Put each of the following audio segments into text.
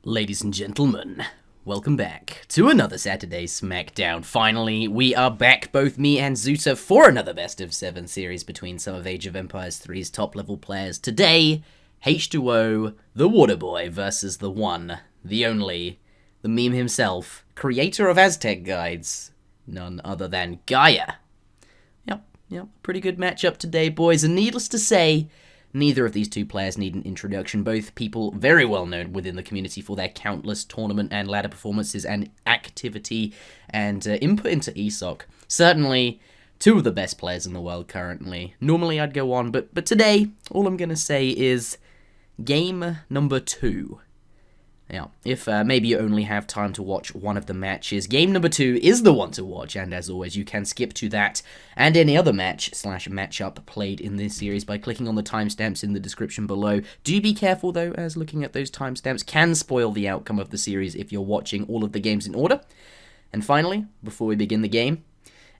Ladies and gentlemen, welcome back to another Saturday Smackdown. Finally, we are back, both me and Zuta, for another Best of 7 series between some of Age of Empires 3's top-level players. Today, H2O, the Waterboy, versus the one, the only, the meme himself, creator of Aztec guides, none other than Garja. Yep, pretty good matchup today, boys, and needless to say, neither of these two players need an introduction, both people very well known within the community for their countless tournament and ladder performances and activity and input into ESOC. Certainly, two of the best players in the world currently. Normally I'd go on, but today, all I'm going to say is game number 2. Now, if maybe you only have time to watch one of the matches, game number 2 is the one to watch, and as always, you can skip to that and any other match/matchup played in this series by clicking on the timestamps in the description below. Do be careful, though, as looking at those timestamps can spoil the outcome of the series if you're watching all of the games in order. And finally, before we begin the game,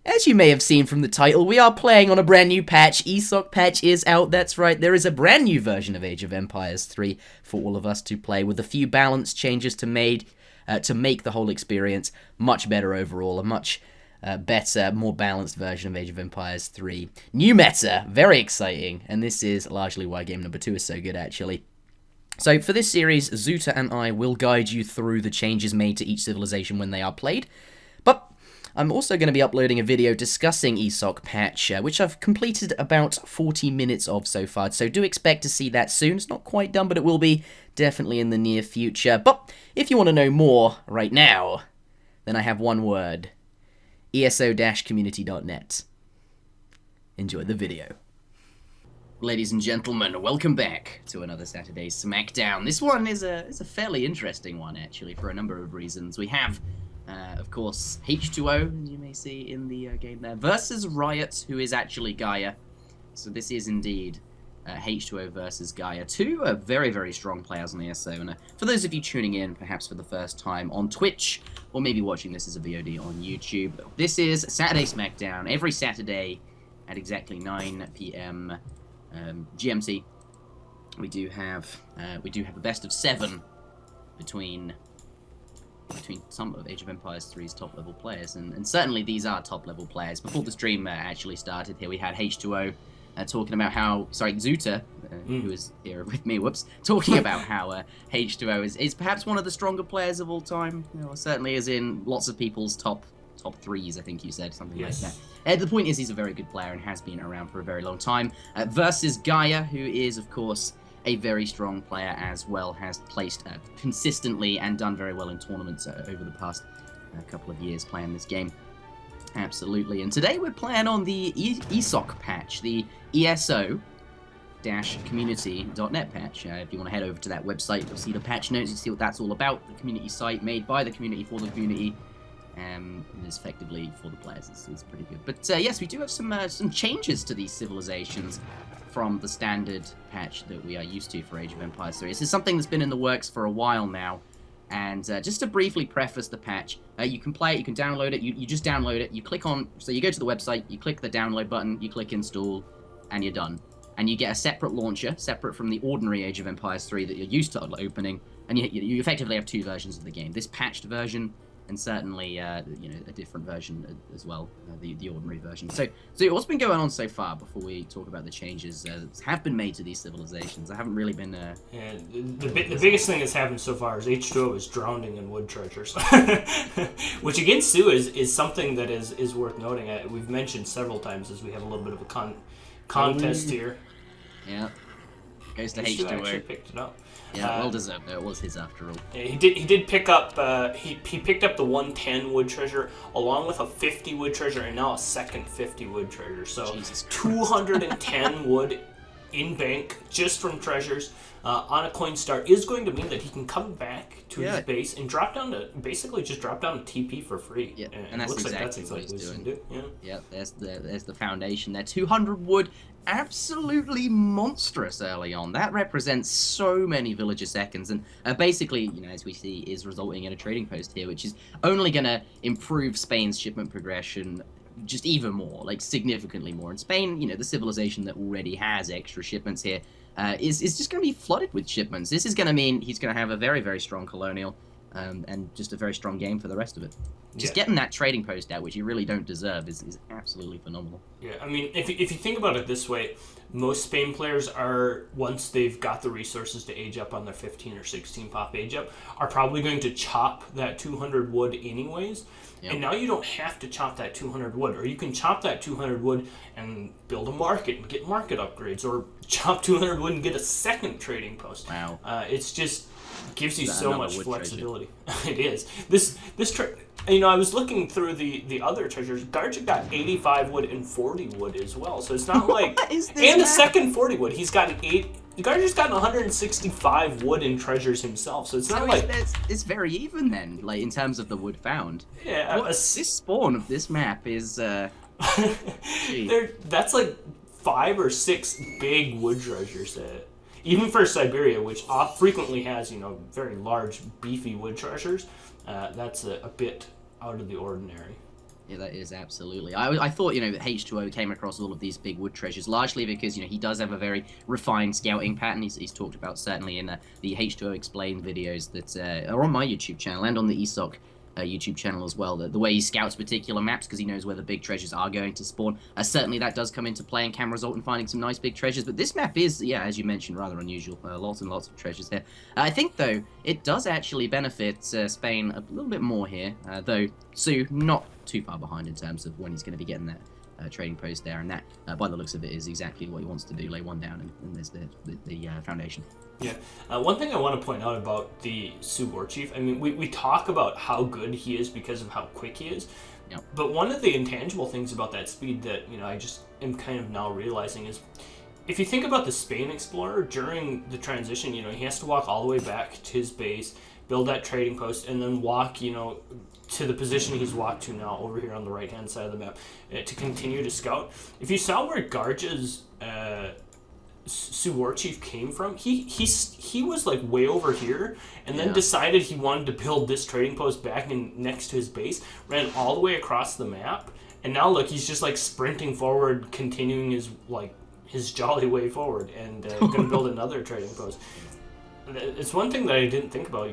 as you may have seen from the title, we are playing on a brand new patch. ESOC patch is out, that's right. There is a brand new version of Age of Empires 3 for all of us to play, with a few balance changes to make the whole experience much better overall. A much better, more balanced version of Age of Empires 3. New meta, very exciting, and this is largely why game number 2 is so good, actually. So for this series, Zuta and I will guide you through the changes made to each civilization when they are played. But I'm also going to be uploading a video discussing ESOC patch, which I've completed about 40 minutes of so far, so do expect to see that soon. It's not quite done, but it will be definitely in the near future. But if you want to know more right now, then I have one word: ESO-community.net. Enjoy the video. Ladies and gentlemen, welcome back to another Saturday Smackdown. This one is a fairly interesting one, actually, for a number of reasons. We have of course, H2O, as you may see in the game there, versus Riot, who is actually Garja. So this is indeed H2O versus Garja. Two very, very strong players on ESO. And for those of you tuning in, perhaps for the first time on Twitch, or maybe watching this as a VOD on YouTube, this is Saturday Smackdown, every Saturday at exactly 9 PM GMT. We do have a best of 7 between some of Age of Empires 3's top-level players, and certainly these are top-level players. Before the stream actually started here, we had H2O talking about how, Zuta, who is here with me, talking about how H2O is perhaps one of the stronger players of all time, certainly is in lots of people's top 3s, I think you said, something like that. The point is, he's a very good player and has been around for a very long time, versus Garja, who is, of course, a very strong player as well, has placed consistently and done very well in tournaments over the past couple of years playing this game. Absolutely. And today we're playing on the ESOC patch, the ESO-community.net patch. If you want to head over to that website, you'll see the patch notes, you'll see what that's all about. The community site made by the community for the community. It is effectively for the players. It's pretty good. But yes, we do have some changes to these civilizations from the standard patch that we are used to for Age of Empires 3. This is something that's been in the works for a while now, and just to briefly preface the patch, you can play it, you can download it, you just download it, you click on, so you go to the website, you click the download button, you click install, and you're done. And you get a separate launcher, separate from the ordinary Age of Empires 3 that you're used to opening, and you effectively have 2 versions of the game. This patched version, and certainly, a different version as well, the ordinary version. So what's been going on so far before we talk about the changes that have been made to these civilizations? I haven't really been... Yeah, the biggest thing that's happened so far is H2O is drowning in wood treasures. Which against Sioux is something that is worth noting. We've mentioned several times as we have a little bit of a contest here. Yeah. Goes to H2O. Actually picked it up. Yeah, well deserved though. It was his after all. He did pick up. He picked up the 110 wood treasure along with a 50 wood treasure and now a second 50 wood treasure. So 210 wood in bank just from treasures on a coin star is going to mean that he can come back to his base and drop down to TP for free. Yeah, and that's exactly what he's doing. Do. Yeah, there's the foundation there. 200 wood. Absolutely monstrous early on. That represents so many villager seconds, and basically, as we see, is resulting in a trading post here, which is only going to improve Spain's shipment progression just even more, like significantly more. In Spain, the civilization that already has extra shipments here, is just going to be flooded with shipments. This is going to mean he's going to have a very, very strong colonial and just a very strong game for the rest of it. Just getting that trading post out, which you really don't deserve, is absolutely phenomenal. Yeah, I mean, if you think about it this way, most Spain players are, once they've got the resources to age up on their 15 or 16 pop age up, are probably going to chop that 200 wood anyways. Yep. And now you don't have to chop that 200 wood, or you can chop that 200 wood and build a market and get market upgrades, or chop 200 wood and get a second trading post. Wow. It's just gives you so much flexibility. It is. I was looking through the other treasures. Garja got 85 wood and 40 wood as well. So it's not like and a second 40 wood. He's got Garja's gotten 165 wood in treasures himself. So it's not like it's very even then, like in terms of the wood found. Yeah, this spawn of this map is that's like 5 or 6 big wood treasures that. Even for Siberia, which frequently has, very large, beefy wood treasures, that's a bit out of the ordinary. Yeah, that is absolutely. I thought, that H2O came across all of these big wood treasures, largely because, he does have a very refined scouting pattern. He's talked about certainly in the H2O Explained videos that are on my YouTube channel and on the ESOC YouTube channel as well, the way he scouts particular maps because he knows where the big treasures are going to spawn. Certainly that does come into play and can result in finding some nice big treasures, but this map is, as you mentioned, rather unusual. Lots and lots of treasures here. I think, though, it does actually benefit Spain a little bit more here, though Sioux not too far behind in terms of when he's going to be getting that trading post there, and that, by the looks of it, is exactly what he wants to do, lay one down, and there's the foundation. Yeah. One thing I want to point out about the Sioux War Chief, I mean, we talk about how good he is because of how quick he is, but one of the intangible things about that speed that, I just am kind of now realizing is, if you think about the Spain Explorer, during the transition, he has to walk all the way back to his base, build that trading post, and then walk, to the position he's walked to now over here on the right-hand side of the map to continue to scout. If you saw where Garja's Sioux War Chief came from, he was like way over here and then decided he wanted to build this trading post back in next to his base, ran all the way across the map, and now look, he's just like sprinting forward, continuing his jolly way forward, and gonna build another trading post. It's one thing that I didn't think about,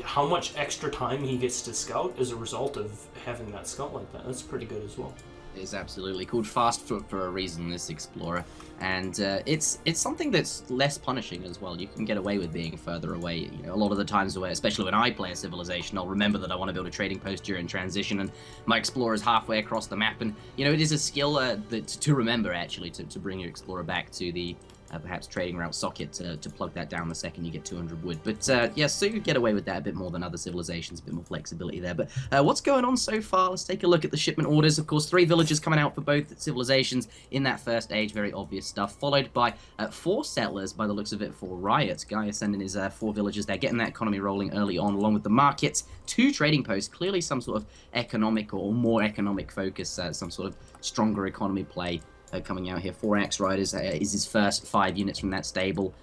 how much extra time he gets to scout as a result of having that scout like that. That's pretty good as well. It is absolutely called fast for a reason, this Explorer, and it's something that's less punishing as well. You can get away with being further away. A lot of the times, especially when I play a civilization, I'll remember that I want to build a trading post during transition, and my Explorer is halfway across the map, and it is a skill to remember actually to bring your Explorer back to the perhaps trading route socket to plug that down the second you get 200 wood. But so you get away with that a bit more than other civilizations, a bit more flexibility there. But what's going on so far? Let's take a look at the shipment orders. Of course, 3 villages coming out for both civilizations in that first age, very obvious stuff, followed by 4 settlers by the looks of it for Riot. Garja sending his 4 villagers there, getting that economy rolling early on, along with the markets, 2 trading posts, clearly some sort of economic or more economic focus, some sort of stronger economy play coming out here. 4 axe riders is his first 5 units from that stable.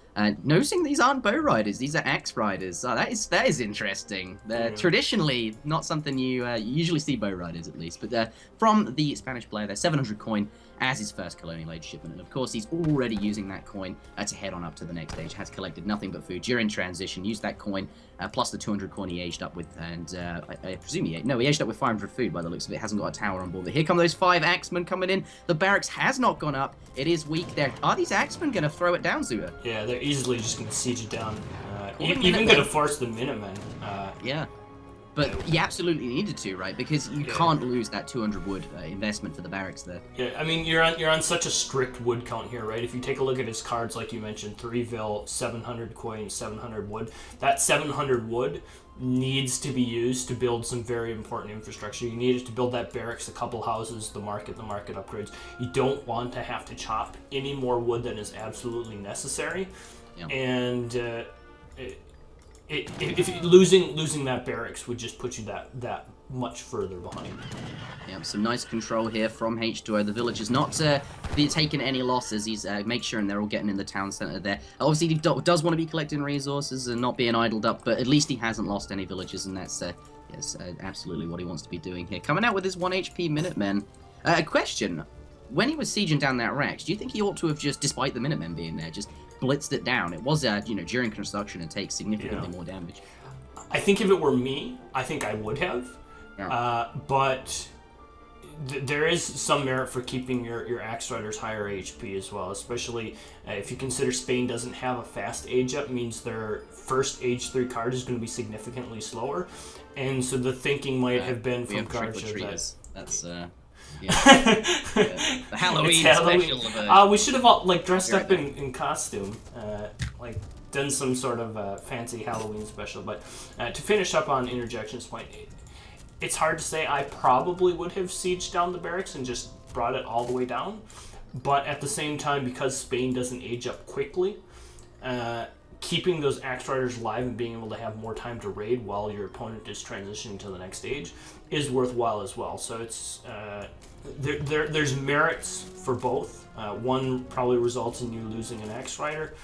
Noticing these aren't bow riders, these are axe riders. That is interesting. Traditionally, not something you usually see bow riders, at least. But from the Spanish player, they're 700 coin as his first colonial age shipment. And of course, he's already using that coin to head on up to the next stage. Has collected nothing but food during transition. Used that coin plus the 200 coin he aged up with, and I presume he aged up with 500 food by the looks of it. Hasn't got a tower on board. But here come those 5 axemen coming in. The barracks has not gone up. It is weak there. Are these axemen going to throw it down, Zuta? Yeah, they're easily just going to siege it down. Even going to force the Minutemen. Yeah. But you absolutely needed to, right? Because you can't lose that 200 wood investment for the barracks there. Yeah, I mean, you're on such a strict wood count here, right? If you take a look at his cards, like you mentioned, 3 vil, 700 coin, 700 wood. That 700 wood needs to be used to build some very important infrastructure. You need it to build that barracks, a couple houses, the market upgrades. You don't want to have to chop any more wood than is absolutely necessary. Yeah. And if losing that barracks would just put you that much further behind. Yeah, some nice control here from H2O. The villagers not be taking any losses. He's make sure they're all getting in the town centre there. Obviously, he does want to be collecting resources and not being idled up, but at least he hasn't lost any villagers, and that's absolutely what he wants to be doing here. Coming out with his 1 HP Minutemen. A question. When he was sieging down that Rex, do you think he ought to have just, despite the Minutemen being there, just blitzed it down. It was, during construction, it takes significantly more damage. I think if it were me, I think I would have. Yeah. But there is some merit for keeping your Axe Riders higher HP as well, especially if you consider Spain doesn't have a fast age up, means their first age 3 card is going to be significantly slower. And so the thinking might have been from Garja that... That's, the Halloween special. We should have all, dressed up in costume. Done some sort of fancy Halloween special. But to finish up on Interjection's point, it's hard to say. I probably would have sieged down the barracks and just brought it all the way down. But at the same time, because Spain doesn't age up quickly, keeping those Axe Riders alive and being able to have more time to raid while your opponent is transitioning to the next stage is worthwhile as well. So it's there's merits for both. One probably results in you losing an Axe Rider,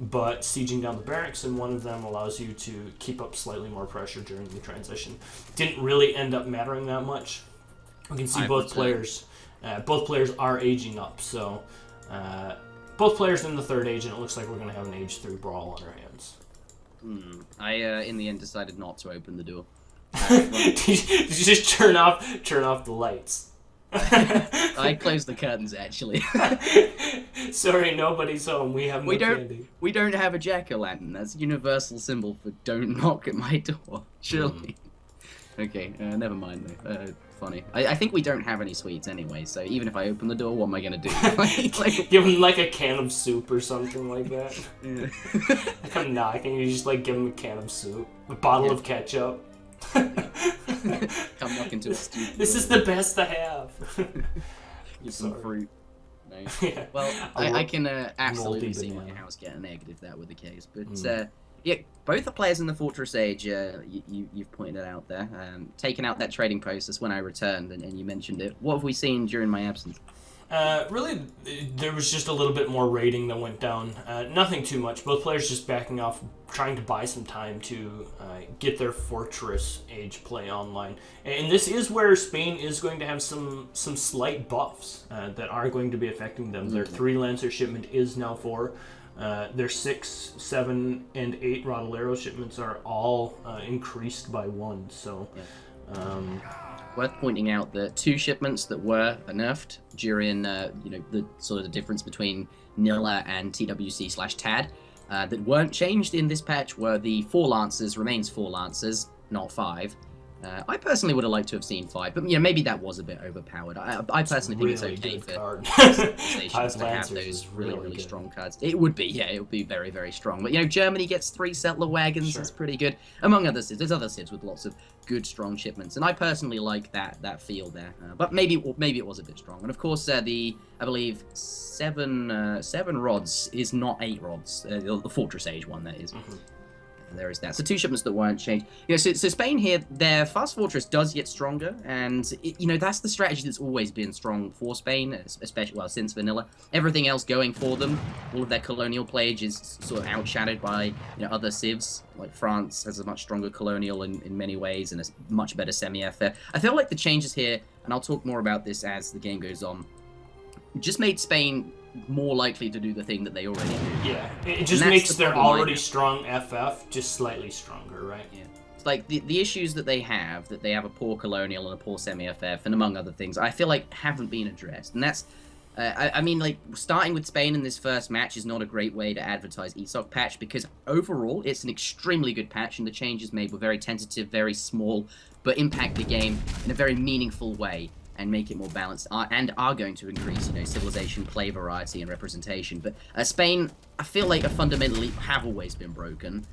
but sieging down the barracks, and one of them allows you to keep up slightly more pressure during the transition. Didn't really end up mattering that much. We can see both players are aging up, so both players in the 3rd age, and it looks like we're going to have an age 3 brawl on our hands. I in the end decided not to open the door. Did you just turn off the lights? I closed the curtains, actually. Sorry, nobody's home. We have no candy. We don't have a jack-o'-lantern. That's a universal symbol for don't knock at my door. Surely. Okay, never mind though. Funny. I think we don't have any sweets anyway, so even if I open the door, what am I gonna do? Give him a can of soup or something like that. Yeah. Come knocking, you just give him a can of soup, a bottle of ketchup. Come knock into a stew. This is the best I have. Get some fruit. Nice. Yeah. Well, I can absolutely see my house getting egged if that were the case. But yeah, both the players in the Fortress Age, you've pointed it out there, taking out that trading post. That's when I returned, and you mentioned it. What have we seen during my absence? Really, there was just a little bit more raiding that went down. Nothing too much. Both players just backing off, trying to buy some time to get their Fortress Age play online. And this is where Spain is going to have some slight buffs that are going to be affecting them. Their 3 Lancer shipment is now 4. Their 6, 7, and 8 Rodolero shipments are all increased by 1. So. Worth pointing out that 2 shipments that were nerfed during, the sort of the difference between Nilla and TWC/TAD that weren't changed in this patch were the 4 Lancers, remains 4 Lancers, not 5. I personally would have liked to have seen 5, but maybe that was a bit overpowered. I personally think it's okay for civilizations to have those really strong cards. It would be very, very strong. But Germany gets 3 settler wagons. That's pretty good. Among other civs, there's other civs with lots of good, strong shipments, and I personally like that feel there. But maybe it was a bit strong. And of course, I believe 7 rods is not 8 rods. The Fortress Age one, that is. There is that. So 2 shipments that weren't changed. So Spain here, their fast fortress does get stronger, and that's the strategy that's always been strong for Spain, especially since vanilla. Everything else going for them, all of their colonial pledge is sort of outshadowed by other civs. Like France has a much stronger colonial in many ways and a much better semi-FF. I feel like the changes here, and I'll talk more about this as the game goes on, just made Spain more likely to do the thing that they already do. Yeah, it just makes their already strong FF just slightly stronger, right? Yeah. It's like the issues that they have a poor colonial and a poor semi-FF, and among other things, I feel like haven't been addressed. And that's, starting with Spain in this first match is not a great way to advertise ESOC patch, because overall it's an extremely good patch, and the changes made were very tentative, very small, but impact the game in a very meaningful way and make it more balanced, and are going to increase, civilization, play variety, and representation. But Spain, I feel like, fundamentally have always been broken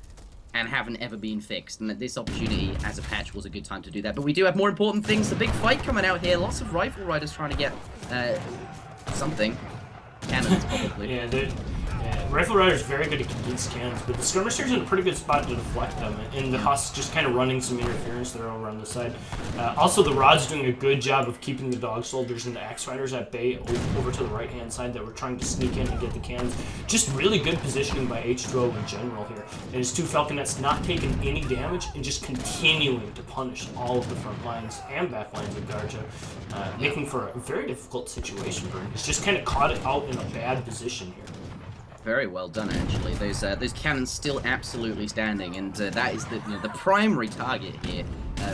and haven't ever been fixed, and that this opportunity as a patch was a good time to do that. But we do have more important things. The big fight coming out here. Lots of rifle riders trying to get something. Cannons, probably. Yeah, Rifle Rider's very good against cannons, but the Skirmisher's in a pretty good spot to deflect them, and the Husk's just kind of running some interference there over on the side. Also, the Rod's doing a good job of keeping the Dog Soldiers and the Axe Riders at bay over to the right-hand side that were trying to sneak in and get the cannons. Just really good positioning by H2O in general here. And his 2 Falconets not taking any damage and just continuing to punish all of the front lines and back lines of Garja, making for a very difficult situation for him. He's just kind of caught it out in a bad position here. Very well done, actually. Those cannons still absolutely standing, and that is the primary target here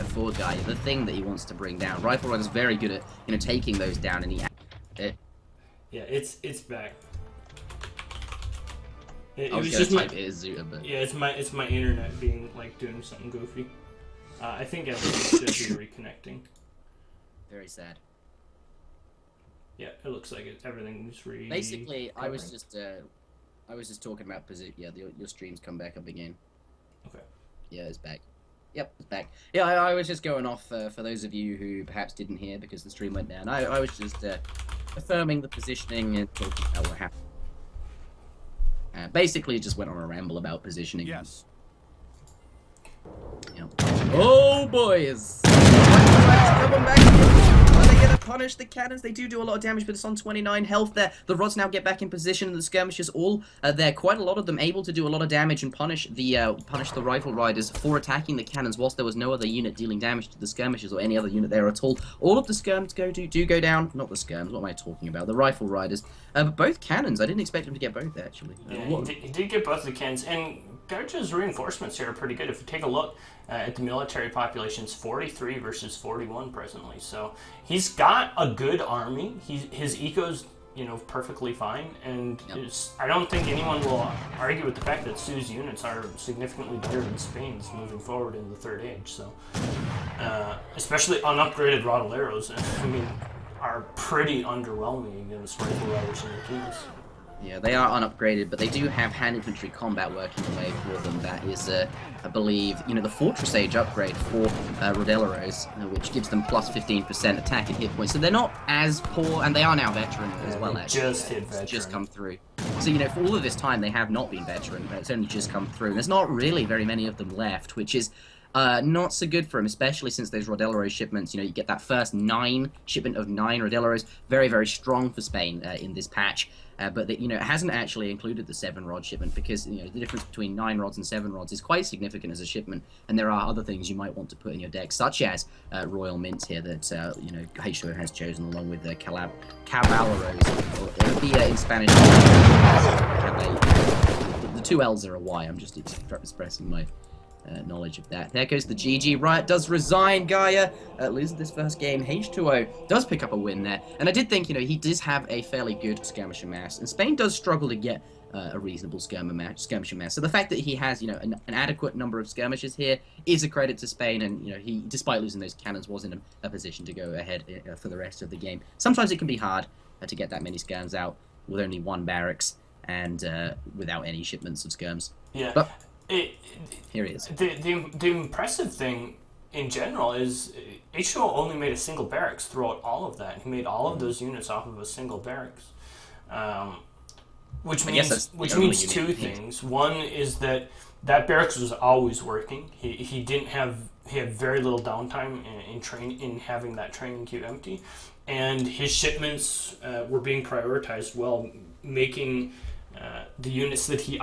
for Garja, the thing that he wants to bring down. Rifle Rider's very good at taking those down, and he. Yeah, it's back. It I was just type it as Zuta, but yeah, it's my internet being like doing something goofy. I think everything should be reconnecting. Very sad. Yeah, it looks like everything's Basically, I was just talking about position. Yeah, your stream's come back up again. Okay. Yeah, it's back. Yep, it's back. Yeah, I was just going off for those of you who perhaps didn't hear because the stream went down. I was just affirming the positioning and talking about what happened. Basically, just went on a ramble about positioning. Yes. Yep. Oh, boys! Coming back here. Are they going to punish the cannons? They do a lot of damage, but it's on 29 health there. The rods now get back in position, and the skirmishers all there. Quite a lot of them able to do a lot of damage and punish the rifle riders for attacking the cannons, whilst there was no other unit dealing damage to the skirmishers or any other unit there at all. All of the skirms do go down. Not the skirms, what am I talking about? The rifle riders. But both cannons, I didn't expect them to get both, actually. Yeah, he did get both the cannons, and Garja's reinforcements here are pretty good. If you take a look at the military population's 43 versus 41 presently, so he's got a good army. His eco's perfectly fine, and I don't think anyone will argue with the fact that Sioux's units are significantly better than Spain's moving forward in the Third Age. So, especially unupgraded Rodoleros, I mean, are pretty underwhelming against rifle riders and Portuguese. Yeah, they are unupgraded, but they do have hand infantry combat working away for them. That is, I believe, the Fortress Age upgrade for Rodeleros, which gives them plus 15% attack and hit points. So they're not as poor, and they are now veteran as well, actually. Just hit veteran. It's just come through. So, for all of this time, they have not been veteran. It's only just come through. And there's not really very many of them left, which is not so good for him, especially since those Rodelero shipments, you get that first shipment of 9 Rodeleros, very, very strong for Spain in this patch. But it hasn't actually included the 7 rod shipment because the difference between 9 rods and 7 rods is quite significant as a shipment, and there are other things you might want to put in your deck, such as Royal Mints here that H2O has chosen along with Caballeros. It would be in Spanish. The 2 L's are a Y. I'm just expressing my knowledge of that. There goes the GG. Riot does resign. Garja loses this first game. H2O does pick up a win there. And I did think, he does have a fairly good skirmisher mass. And Spain does struggle to get a reasonable skirmisher mass. So the fact that he has, an adequate number of skirmishers here is a credit to Spain. And, he, despite losing those cannons, was in a position to go ahead for the rest of the game. Sometimes it can be hard to get that many skirms out with only 1 barracks and without any shipments of skirms. Yeah. But here he is. The impressive thing in general is H2O only made a single barracks throughout all of that. He made all of those units off of a single barracks, which means two things. One is that barracks was always working. He had very little downtime in having that training queue empty, and his shipments were being prioritized well, making the units that he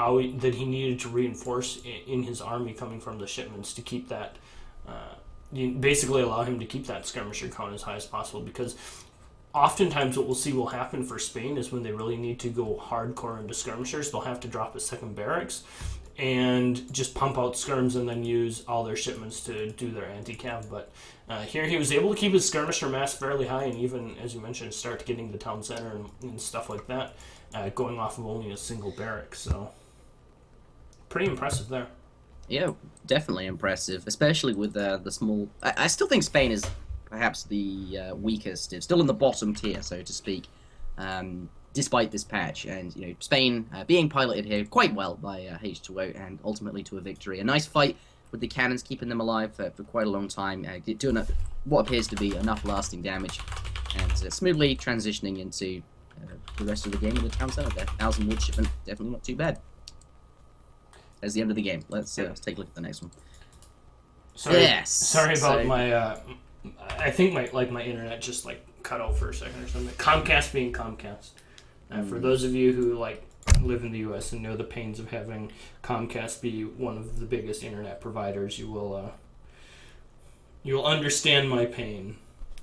needed to reinforce in his army coming from the shipments to keep that basically allow him to keep that skirmisher count as high as possible, because oftentimes what we'll see will happen for Spain is when they really need to go hardcore into skirmishers, they'll have to drop a second barracks and just pump out skirms and then use all their shipments to do their anti-cav. But here he was able to keep his skirmisher mass fairly high, and even, as you mentioned, start getting the town center and stuff like that, going off of only a single barrack. So pretty impressive there. Yeah, definitely impressive, especially with the small... I still think Spain is perhaps the weakest. It's still in the bottom tier, so to speak, despite this patch. And, Spain being piloted here quite well by H2O and ultimately to a victory. A nice fight with the cannons, keeping them alive for quite a long time, doing what appears to be enough lasting damage, and smoothly transitioning into the rest of the game with the town center there. 1,000 wood shipment, definitely not too bad. That's the end of the game. Let's take a look at the next one. Sorry about my. I think my internet just cut out for a second or something. Comcast being Comcast. For those of you who live in the U.S. and know the pains of having Comcast be one of the biggest internet providers, you'll understand my pain.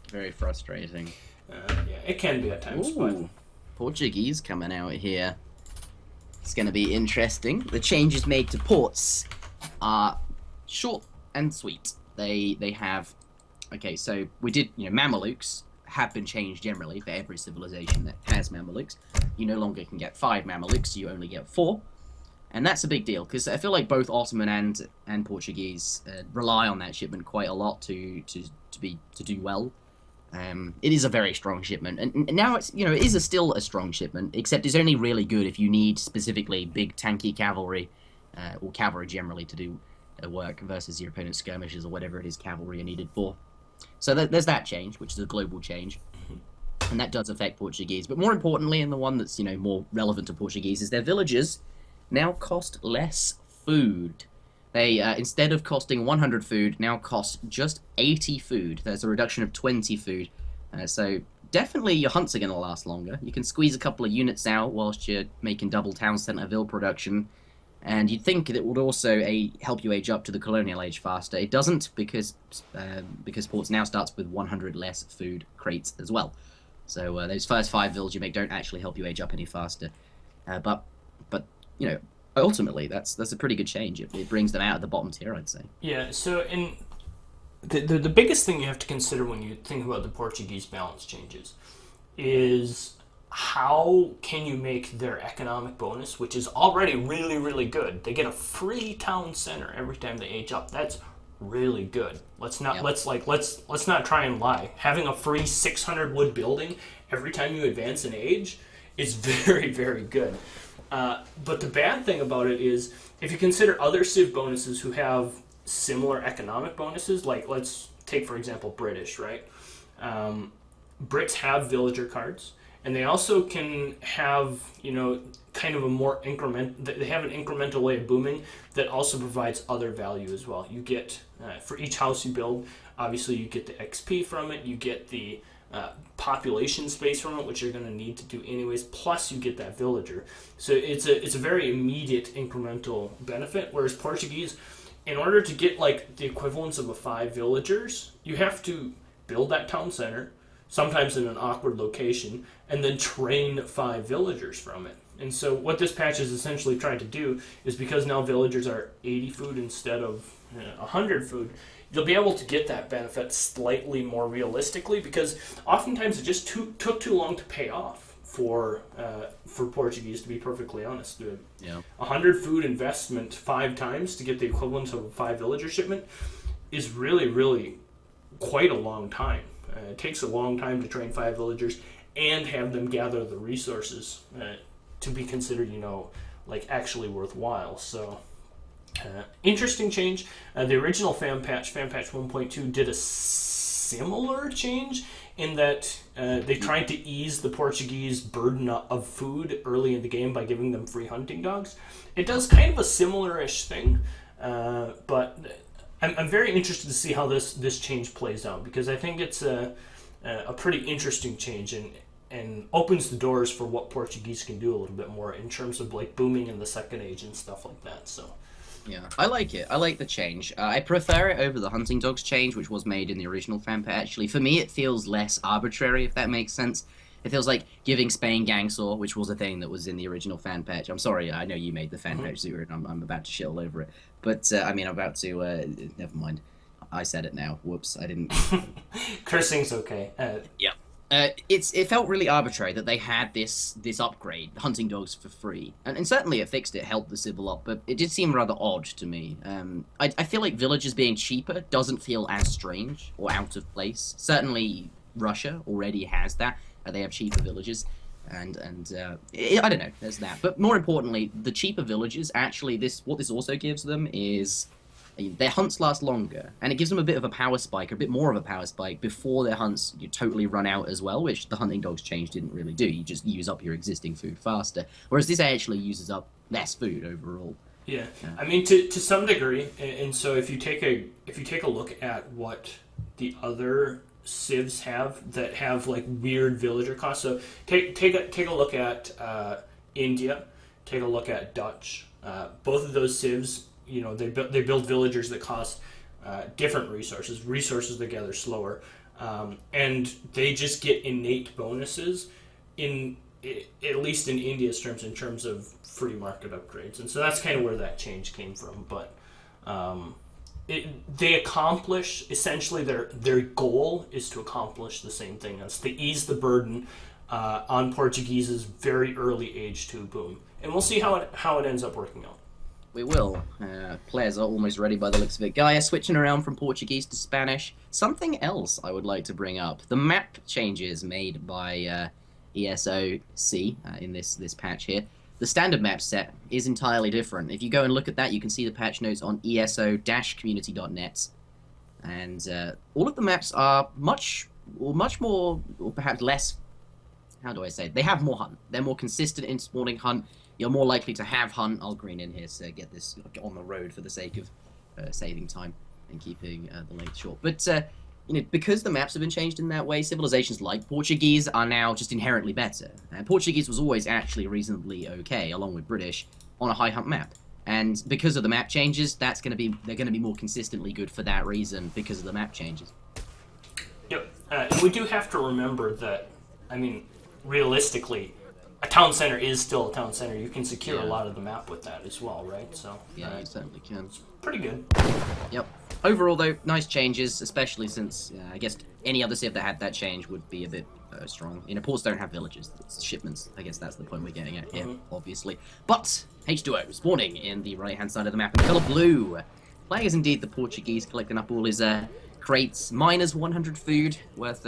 Very frustrating. Yeah, it can be at times. Ooh, Portuguese coming out here. It's going to be interesting. The changes made to ports are short and sweet. They have... Okay, so we did... Mamelukes have been changed generally for every civilization that has Mamelukes. You no longer can get 5 Mamelukes, you only get 4. And that's a big deal, because I feel like both Ottoman and Portuguese rely on that shipment quite a lot to do well. It is a very strong shipment, and now it's it is still a strong shipment, except it's only really good if you need specifically big tanky cavalry, or cavalry generally to do work versus your opponent's skirmishes or whatever it is cavalry are needed for. So there's that change, which is a global change, and that does affect Portuguese. But more importantly, and the one that's more relevant to Portuguese, is their villages now cost less food. They, instead of costing 100 food, now cost just 80 food. There's a reduction of 20 food. So definitely your hunts are going to last longer. You can squeeze a couple of units out whilst you're making double town centre ville production. And you'd think that it would also help you age up to the colonial age faster. It doesn't, because ports now starts with 100 less food crates as well. So those first 5 vills you make don't actually help you age up any faster. But ultimately, that's a pretty good change. It brings them out of the bottom tier, I'd say. Yeah, so the biggest thing you have to consider when you think about the Portuguese balance changes is how can you make their economic bonus, which is already really, really good. They get a free town center every time they age up. That's really good. Let's not try and lie. Having a free 600 wood building every time you advance in age is very, very good. But the bad thing about it is, if you consider other Civ bonuses who have similar economic bonuses, like let's take for example British, right? Brits have villager cards, and they also can have kind of a more they have an incremental way of booming that also provides other value as well. You get for each house you build, obviously you get the XP from it, you get the population space from it, which you're going to need to do anyways, plus you get that villager. So it's a very immediate incremental benefit, whereas Portuguese, in order to get like the equivalence of a 5 villagers, you have to build that town center, sometimes in an awkward location, and then train 5 villagers from it. And so what this patch is essentially trying to do is, because now villagers are 80 food instead of 100 food, you'll be able to get that benefit slightly more realistically, because oftentimes it just took too long to pay off for Portuguese, to be perfectly honest. 100 food investment 5 times to get the equivalent of a 5 villager shipment is really, really quite a long time. It takes a long time to train 5 villagers and have them gather the resources to be considered, actually worthwhile. So interesting change. The original fan patch 1.2, did a similar change in that they tried to ease the Portuguese burden of food early in the game by giving them free hunting dogs. It does kind of a similar-ish thing, but I'm very interested to see how this change plays out, because I think it's a pretty interesting change and opens the doors for what Portuguese can do a little bit more in terms of like booming in the second age and stuff like that. So yeah, I like it. I like the change. I prefer it over the hunting dogs change, which was made in the original fan patch. Actually, for me, it feels less arbitrary, if that makes sense. It feels like giving Spain Gangsaw, which was a thing that was in the original fan patch. I'm sorry, I know you made the fan patch, Zuter, and I'm about to shit all over it. But, I'm about to, never mind. I said it now. Whoops, I didn't. Cursing's okay. Yeah. It felt really arbitrary that they had this upgrade, hunting dogs for free, and certainly it fixed it, helped the civil up, but it did seem rather odd to me. I feel like villagers being cheaper doesn't feel as strange or out of place. Certainly Russia already has that. They have cheaper villages, and I don't know, there's that. But more importantly, the cheaper villages, actually, what this also gives them is their hunts last longer, and it gives them a bit of a power spike, a bit more of a power spike, before their hunts totally run out as well, which the hunting dogs change didn't really do. You just use up your existing food faster, whereas this actually uses up less food overall. Yeah. I mean, to some degree, and so if you take a look at what the other civs have that have like weird villager costs, so take a look at India, take a look at Dutch. Both of those civs, they build villagers that cost different resources they gather slower, and they just get innate bonuses in at least in India's terms, in terms of free market upgrades. And so that's kind of where that change came from. But they accomplish, essentially their goal is to accomplish the same thing. That's to ease the burden on Portuguese's very early H2 boom. And we'll see how it ends up working out. We will. Players are almost ready by the looks of it. Garja switching around from Portuguese to Spanish. Something else I would like to bring up. The map changes made by ESOC in this patch here. The standard map set is entirely different. If you go and look at that, you can see the patch notes on eso-community.net. And all of the maps are much more, or perhaps less, how do I say it? They have more hunt. They're more consistent in spawning hunt. You're more likely to have hunt. I'll green in here to get this on the road for the sake of saving time and keeping the length short. But because the maps have been changed in that way, civilizations like Portuguese are now just inherently better. Portuguese was always actually reasonably okay, along with British, on a high hunt map. And because of the map changes, they're going to be more consistently good for that reason, because of the map changes. Yep. And we do have to remember that, I mean, realistically, a town center is still a town center. You can secure a lot of the map with that as well, right? So yeah, you certainly can. It's pretty good. Yep. Overall, though, nice changes, especially since I guess any other civ that had that change would be a bit strong. Ports don't have villages, it's shipments. I guess that's the point we're getting at here, obviously. But H2O spawning in the right-hand side of the map in the color blue. Playing is indeed the Portuguese, collecting up all his crates. Minus 100 food, worth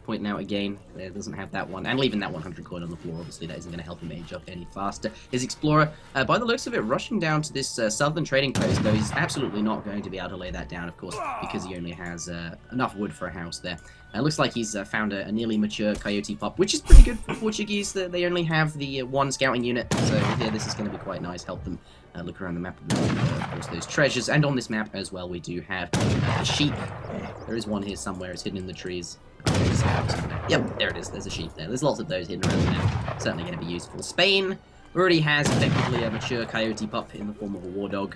pointing out again. It doesn't have that one, and leaving that 100 coin on the floor. Obviously, that isn't going to help him age up any faster. His explorer, by the looks of it, rushing down to this southern trading post, though he's absolutely not going to be able to lay that down, of course, because he only has enough wood for a house there. Looks like he's found a nearly mature coyote pup, which is pretty good for Portuguese. They only have the one scouting unit, so here this is going to be quite nice. Help them look around the map, of course, those treasures. And on this map as well, we do have a sheep. There is one here somewhere. It's hidden in the trees. Yep, there it is. There's a sheep there. There's lots of those hidden around the map. Certainly going to be useful. Spain already has effectively a mature coyote pup in the form of a war dog.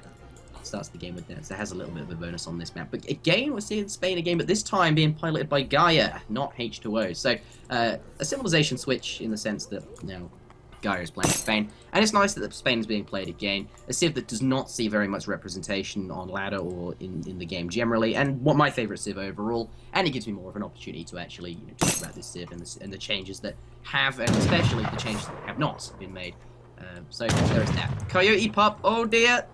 Starts the game with that, so it has a little bit of a bonus on this map. But again, we're seeing Spain again, but this time being piloted by Garja, not H2O. So a civilization switch in the sense that Garja is playing Spain, and it's nice that Spain is being played again. A civ that does not see very much representation on ladder or in the game generally, and what my favourite civ overall. And it gives me more of an opportunity to actually talk about this civ and the changes that have, and especially the changes that have not been made. So there's that. Coyote pup. Oh dear.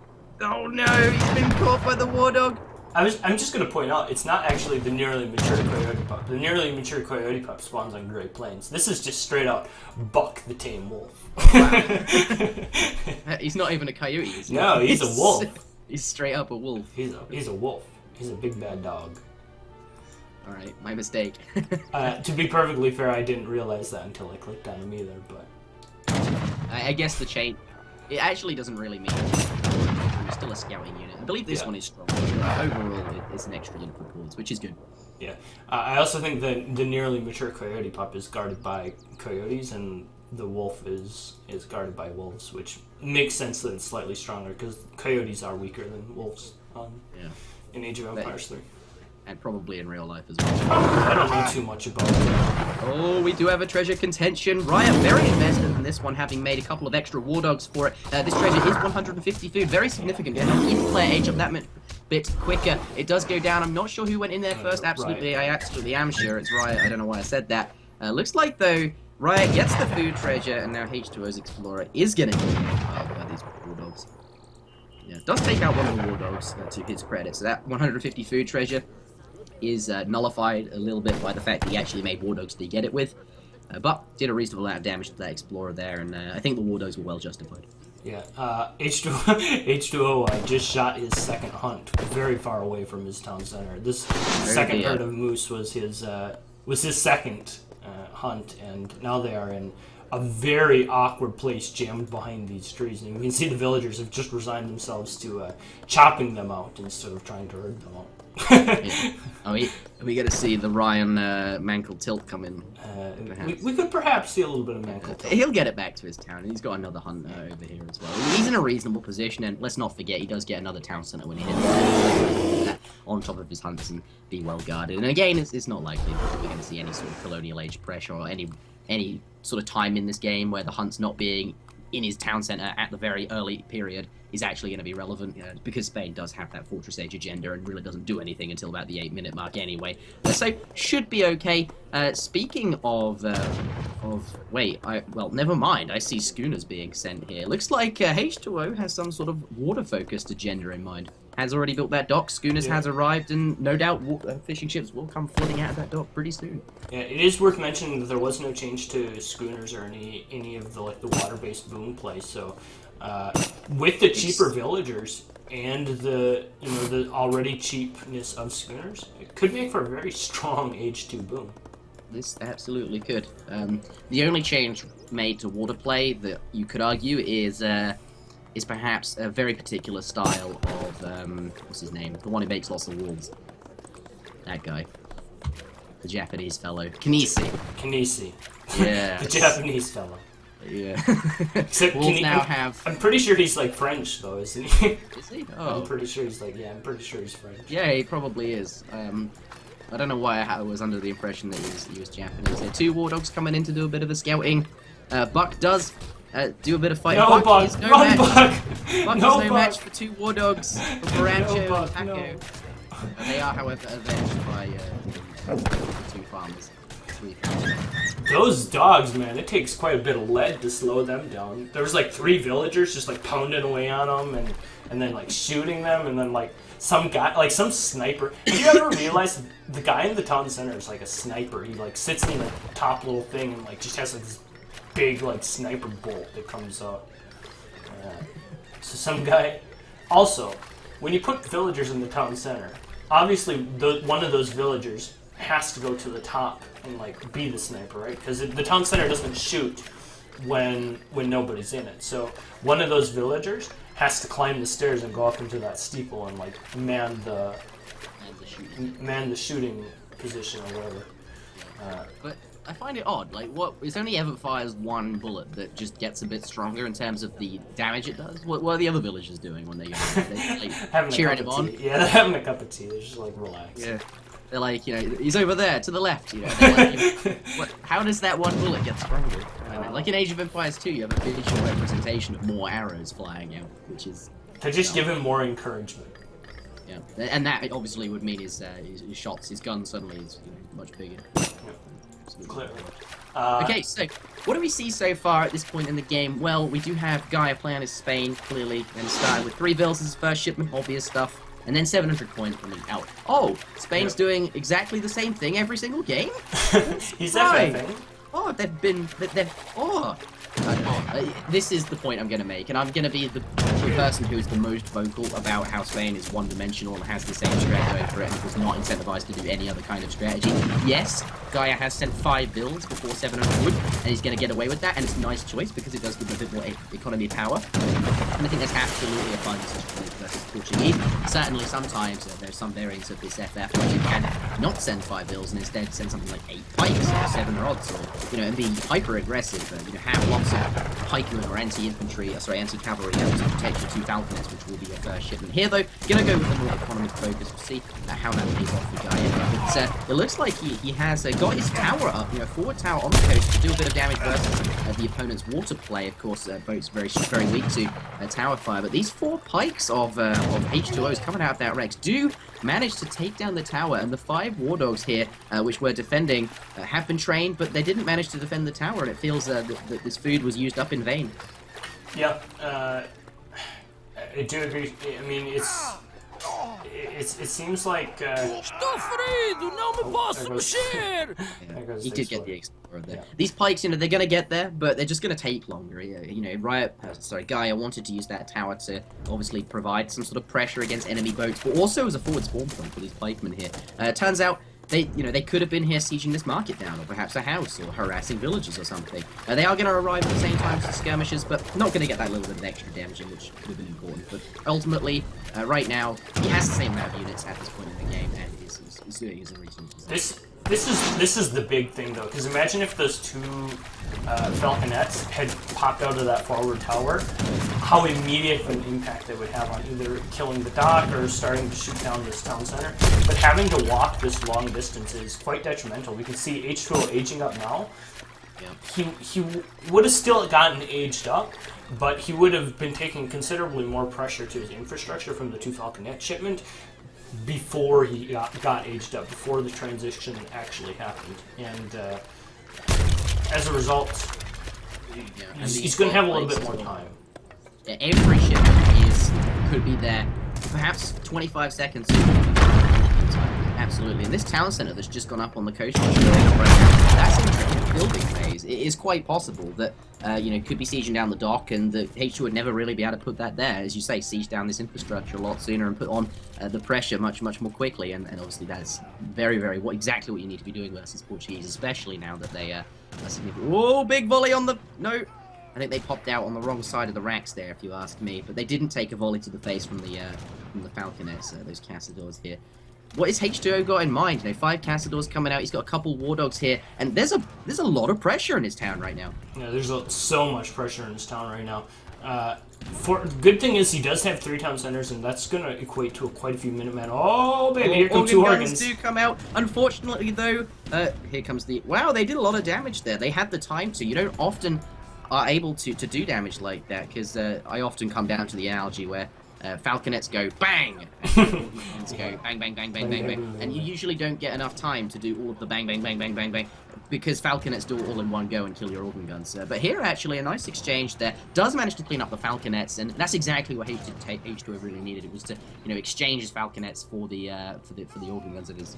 Oh no, he's been caught by the war dog. I'm just going to point out, it's not actually the nearly mature coyote pup. The nearly mature coyote pup spawns on Great Plains. This is just straight out Buck the Tame Wolf. He's not even a coyote, is he? No, he's a wolf. He's straight up a wolf. He's a wolf. He's a big bad dog. Alright, my mistake. To be perfectly fair, I didn't realize that until I clicked on him either, but... I guess the chain... It actually doesn't really mean it's still a scouting unit. I believe this one is strong. Overall, it's an extra unit for points, which is good. Yeah. I also think that the nearly mature coyote pup is guarded by coyotes, and the wolf is guarded by wolves, which makes sense that it's slightly stronger, because coyotes are weaker than wolves in Age of Empires 3. And probably in real life as well. I don't know too much about it. Oh, we do have a treasure contention. Riot very invested in this one, having made a couple of extra war dogs for it. This treasure is 150 food, very significant. Going to help each player age up that bit quicker. It does go down. I'm not sure who went in there first. Absolutely, I absolutely am sure it's Riot. I don't know why I said that. Looks like, though, Riot gets the food treasure, and now H2O's Explorer is going to get by these war dogs. Yeah, does take out one of the war dogs to his credit. So that 150 food treasure is nullified a little bit by the fact that he actually made war dogs to get it with, but did a reasonable amount of damage to that Explorer there, and I think the war dogs were well justified. Yeah, H2O just shot his second hunt very far away from his town center. This second herd of moose was his second hunt, and now they are in a very awkward place jammed behind these trees, and you can see the villagers have just resigned themselves to chopping them out instead of trying to herd them out. Are we going to see the Ryan Mankle tilt come in? We could perhaps see a little bit of Mankle tilt. He'll get it back to his town, and he's got another hunt over here as well. He's in a reasonable position, and let's not forget, he does get another town center when he hits on top of his hunts and be well guarded. And again, it's not likely that we're going to see any sort of colonial age pressure or any any sort of time in this game where the hunt's not being in his town center at the very early period is actually going to be relevant, because Spain does have that Fortress Age agenda and really doesn't do anything until about the 8-minute mark anyway. So, should be okay. Speaking of well, never mind. I see schooners being sent here. Looks like H2O has some sort of water-focused agenda in mind. Has already built that dock. Schooners has arrived, and no doubt fishing ships will come flooding out of that dock pretty soon. Yeah, it is worth mentioning that there was no change to schooners or any of the the water-based boom play. So, with the cheaper villagers and the the already cheapness of schooners, it could make for a very strong H2 boom. This absolutely could. The only change made to water play that you could argue is perhaps a very particular style of what's his name? The one who makes lots of walls. That guy. The Japanese fellow. Kinesi. Yeah. The Japanese fellow. Yeah. Except walls now have... I'm pretty sure he's like French though, isn't he? Is he? Oh. I'm pretty sure he's I'm pretty sure he's French. Yeah, he probably is. I don't know why I was under the impression that he was Japanese. There are 2 war dogs coming in to do a bit of the scouting. Buck does do a bit of fighting. No, Buck is no Run, match. Buck! Buck No, is no Buck! match for 2 war dogs from Rancho No, and Buck, Paco. They are, however, avenged by 2 farmers. 3 farmers. Those dogs, man, it takes quite a bit of lead to slow them down. There was 3 villagers just pounding away on them and then shooting them, and then some guy, some sniper. Have you ever realized the guy in the town center is a sniper? He sits in the top little thing and just has this big sniper bolt that comes out. So some guy. Also, when you put villagers in the town center, obviously one of those villagers has to go to the top and be the sniper, right? Because the town center doesn't shoot when nobody's in it. So one of those villagers has to climb the stairs and go up into that steeple and man the shooting position or whatever. But I find it odd. What? It only ever fires 1 bullet that just gets a bit stronger in terms of the damage it does. What are the other villagers doing when they go? They cheering him on. Yeah, they're having a cup of tea. They're just relax. Yeah. They're he's over there to the left. They're how does that 1 bullet get stronger? Like in Age of Empires 2, you have a visual representation of more arrows flying out, which is... To just give him more encouragement. Yeah, and that obviously would mean his shots, his gun suddenly is much bigger. Yeah. Clearly. Okay, so what do we see so far at this point in the game? Well, we do have Garja playing as Spain, clearly, and started with 3 bills as his first shipment, obvious stuff, and then 700 coins coming out. Oh, Spain's doing exactly the same thing every single game? He's FFing. Oh, this is the point I'm going to make, and I'm going to be the person who is the most vocal about how Spain is one-dimensional and has the same strategy going for it and was not incentivized to do any other kind of strategy. Yes, Garja has sent 5 bills before 700 wood, and he's going to get away with that, and it's a nice choice because it does give him a bit more economy power. And I think that's absolutely a fine decision versus Portuguese. Certainly, sometimes there's some variants of this FF where you can not send 5 bills and instead send something like 8 pikes or 7 rods, or and be hyper-aggressive, have lots of pikemen or anti-cavalry Zuterjection 2 falconets, which will be your first shipment. Here, though, gonna go with the more economic focus. We'll see how that pays off for Garja. But it looks like he has got his tower up, forward tower on the coast to do a bit of damage versus the opponent's water play. Of course, boats very weak to tower fire, but these 4 pikes of H2Os coming out of that Rex do manage to take down the tower, and the 5 war dogs here, which were defending, have been trained, but they didn't manage to defend the tower, and it feels that this food was used up in vain. Yeah, I do agree. I mean, it seems like... He did get the explorer there. Yeah. These pikes, they're going to get there, but they're just going to take longer. Garja wanted to use that tower to obviously provide some sort of pressure against enemy boats, but also as a forward spawn point for these pikemen here. Turns out they could have been here sieging this market down, or perhaps a house, or harassing villagers or something. They are going to arrive at the same time as the skirmishers, but not going to get that little bit of extra damaging, which could have been important. But ultimately, right now, he has the same amount of units at this point in the game, and he's doing his reasonable. This is the big thing, though, because imagine if those 2 falconets had popped out of that forward tower, how immediate of an impact they would have on either killing the dock or starting to shoot down this town center. But having to walk this long distance is quite detrimental. We can see H2O aging up now. he would have still gotten aged up, but he would have been taking considerably more pressure to his infrastructure from the 2 Falconet shipment before he got aged up, before the transition actually happened. And as a result, he's going to have a little bit more time. Every shipment could be there perhaps 25 seconds. Absolutely. And this town center that's just gone up on the coast, that's in the building phase. It is quite possible that, could be sieging down the dock, and the H2 would never really be able to put that there. As you say, siege down this infrastructure a lot sooner and put on the pressure much more quickly. And obviously that's very, very exactly what you need to be doing versus Portuguese, especially now that they are significant. Whoa, big volley on the... No. I think they popped out on the wrong side of the racks there, if you ask me. But they didn't take a volley to the face from the Falconets, those Cazadors here. What has H2O got in mind? 5 Cazadors coming out. He's got a couple War Dogs here, and there's a lot of pressure in his town right now. Yeah, there's so much pressure in his town right now. Good thing is he does have 3 town centers, and that's going to equate to quite a few Minutemen. Oh, baby, here come 2 organs. Do come out. Unfortunately, though, here comes the... Wow, they did a lot of damage there. They had the time to. You don't often are able to do damage like that, because I often come down to the analogy where Falconets go bang, and go bang, bang, bang, bang, bang, bang, and you usually don't get enough time to do all of the bang, bang, bang, bang, bang, bang, because Falconets do it all in one go and kill your organ guns. But here, actually, a nice exchange there does manage to clean up the Falconets, and that's exactly what H2O really needed. It was to, exchange his Falconets for the organ guns of his.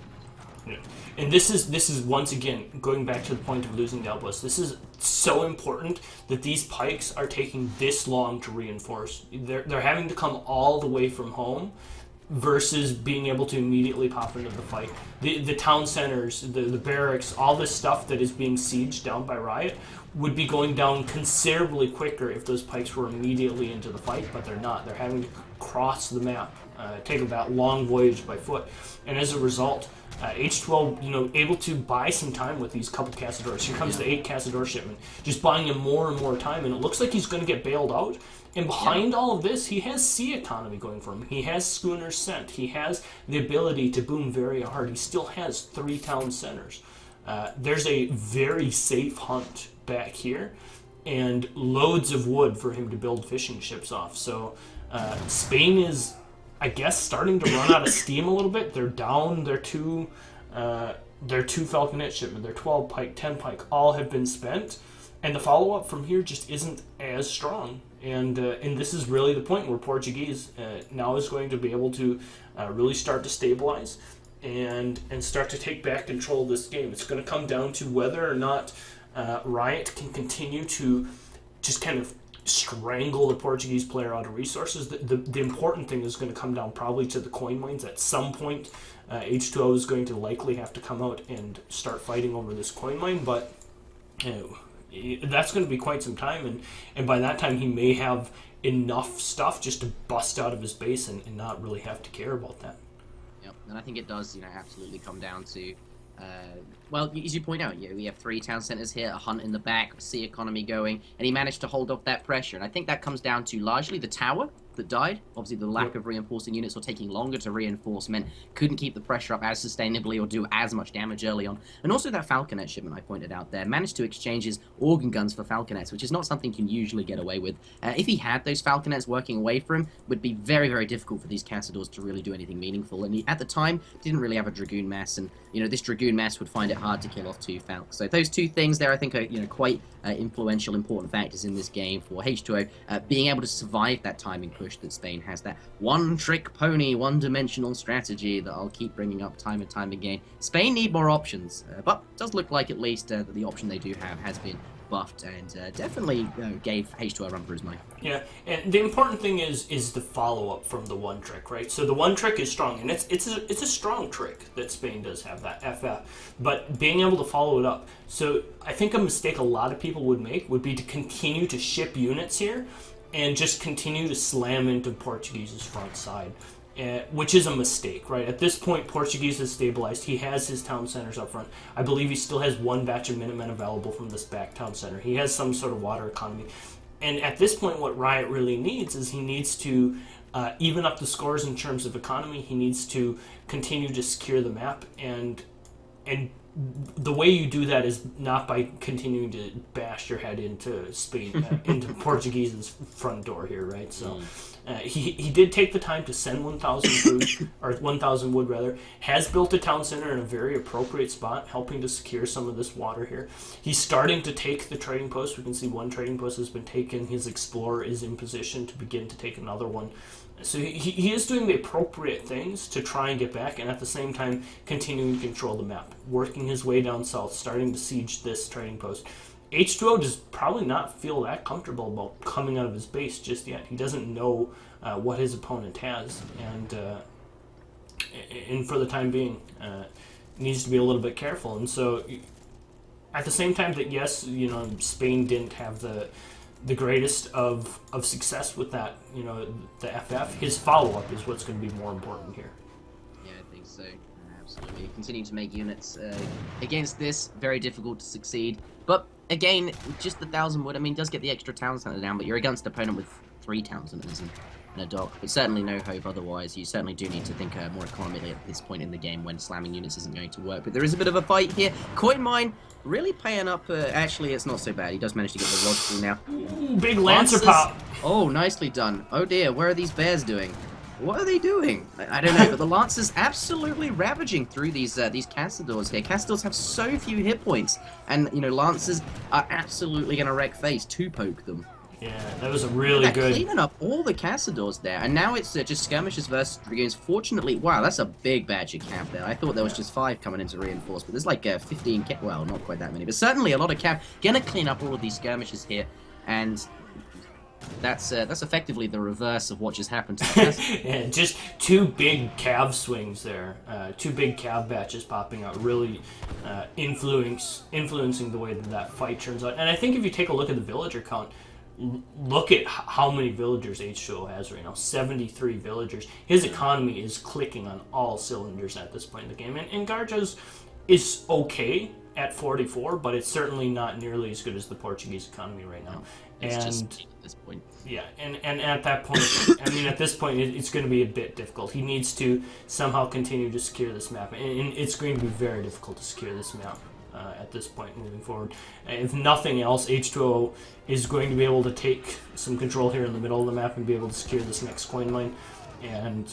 Yeah. And this is once again going back to the point of losing the outpost. This is so important that these pikes are taking this long to reinforce. They're having to come all the way from home versus being able to immediately pop into the fight. The town centers, the barracks, all this stuff that is being sieged down by Riot would be going down considerably quicker if those pikes were immediately into the fight, but they're not. They're having to cross the map, take that long voyage by foot, and as a result, H2O, able to buy some time with these couple Cazadors. Here comes the 8 Cazador shipment, just buying him more and more time, and it looks like he's going to get bailed out. And behind all of this, he has sea economy going for him. He has schooners sent. He has the ability to boom very hard. He still has 3 town centers. There's a very safe hunt back here, and loads of wood for him to build fishing ships off. So Spain is, I guess, starting to run out of steam a little bit. They're down their 2 Falconet shipment, their 12 pike, 10 pike, all have been spent, and the follow-up from here just isn't as strong. And this is really the point where Portuguese now is going to be able to really start to stabilize and start to take back control of this game. It's going to come down to whether or not Riot can continue to just kind of strangle the Portuguese player out of resources. The important thing is going to come down probably to the coin mines. At some point, H2O is going to likely have to come out and start fighting over this coin mine, but that's going to be quite some time, and by that time he may have enough stuff just to bust out of his base and not really have to care about that. Yep, and I think it does, absolutely come down to well, as you point out, we have 3 town centers here, a hunt in the back, sea economy going, and he managed to hold off that pressure. And I think that comes down to largely the tower that died. Obviously, the lack of reinforcing units or taking longer to reinforce meant couldn't keep the pressure up as sustainably or do as much damage early on. And also that Falconet shipment I pointed out there managed to exchange his organ guns for Falconets, which is not something you can usually get away with. If he had those Falconets working away for him, it would be very, very difficult for these Cazadors to really do anything meaningful. And he, at the time, didn't really have a Dragoon mass, and this Dragoon mass would find it hard to kill off 2 Falcons. So those 2 things there, I think, are quite influential, important factors in this game for H2O being able to survive that timing push that Spain has. That one-trick pony, one-dimensional strategy that I'll keep bringing up time and time again. Spain need more options, but it does look like at least that the option they do have has been buffed and definitely gave H2O a run for his money. Yeah, and the important thing is the follow-up from the one trick, right? So the one trick is strong, and it's a strong trick that Spain does have, that FF, but being able to follow it up. So I think a mistake a lot of people would make would be to continue to ship units here and just continue to slam into Portuguese's front side. Which is a mistake, right? At this point, Portuguese has stabilized. He has his town centers up front. I believe he still has 1 batch of Minutemen available from this back town center. He has some sort of water economy. And at this point, what Riot really needs is he needs to even up the scores in terms of economy. He needs to continue to secure the map. And and the way you do that is not by continuing to bash your head into Spain, into Portuguese's front door here, right? So he did take the time to send 1,000 food, or 1,000 wood rather, has built a town center in a very appropriate spot, helping to secure some of this water here. He's starting to take the trading post. We can see one trading post has been taken. His explorer is in position to begin to take another one. So he is doing the appropriate things to try and get back, and at the same time continuing to control the map, working his way down south, starting to siege this trading post. H2O does probably not feel that comfortable about coming out of his base just yet. He doesn't know what his opponent has, and for the time being, needs to be a little bit careful. And so, at the same time that yes, Spain didn't have the greatest of success with that, the FF, his follow-up is what's going to be more important here. Yeah, I think so. Absolutely. Continuing to make units against this, very difficult to succeed. But again, just the 1,000 wood, I mean, does get the extra town center down, but you're against an opponent with 3 town centers and a dock. But certainly no hope otherwise. You certainly do need to think more economically at this point in the game when slamming units isn't going to work. But there is a bit of a fight here. Coin Mine really paying up. Actually, it's not so bad. He does manage to get the rod through now. Ooh, big Lancer pop. Oh, nicely done. Oh dear, where are these bears doing? What are they doing? I don't know, but the Lancers absolutely ravaging through these Castadors here. Castadors have so few hit points, and Lancers are absolutely going to wreck face to poke them. Yeah, that was a really good... Cleaning up all the Castadors there, and now it's just skirmishes versus dragoons. Fortunately, wow, that's a big batch of camp there. I thought there was just 5 coming in to reinforce, but there's like 15 camp. Well, not quite that many, but certainly a lot of camp. Gonna clean up all of these skirmishes here, and that's effectively the reverse of what just happened to us. Yeah, just 2 big cav swings there. 2 big cav batches popping out, really influencing the way that fight turns out. And I think if you take a look at the villager count, look at how many villagers H2O has right now. 73 villagers. His economy is clicking on all cylinders at this point in the game. And Garja's is okay at 44, but it's certainly not nearly as good as the Portuguese economy right now. It's just at this point. Yeah, and at that point, I mean, at this point, it's going to be a bit difficult. He needs to somehow continue to secure this map, and it's going to be very difficult to secure this map at this point moving forward. If nothing else, H2O is going to be able to take some control here in the middle of the map and be able to secure this next coin mine. And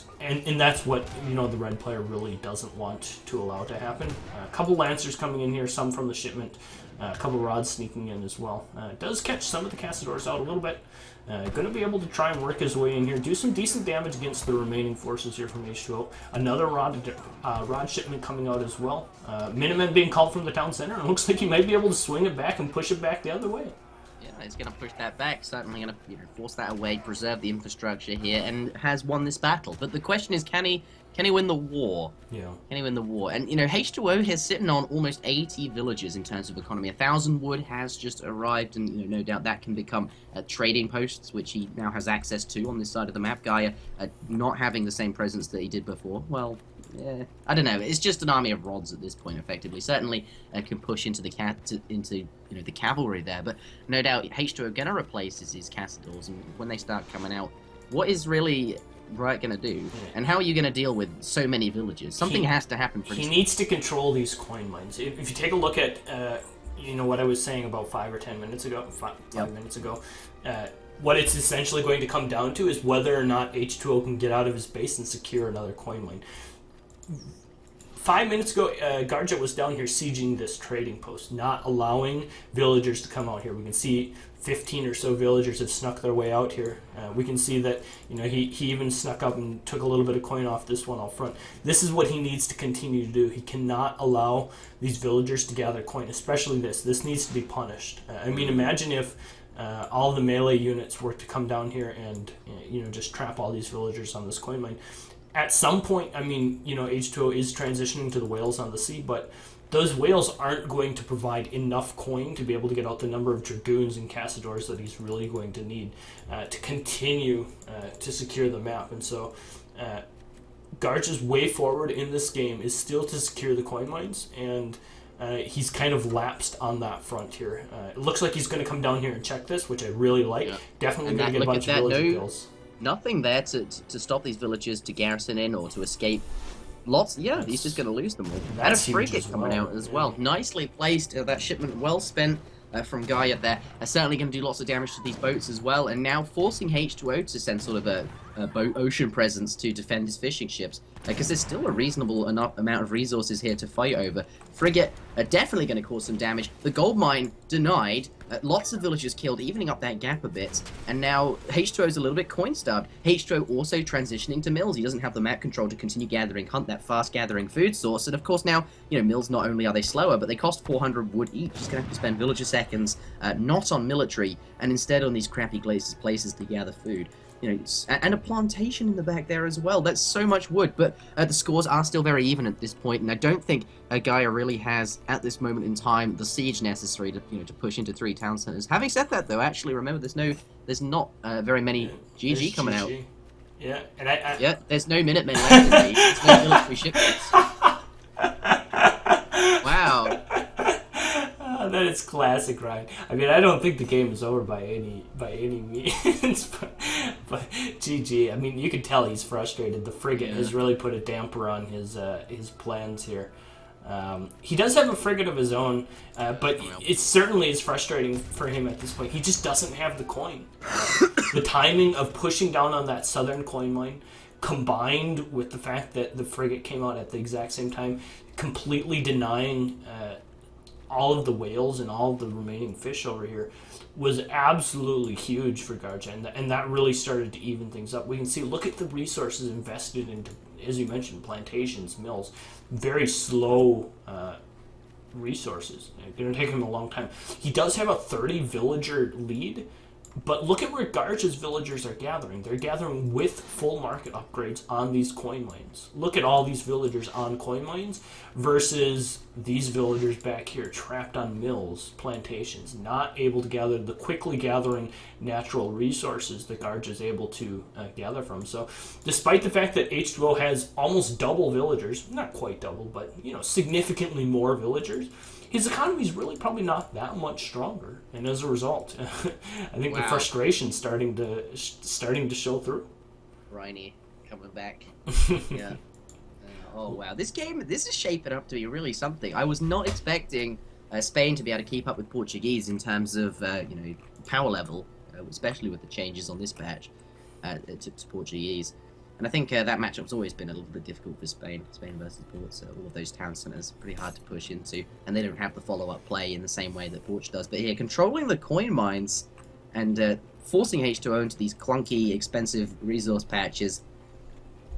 that's what the red player really doesn't want to allow to happen. A couple Lancers coming in here, some from the shipment, a couple rods sneaking in as well. Does catch some of the Castadors out a little bit. Going to be able to try and work his way in here, do some decent damage against the remaining forces here from H2O. Another rod shipment coming out as well. Minutemen being called from the town center, and it looks like he might be able to swing it back and push it back the other way. Yeah, he's going to push that back, certainly going to force that away, preserve the infrastructure here, and has won this battle. But the question is, can he win the war? Yeah. Can he win the war? And, H2O is sitting on almost 80 villages in terms of economy. 1,000 wood has just arrived, and, no doubt that can become trading posts, which he now has access to on this side of the map. Garja not having the same presence that he did before. Well, yeah, I don't know. It's just an army of rods at this point, effectively. Certainly can push into the the cavalry there, but no doubt H2O gonna replace his Castadors, and when they start coming out, what is really Riot gonna do, and how are you gonna deal with so many villages? Something has to happen. He needs to control these coin mines. If you take a look at what I was saying about 5 or 10 minutes ago, 5 minutes ago. What it's essentially going to come down to is whether or not H2O can get out of his base and secure another coin mine. 5 minutes ago, Garja was down here sieging this trading post, not allowing villagers to come out here. We can see 15 or so villagers have snuck their way out here. We can see that he even snuck up and took a little bit of coin off this one out front. This is what he needs to continue to do. He cannot allow these villagers to gather coin, especially this. This needs to be punished. I mean, imagine if all the melee units were to come down here and just trap all these villagers on this coin mine. At some point, I mean, H2O is transitioning to the whales on the sea, but those whales aren't going to provide enough coin to be able to get out the number of dragoons and Castadors that he's really going to need to continue to secure the map. And so Garja's way forward in this game is still to secure the coin mines, and he's kind of lapsed on that front here. It looks like he's going to come down here and check this, which I really like. Yeah. Definitely going to get a bunch of villager kills. Nothing there to stop these villagers to garrison in or to escape Lots, yeah, he's just going to lose them all. And a frigate coming out as well. Nicely placed, that shipment well spent from Garja there. Certainly going to do lots of damage to these boats as well, and now forcing H2O to send sort of a boat ocean presence to defend his fishing ships, because there's still a reasonable enough amount of resources here to fight over. Frigate definitely going to cause some damage. The gold mine denied. Lots of villagers killed, evening up that gap a bit. And now H2O is a little bit coin-starved. H2O also transitioning to mills. He doesn't have the map control to continue gathering, hunt that fast-gathering food source. And of course now, you know, mills not only are they slower, but they cost 400 wood each. He's going to have to spend villager seconds not on military, and instead on these crappy places to gather food. You know, and a plantation in the back there as well. That's so much wood, but the scores are still very even at this point, and I don't think Garja really has, at this moment in time, the siege necessary to, you know, to push into 3 town centers. Having said that, though, actually remember there's not very many GG coming out. Yeah, and yeah, there's no Minutemen left in me. There's no military shipments. Wow. That is classic, Ryan. I mean, I don't think the game is over by any means, but GG. I mean, you can tell he's frustrated. The frigate has really put a damper on his plans here. He does have a frigate of his own, but it certainly is frustrating for him at this point. He just doesn't have the coin. The timing of pushing down on that southern coin mine, combined with the fact that the frigate came out at the exact same time, completely denying all of the whales and all of the remaining fish over here, was absolutely huge for Garja, and that really started to even things up. We can see, look at the resources invested into, as you mentioned, plantations, mills, very slow resources. It's going to take him a long time. He does have a 30 villager lead, but look at where Garja's villagers are gathering. They're gathering with full market upgrades on these coin mines. Look at all these villagers on coin mines versus these villagers back here trapped on mills, plantations, not able to gather the quickly gathering natural resources that Garja is able to gather from. So despite the fact that H2O has almost double villagers, not quite double, but you know, significantly more villagers, his economy is really probably not that much stronger, and as a result, I think the frustration's starting to show through. Rhiney coming back. Yeah. Oh wow, this is shaping up to be really something. I was not expecting Spain to be able to keep up with Portuguese in terms of you know, power level, especially with the changes on this patch to Portuguese. And I think that matchup's always been a little bit difficult for Spain. Spain versus Port, so all of those town centers pretty hard to push into, and they don't have the follow-up play in the same way that Port does. But here, controlling the coin mines and forcing H2O into these clunky, expensive resource patches,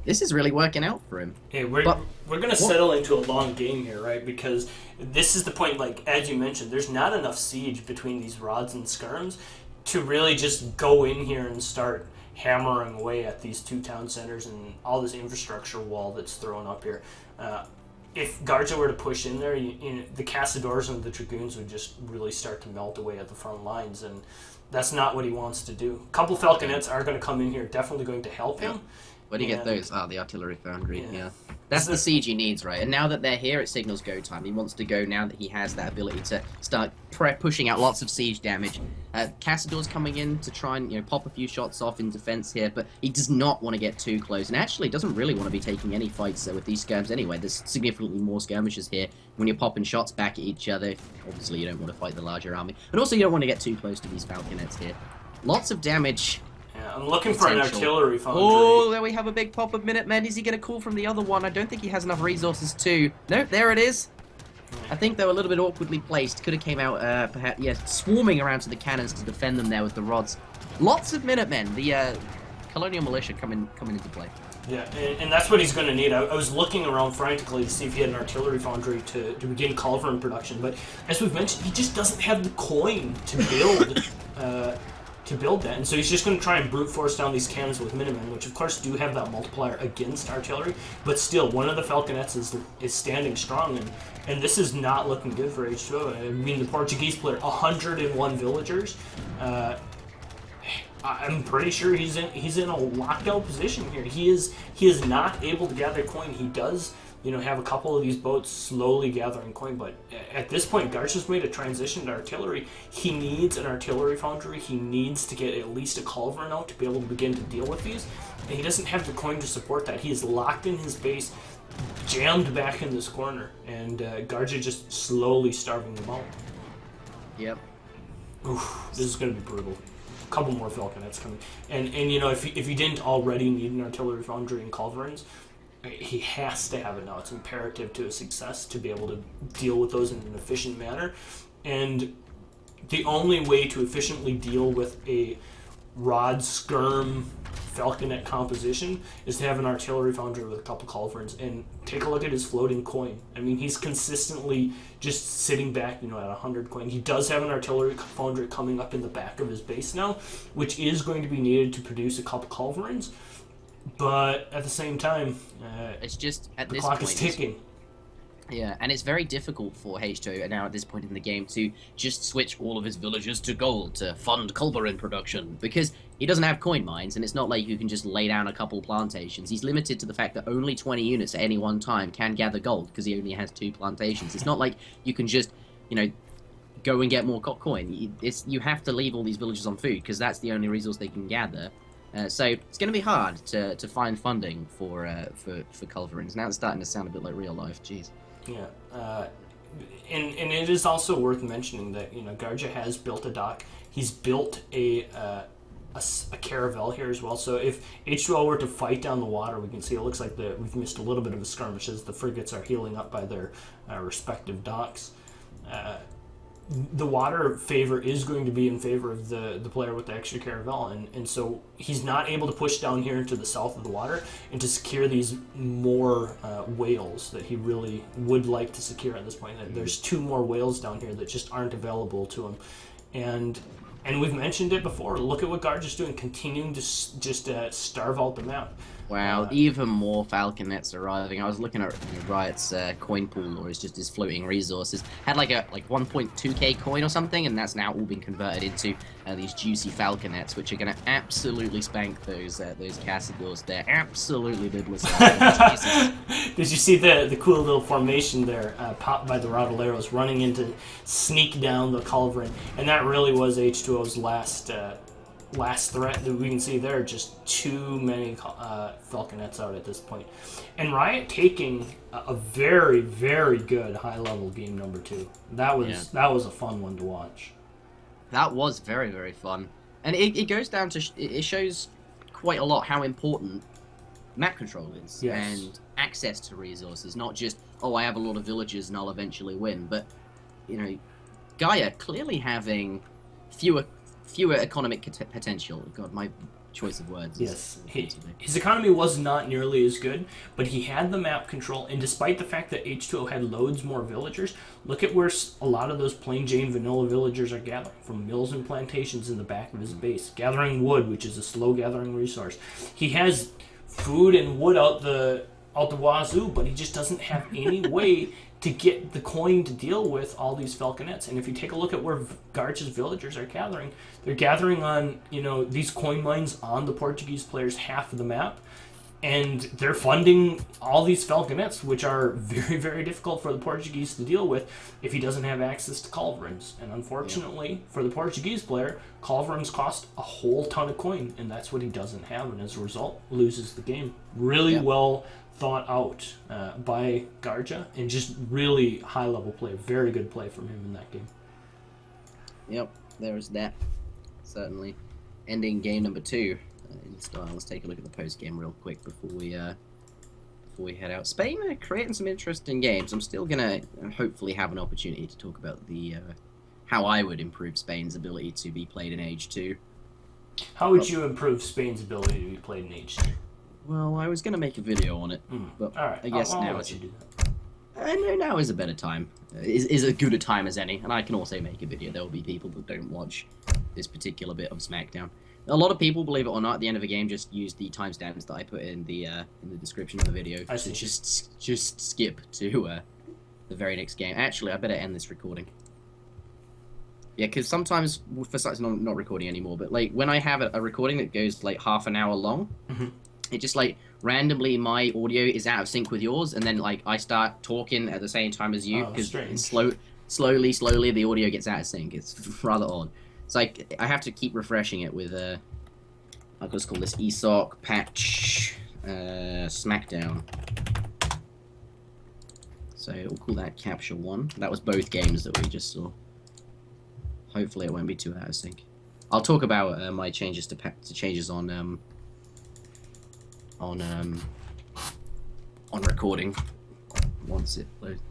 this is really working out for him. Hey, we're going to settle into a long game here, right? Because this is the point, like, as you mentioned, there's not enough siege between these rods and skirms to really just go in here and start hammering away at these 2 town centers and all this infrastructure wall that's thrown up here. If Garja were to push in there, the Cazadores and the Dragoons would just really start to melt away at the front lines, and that's not what he wants to do. A couple Falconets are going to come in here, definitely going to help him. Where do you get those? The artillery foundry, yeah. That's the siege he needs, right? And now that they're here, it signals go time. He wants to go now that he has that ability to start pushing out lots of siege damage. Cazador's coming in to try and, you know, pop a few shots off in defense here, but he does not want to get too close, and actually doesn't really want to be taking any fights with these skirms anyway. There's significantly more skirmishes here. When you're popping shots back at each other, obviously you don't want to fight the larger army. And also you don't want to get too close to these falconets here. Lots of damage. Yeah, I'm looking for an artillery foundry. Oh, there we have a big pop of Minutemen. Is he going to call from the other one? I don't think he has enough resources to... Nope, there it is. I think they were a little bit awkwardly placed. Could have came out, perhaps, swarming around to the cannons to defend them there with the rods. Lots of Minutemen. The colonial militia coming into play. Yeah, and that's what he's going to need. I was looking around frantically to see if he had an artillery foundry to begin culverin production, but as we've mentioned, he just doesn't have the coin to build that, and so he's just going to try and brute force down these cannons with Minutemen, which of course do have that multiplier against artillery, but still, one of the Falconets is standing strong, and this is not looking good for H2O. I mean, the Portuguese player, 101 villagers. I'm pretty sure he's in a locked-out position here. He is not able to gather coin. He does, you know, have a couple of these boats slowly gathering coin, but at this point, Garja's made a transition to artillery. He needs an artillery foundry. He needs to get at least a culverin out to be able to begin to deal with these, and he doesn't have the coin to support that. He is locked in his base, jammed back in this corner, and Garja just slowly starving them out. Yep. Oof, this is going to be brutal. A couple more Falconets coming. And you know, if he didn't already need an artillery foundry and culverins, he has to have it now. It's imperative to his success to be able to deal with those in an efficient manner. And the only way to efficiently deal with a rod skirm falconet composition is to have an artillery foundry with a couple culverins. And take a look at his floating coin. I mean, he's consistently just sitting back, you know, at 100 coin. He does have an artillery foundry coming up in the back of his base now, which is going to be needed to produce a couple culverins. But at the same time, it's just at the this clock point, is ticking. Yeah, and it's very difficult for H2O now at this point in the game to just switch all of his villagers to gold to fund culverin production, because he doesn't have coin mines, and it's not like you can just lay down a couple plantations. He's limited to the fact that only 20 units at any one time can gather gold, because he only has 2 plantations. It's not like you can just, you know, go and get more coin. You have to leave all these villagers on food, because that's the only resource they can gather. So it's going to be hard to find funding for culverins. Now it's starting to sound a bit like real life. Jeez. Yeah, and it is also worth mentioning that, you know, Garja has built a dock. He's built a caravel here as well. So if H2O were to fight down the water, we can see it looks like we've missed a little bit of a skirmish as the frigates are healing up by their respective docks. The water favor is going to be in favor of the player with the extra caravel, and so he's not able to push down here into the south of the water and to secure these more whales that he really would like to secure at this point. There's 2 more whales down here that just aren't available to him, and we've mentioned it before. Look at what Garja's doing, continuing to just starve out the map. Wow, even more Falconets arriving. I was looking at Riot's coin pool, or it's just his floating resources. Had like 1.2k coin or something, and that's now all been converted into these juicy Falconets, which are going to absolutely spank those Cassadors. They're absolutely lidless. Did you see the cool little formation there, popped by the Raudaleros, running in to sneak down the culverin? And that really was H2O's last threat that we can see there. Just too many Falconets out at this point, and Riot taking a very, very good high-level game number 2. That was a fun one to watch. That was very, very fun, and it goes down to it shows quite a lot how important map control is. Yes. And access to resources, not just, oh, I have a lot of villagers and I'll eventually win, but, you know, Gaia clearly having fewer economic potential. God, my choice of words. Yes, his economy was not nearly as good, but he had the map control, and despite the fact that H2O had loads more villagers, look at where a lot of those plain Jane vanilla villagers are gathering, from mills and plantations in the back of his base, gathering wood, which is a slow gathering resource. He has food and wood out the wazoo, but he just doesn't have any way to get the coin to deal with all these Falconets. And if you take a look at where Garja's villagers are gathering, they're gathering on, you know, these coin mines on the Portuguese players' half of the map, and they're funding all these Falconets, which are very, very difficult for the Portuguese to deal with if he doesn't have access to culverins. And unfortunately, for the Portuguese player, culverins cost a whole ton of coin, and that's what he doesn't have, and as a result, loses the game. Really well thought out by Garja, and just really high-level play. Very good play from him in that game. Yep, there's that. Certainly. Ending game number 2 in style. Let's take a look at the post-game real quick before we head out. Spain are creating some interesting games. I'm still going to hopefully have an opportunity to talk about the how I would improve Spain's ability to be played in H2. How would you improve Spain's ability to be played in H2? Well, I was going to make a video on it, but all right. I guess I'll now let you do that. I know now is a better time. Is as good a time as any, and I can also make a video. There will be people that don't watch this particular bit of Smackdown. A lot of people, believe it or not, at the end of the game just use the timestamps that I put in the description of the video. I see. Just skip to the very next game. Actually, I better end this recording. Yeah, because sometimes, for such not recording anymore, but like when I have a recording that goes like half an hour long, it just like randomly my audio is out of sync with yours, and then like I start talking at the same time as you, because slowly the audio gets out of sync. It's rather odd. It's like I have to keep refreshing it with I'll just call this ESOC patch Smackdown. So we'll call that capture 1. That was both games that we just saw. Hopefully it won't be too out of sync. I'll talk about my changes to changes on recording once it loads.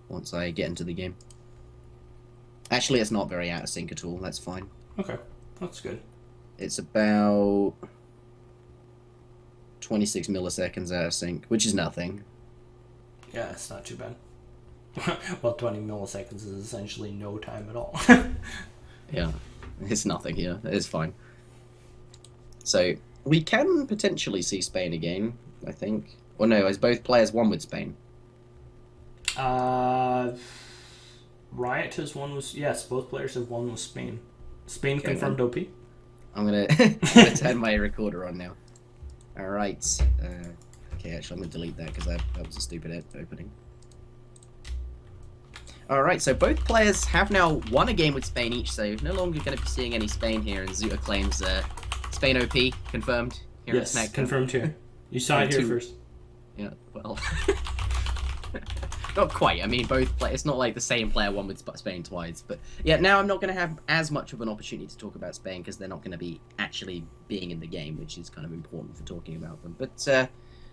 Once I get into the game. Actually, it's not very out of sync at all. That's fine. Okay, that's good. It's about 26 milliseconds out of sync, which is nothing. Yeah, it's not too bad. Well, 20 milliseconds is essentially no time at all. Yeah, it's nothing here. It's fine. So, we can potentially see Spain again, I think. Or no, as both players won with Spain. Riot has won with... Yes, both players have won with Spain. Spain Okay, confirmed then. OP. I'm gonna turn my recorder on now. Alright. Okay, actually, I'm gonna delete that because that was a stupid opening. Alright, so both players have now won a game with Spain each, so no longer going to be seeing any Spain here, and Zuta claims Spain OP confirmed here Yes, at Smackdown. confirmed here. You saw it here first. Yeah, well... Not quite. I mean, both play. It's not like the same player won with Spain twice. But yeah, now I'm not going to have as much of an opportunity to talk about Spain because they're not going to be actually being in the game, which is kind of important for talking about them. But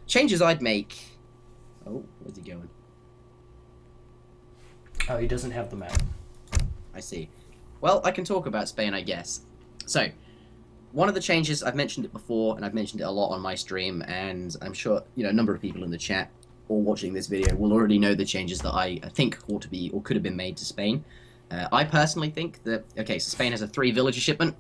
changes I'd make... Oh, where's he going? Oh, he doesn't have the map. I see. Well, I can talk about Spain, I guess. So, one of the changes, I've mentioned it before, and I've mentioned it a lot on my stream, and I'm sure, a number of people in the chat or watching this video will already know the changes that I think ought to be or could have been made to Spain. I personally think that, okay, so Spain has a 3 villager shipment.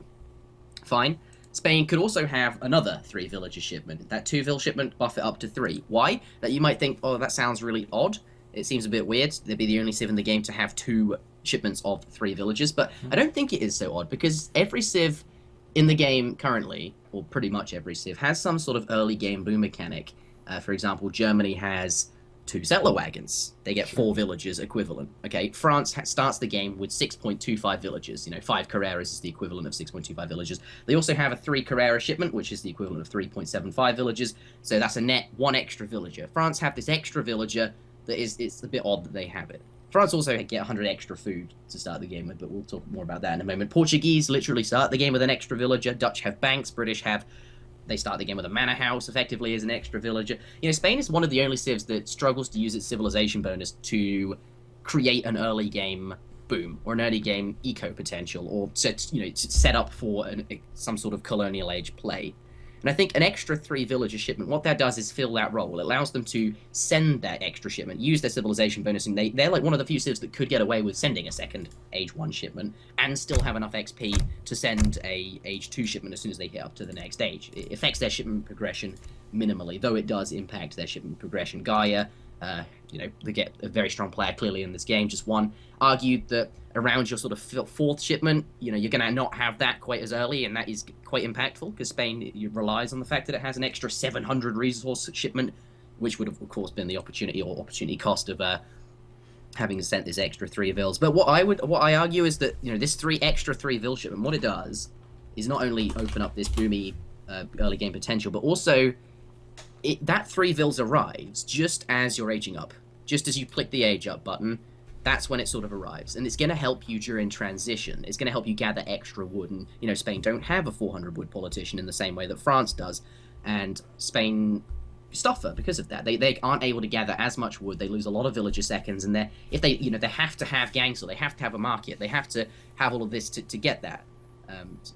Fine. Spain could also have another 3 villager shipment. That 2 vill shipment, buff it up to 3. Why? That you might think, oh, that sounds really odd. It seems a bit weird. They'd be the only civ in the game to have 2 shipments of 3 villagers, but I don't think it is so odd because every civ in the game currently, or pretty much every civ, has some sort of early game boom mechanic. For example, Germany has 2 settler wagons. They get 4 villagers equivalent. Okay, France starts the game with 6.25 villagers. 5 Carreras is the equivalent of 6.25 villagers. They also have a 3 Carrera shipment, which is the equivalent of 3.75 villagers. So that's a net 1 extra villager. France have this extra villager that it's a bit odd that they have it. France also get 100 extra food to start the game with, but we'll talk more about that in a moment. Portuguese literally start the game with an extra villager. Dutch have banks. British have... They start the game with a manor house, effectively, as an extra villager. Spain is one of the only civs that struggles to use its civilization bonus to create an early game boom, or an early game eco potential, or set up for some sort of colonial age play. And I think an extra 3 villager shipment, what that does is fill that role. It allows them to send that extra shipment, use their civilization bonus, and they're like one of the few civs that could get away with sending a second Age 1 shipment and still have enough XP to send a Age 2 shipment as soon as they hit up to the next age. It affects their shipment progression minimally, though it does impact their shipment progression. Garja, they get a very strong player clearly in this game, just one, argued that around your sort of 4th shipment, you're going to not have that quite as early, and that is quite impactful because Spain relies on the fact that it has an extra 700 resource shipment, which would have, of course, been the opportunity cost of having sent this extra 3 vills. But what I argue is that this extra 3 vill shipment, what it does is not only open up this boomy early game potential, but also that 3 vills arrives just as you're aging up, just as you click the age up button. That's when it sort of arrives, and it's going to help you during transition. It's going to help you gather extra wood, and Spain don't have a 400 wood politician in the same way that France does, and Spain suffer because of that. They aren't able to gather as much wood. They lose a lot of villager seconds, and they have to have gangs, or they have to have a market. They have to have all of this to get that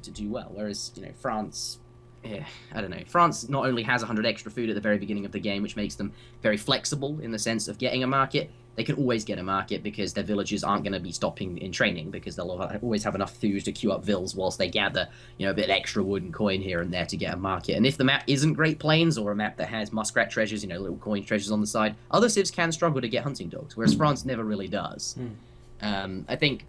to do well. Whereas France. Yeah, I don't know. France not only has 100 extra food at the very beginning of the game, which makes them very flexible in the sense of getting a market. They can always get a market because their villagers aren't going to be stopping in training because they'll always have enough food to queue up vills whilst they gather, a bit extra wood and coin here and there to get a market. And if the map isn't Great Plains or a map that has muskrat treasures, little coin treasures on the side, other civs can struggle to get hunting dogs, whereas France never really does. I think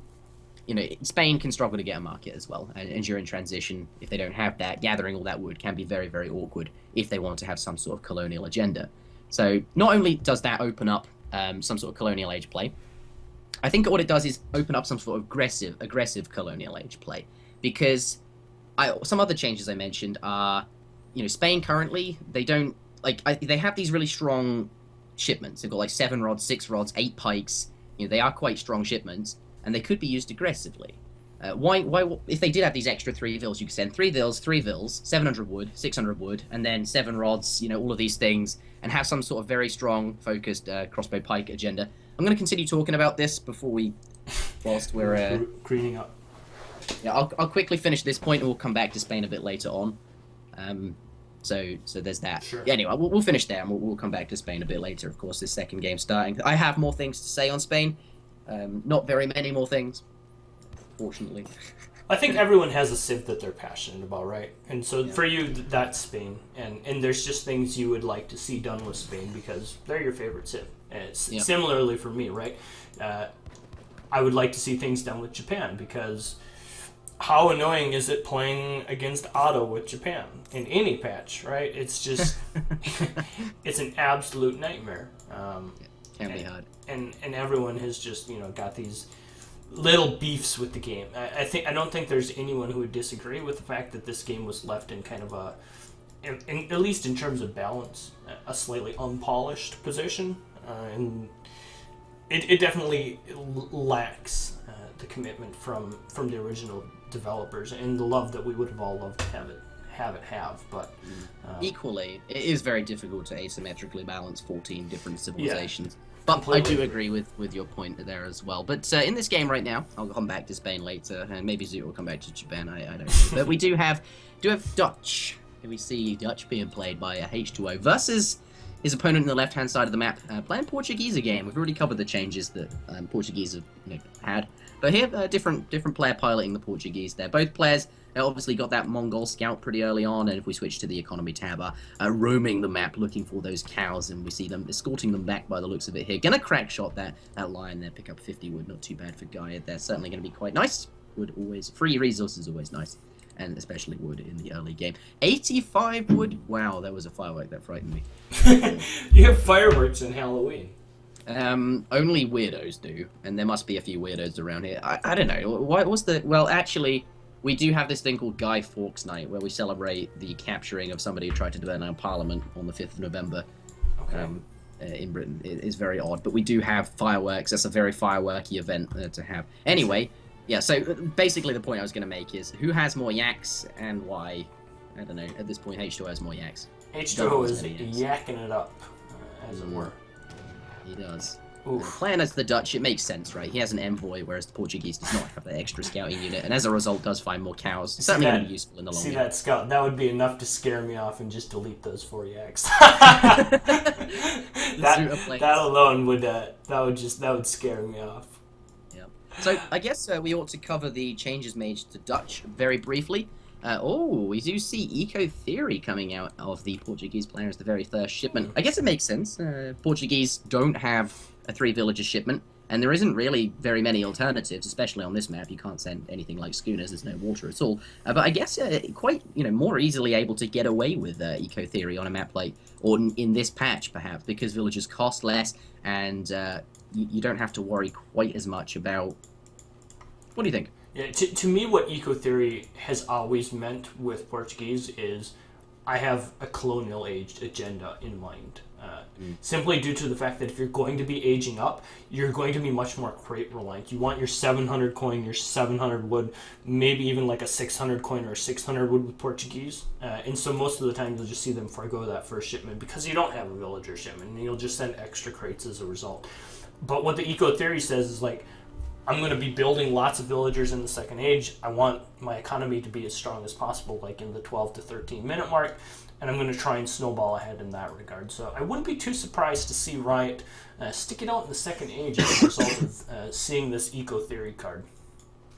Spain can struggle to get a market as well, and during transition, if they don't have that, gathering all that wood can be very, very awkward if they want to have some sort of colonial agenda. So not only does that open up some sort of colonial age play, I think what it does is open up some sort of aggressive colonial age play, because some other changes I mentioned are, Spain currently, they don't, they have these really strong shipments. They've got like 7 rods, 6 rods, 8 pikes. You know, they are quite strong shipments, and they could be used aggressively. Why, if they did have these extra 3 vills, you could send 3 vills, 700 wood, 600 wood, and then 7 rods, you know, all of these things, and have some sort of very strong, focused crossbow pike agenda. I'm going to continue talking about this whilst we're greening up. Yeah, I'll quickly finish this point, and we'll come back to Spain a bit later on. So there's that. Sure. Yeah, anyway, we'll finish there, and we'll come back to Spain a bit later. Of course, this second game starting. I have more things to say on Spain. Not very many more things, fortunately. I think everyone has a civ that they're passionate about, right? And so for you, that's Spain. And there's just things you would like to see done with Spain because they're your favorite civ. And similarly for me, right? I would like to see things done with Japan because how annoying is it playing against Otto with Japan in any patch, right? It's just, it's an absolute nightmare. Can be hard. And everyone has just, you know, got these little beefs with the game. I don't think there's anyone who would disagree with the fact that this game was left in kind of at least in terms of balance, a slightly unpolished position, and it definitely lacks the commitment from the original developers and the love that we would have all loved to have. But equally, it is very difficult to asymmetrically balance 14 different civilizations. Yeah. But Completely. I do agree with your point there as well. But in this game right now, I'll come back to Spain later, and maybe Zuta will come back to Japan. I don't know. But we do have Dutch. Here we see Dutch being played by a H2O versus his opponent on the left-hand side of the map, playing Portuguese again. We've already covered the changes that Portuguese have had. But here, different player piloting the Portuguese there. Both players obviously got that Mongol scout pretty early on, and if we switch to the economy tab, roaming the map looking for those cows, and we see them escorting them back by the looks of it here. Gonna crack shot that lion there, pick up 50 wood, not too bad for Garja. They're certainly gonna be quite nice. Wood always, free resources always nice, and especially wood in the early game. 85 wood, wow, that was a firework that frightened me. You have fireworks in Halloween. Only weirdos do, and there must be a few weirdos around here. I don't know, well, actually, we do have this thing called Guy Fawkes Night, where we celebrate the capturing of somebody who tried to burn down Parliament on the 5th of November in Britain. It is very odd, but we do have fireworks. That's a very fireworky event to have. Anyway, yeah, so basically the point I was going to make is, who has more yaks and why? I don't know, at this point H2O has more yaks. H2O is yakking it up, as it were. He does. Oof. Playing as the Dutch, it makes sense, right? He has an envoy, whereas the Portuguese does not have that extra scouting unit, and as a result does find more cows. Certainly going to be useful in the long run. See that scout? That would be enough to scare me off and just delete those 4 yaks. that alone would that would scare me off. Yeah. So I guess we ought to cover the changes made to Dutch very briefly. We do see eco theory coming out of the Portuguese player as the very first shipment. I guess it makes sense. Portuguese don't have a 3 villager shipment, and there isn't really very many alternatives, especially on this map. You can't send anything like schooners, there's no water at all. But I guess quite, more easily able to get away with eco theory on a map like, or in this patch perhaps, because villagers cost less, and you don't have to worry quite as much about... What do you think? Yeah, to me, what eco theory has always meant with Portuguese is I have a colonial aged agenda in mind. Simply due to the fact that if you're going to be aging up, you're going to be much more crate reliant. You want your 700 coin, your 700 wood, maybe even like a 600 coin or a 600 wood with Portuguese. And so most of the time you'll just see them forego that first shipment because you don't have a villager shipment, and you'll just send extra crates as a result. But what the eco theory says is like, I'm going to be building lots of villagers in the second age. I want my economy to be as strong as possible, like in the 12 to 13 minute mark, and I'm going to try and snowball ahead in that regard. So I wouldn't be too surprised to see Riot stick it out in the second age as a result of seeing this eco theory card.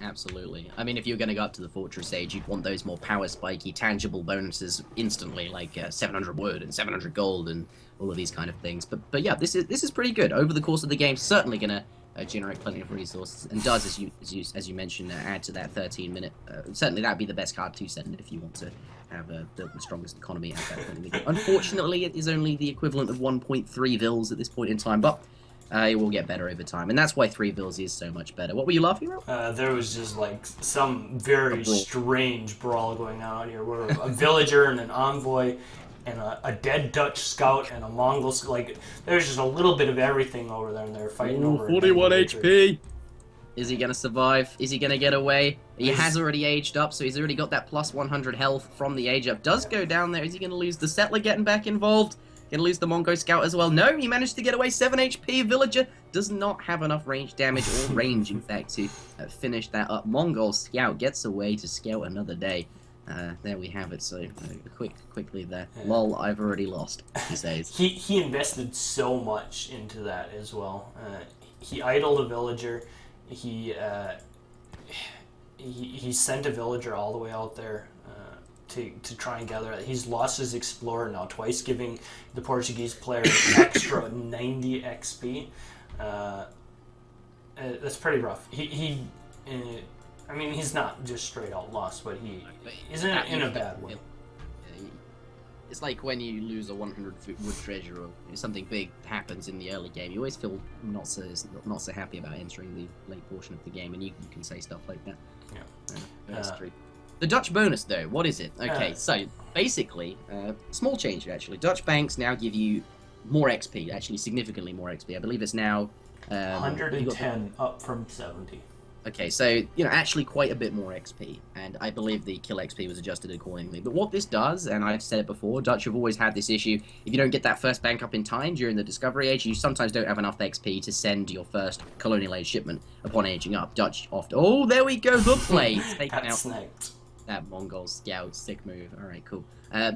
Absolutely. I mean, if you're going to go up to the Fortress Age, you'd want those more power spiky, tangible bonuses instantly, like 700 wood and 700 gold and all of these kind of things. But yeah, this is pretty good. Over the course of the game, certainly going to generate plenty of resources, and does, as you mentioned, add to that 13-minute. Certainly, that'd be the best card to send if you want to have the strongest economy at that point in the game. Unfortunately, it is only the equivalent of 1.3 vils at this point in time, but it will get better over time, and that's why 3 vils is so much better. What were you laughing about? There was just like some very strange brawl going on here, where a villager and an envoy and a dead Dutch scout and a Mongol. Like, there's just a little bit of everything over there, and they're fighting over. 41 HP. Is he going to survive? Is he going to get away? He has already aged up, so he's already got that plus 100 health from the age up. Does go down there. Is he going to lose the settler getting back involved? Going to lose the Mongo scout as well? No, he managed to get away. 7 HP. Villager does not have enough range damage, or range, in fact, to finish that up. Mongol scout gets away to scout another day. There we have it. So quickly there. Yeah. Lol, I've already lost, he says. He invested so much into that as well. He idled a villager. He sent a villager all the way out there to try and gather it. He's lost his explorer now twice, giving the Portuguese player an extra 90 XP. That's pretty rough. I mean, he's not just straight out lost, but he isn't in a bad way. It's like when you lose a 100 wood treasure or something big happens in the early game. You always feel not so happy about entering the late portion of the game, and you can say stuff like that. Yeah, that's true. The Dutch bonus, though, what is it? Okay, so basically, small change actually. Dutch banks now give you more XP, actually significantly more XP. I believe it's now 110 up from 70. Okay, so, actually quite a bit more XP, and I believe the kill XP was adjusted accordingly. But what this does, and I've said it before, Dutch have always had this issue, if you don't get that first bank up in time during the Discovery Age, you sometimes don't have enough XP to send your first Colonial Age shipment upon aging up. Dutch often... Oh, there we go, the play! Taking out sniped. That Mongol scout, sick move. Alright, cool.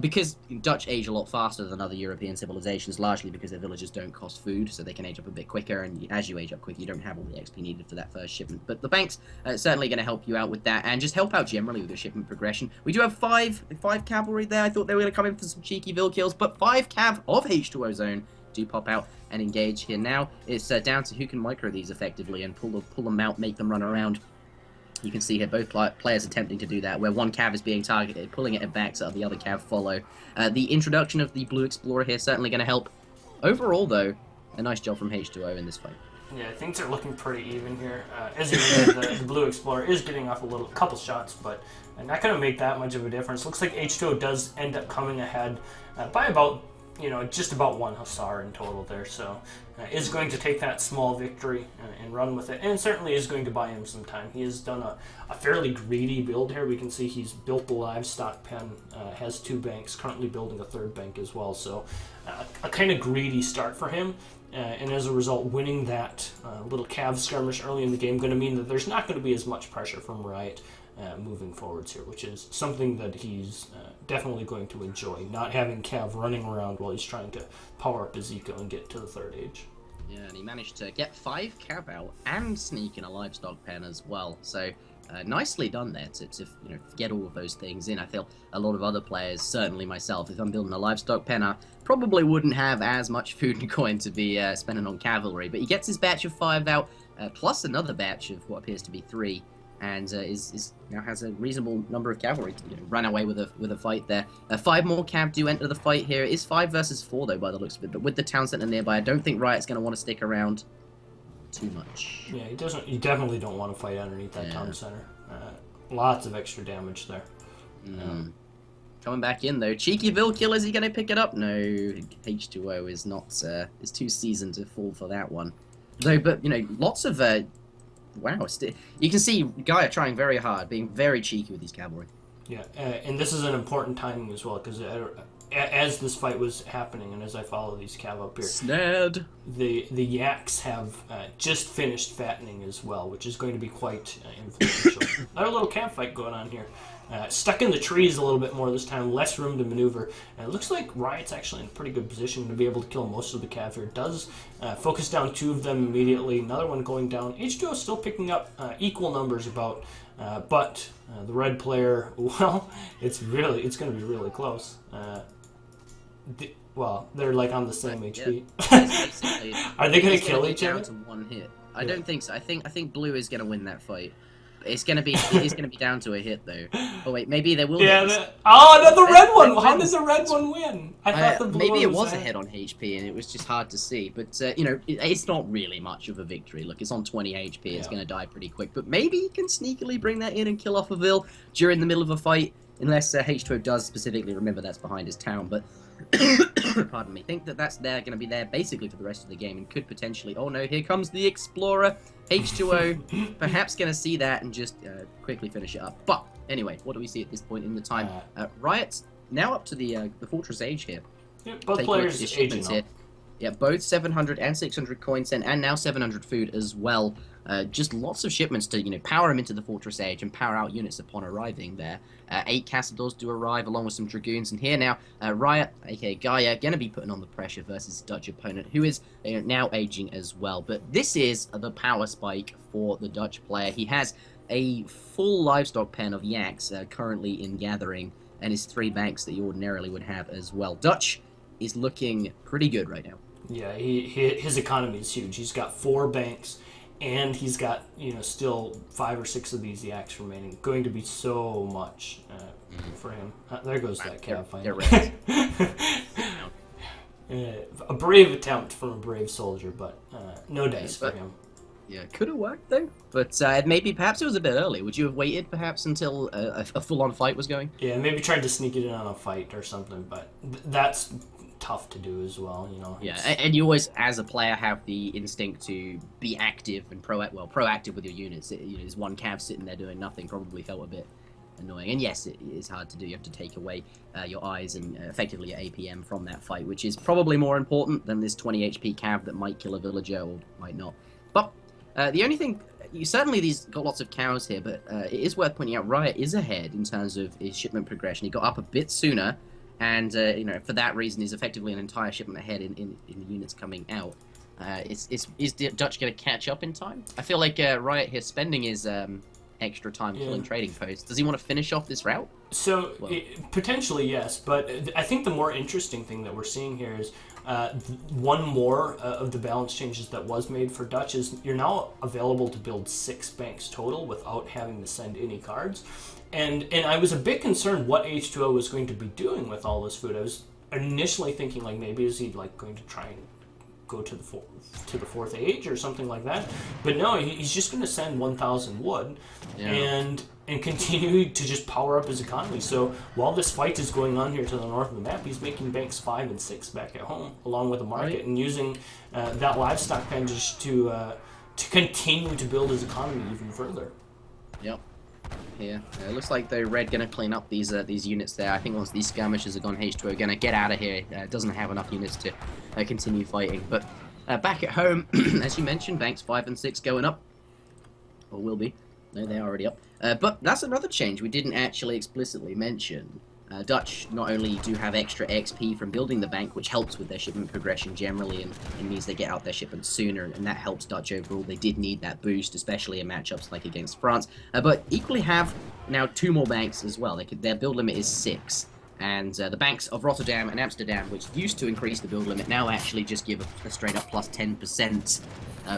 Because Dutch age a lot faster than other European civilizations, largely because their villages don't cost food, so they can age up a bit quicker, and as you age up quicker, you don't have all the XP needed for that first shipment. But the banks certainly going to help you out with that, and just help out generally with the shipment progression. We do have five cavalry there. I thought they were going to come in for some cheeky Vil kills, but 5 cav of H2O zone do pop out and engage here. Now it's down to who can micro these effectively and pull them out, make them run around. You can see here both players attempting to do that, where one cav is being targeted, pulling it back so the other cav follow. The introduction of the Blue Explorer here certainly going to help. Overall, though, a nice job from H2O in this fight. Yeah, things are looking pretty even here. As you mentioned, the Blue Explorer is getting off a couple shots, but not going to make that much of a difference. Looks like H2O does end up coming ahead by about, just about 1 Hussar in total there. So is going to take that small victory and run with it, and certainly is going to buy him some time. He has done a fairly greedy build here. We can see he's built the livestock pen, has 2 banks, currently building a 3rd bank as well. So a kind of greedy start for him. And as a result, winning that little cav skirmish early in the game going to mean that there's not going to be as much pressure from Riot moving forwards here, which is something that he's definitely going to enjoy, not having cav running around while he's trying to power up his eco and get to the 3rd age. Yeah, and he managed to get 5 cav out and sneak in a livestock pen as well, so nicely done there to get all of those things in. I feel a lot of other players, certainly myself, if I'm building a livestock pen, I probably wouldn't have as much food and coin to be spending on cavalry, but he gets his batch of 5 out, plus another batch of what appears to be 3, and now has a reasonable number of cavalry to run away with a fight there. 5 more cav do enter the fight here. It is 5 versus 4 though by the looks of it, but with the town center nearby, I don't think Riot's going to want to stick around too much. Yeah, he doesn't. You definitely don't want to fight underneath that town center. Lots of extra damage there. Coming back in though, cheeky Vil kill. Is he going to pick it up? No, H2O is not. Is too seasoned to fall for that one. Though, but lots of. Wow, you can see Garja trying very hard, being very cheeky with his cavalry. Yeah, and this is an important timing as well, because as this fight was happening, and as I follow these cav up here, snared. The yaks have just finished fattening as well, which is going to be quite influential. Another little cav fight going on here. Stuck in the trees a little bit more this time, less room to maneuver, and it looks like Riot's actually in a pretty good position to be able to kill most of the cav here. Does focus down 2 of them immediately, another one going down. H2O still picking up equal numbers about, but the red player, well, it's going to be really close. Well, they're like on the same HP. Yeah. Are they going to kill each other? Down to 1 hit. I don't think so. I think Blue is going to win that fight. It is gonna be down to a hit though. Oh wait, maybe there will be. Yeah. The red one. How did the red one win? I thought the blue maybe it was a ahead on HP and it was just hard to see. But it's not really much of a victory. Look, it's on 20 HP. It's gonna die pretty quick. But maybe he can sneakily bring that in and kill off a Vil during the middle of a fight, unless H2O does specifically remember that's behind his town. But pardon me, think that that's going to be there basically for the rest of the game and could potentially, oh no, here comes the Explorer, H2O, perhaps going to see that and just quickly finish it up. But anyway, what do we see at this point in the time? Riot's now up to the Fortress Age here. Yeah, both players aging up. Yeah, both 700 and 600 coins sent, and now 700 food as well. Just lots of shipments to, power them into the Fortress Age and power out units upon arriving there. 8 Castadors do arrive along with some Dragoons, and here now, Riot, aka Garja, going to be putting on the pressure versus Dutch opponent, who is now aging as well. But this is the power spike for the Dutch player. He has a full livestock pen of yaks currently in gathering, and his 3 banks that he ordinarily would have as well. Dutch is looking pretty good right now. Yeah, his economy is huge. He's got 4 banks, and he's got still 5 or 6 of these yaks remaining. Going to be so much for him. There goes that cav finally. A brave attempt from a brave soldier, but no dice for him. Yeah, could have worked though. But maybe perhaps it was a bit early. Would you have waited perhaps until a full-on fight was going? Yeah, maybe tried to sneak it in on a fight or something, but that's tough to do as well, Yeah, and you always, as a player, have the instinct to be active and proactive with your units. There's one cav sitting there doing nothing, probably felt a bit annoying. And yes, it is hard to do. You have to take away your eyes and effectively your APM from that fight, which is probably more important than this 20 HP cav that might kill a villager or might not. But the only thing, certainly these got lots of cows here, but it is worth pointing out Riot is ahead in terms of his shipment progression. He got up a bit sooner. And, for that reason, is effectively an entire shipment ahead in the units coming out. Is Dutch going to catch up in time? I feel like Riot here spending his extra time killing trading posts. Does he want to finish off this route? So, potentially, yes. But I think the more interesting thing that we're seeing here is one more of the balance changes that was made for Dutch is you're now available to build 6 banks total without having to send any cards. And I was a bit concerned what H2O was going to be doing with all this food. I was initially thinking maybe is he going to try and go to the 4th age or something like that. But no, he's just going to send 1,000 wood and continue to just power up his economy. So while this fight is going on here to the north of the map, he's making banks 5 and 6 back at home along with a market and using that livestock pen just to continue to build his economy even further. Yep. Here. It looks like the red going to clean up these units there. I think once these skirmishes are gone, H2O are going to get out of here. Doesn't have enough units to continue fighting. But back at home, as you mentioned, banks 5 and 6 going up. Or will be. No, they're already up. But that's another change we didn't actually explicitly mention. Dutch not only do have extra XP from building the bank, which helps with their shipment progression generally, and it means they get out their shipments sooner, and that helps Dutch overall. They did need that boost, especially in matchups like against France, but equally have now 2 more banks as well. Their build limit is 6, and the banks of Rotterdam and Amsterdam, which used to increase the build limit, now actually just give a straight up plus 10%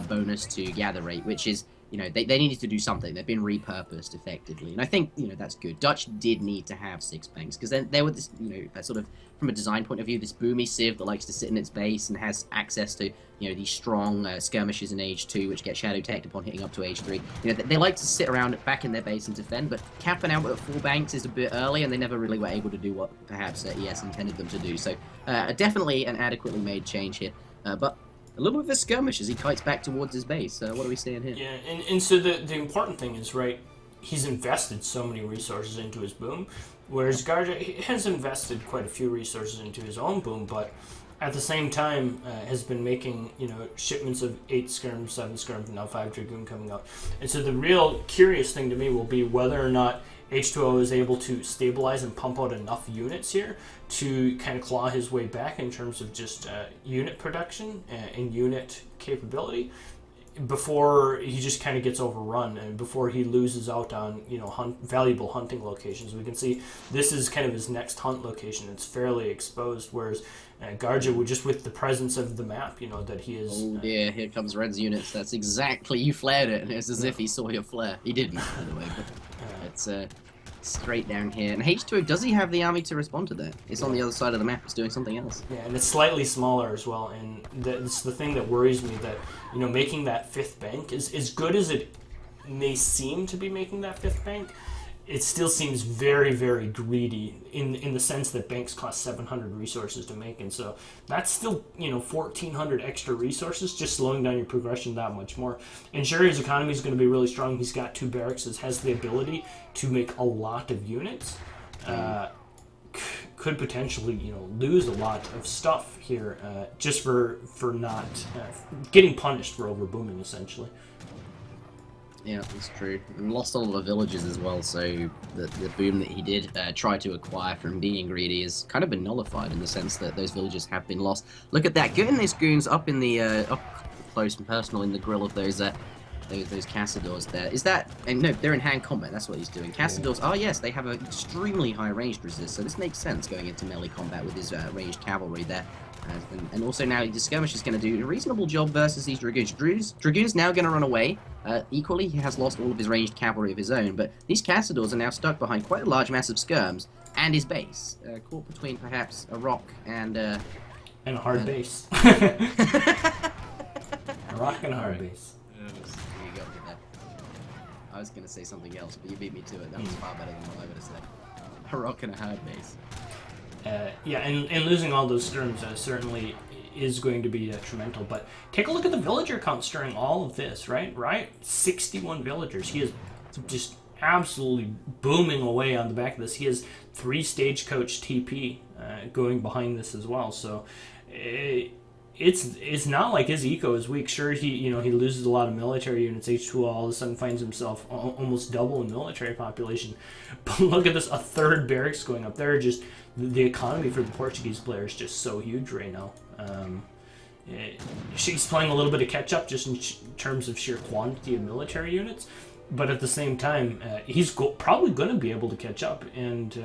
bonus to gather rate, which is, they needed to do something. They've been repurposed effectively. And I think, that's good. Dutch did need to have 6 banks, because then there was this, sort of, from a design point of view, this boomy civ that likes to sit in its base and has access to, these strong skirmishes in Age 2, which get shadow teched upon hitting up to Age 3. They like to sit around back in their base and defend, but capping out at 4 banks is a bit early, and they never really were able to do what perhaps ES intended them to do. So, definitely an adequately made change here. But a little bit of a skirmish as he kites back towards his base. What are we seeing here? Yeah, and so the important thing is, he's invested so many resources into his boom, whereas Garja has invested quite a few resources into his own boom, but at the same time has been making, shipments of 8 skirms, 7 skirms, and now 5 Dragoon coming out. And so the real curious thing to me will be whether or not H2O is able to stabilize and pump out enough units here to kind of claw his way back in terms of just unit production and unit capability before he just kind of gets overrun and before he loses out on valuable hunting locations. We can see this is kind of his next hunt location. It's fairly exposed, whereas Garja would just with the presence of the map, that he is. Oh dear, here comes Red's units. That's exactly, you flared it, and it's as if he saw your flare. He didn't, by the way, but it's straight down here. And H2O, does he have the army to respond to that? It's on the other side of the map. It's doing something else. Yeah, and it's slightly smaller as well. And it's the thing that worries me, that making that 5th bank is as good as it may seem to be making that 5th bank. it still seems very, very greedy in the sense that banks cost 700 resources to make, and so that's still 1,400 extra resources, just slowing down your progression that much more. And sure, his economy is going to be really strong. He's got 2 barracks, has the ability to make a lot of units. Could potentially lose a lot of stuff here just for not getting punished for overbooming, essentially. Yeah, that's true. And lost all of the villages as well, so the boom that he did try to acquire from being greedy has kind of been nullified in the sense that those villages have been lost. Look at that, getting those goons up in the up close and personal in the grill of those Castadors there. Is that... And no, they're in hand combat, that's what he's doing. Castadors, oh yes, they have an extremely high ranged resist, so this makes sense going into melee combat with his ranged cavalry there. And also now the skirmish is going to do a reasonable job versus these Dragoons. Dragoon's now going to run away. Equally, he has lost all of his ranged cavalry of his own, but these Castadors are now stuck behind quite a large mass of skirms and his base, caught between perhaps a rock and a hard base. A rock and a hard base. There you go, get that. I was going to say something else, but you beat me to it. That was far better than what I would have said. A rock and a hard base. Yeah, and losing all those skirms certainly is going to be detrimental. But take a look at the villager count during all of this, right? 61 villagers. He is just absolutely booming away on the back of this. He has 3 stagecoach TP going behind this as well. So it's not like his eco is weak. Sure, he loses a lot of military units. H2O all of a sudden finds himself almost double in military population. But look at this, a 3rd barracks going up there. Just the economy for the Portuguese player is just so huge right now. She's playing a little bit of catch up just in terms of sheer quantity of military units, but at the same time, he's probably going to be able to catch up. And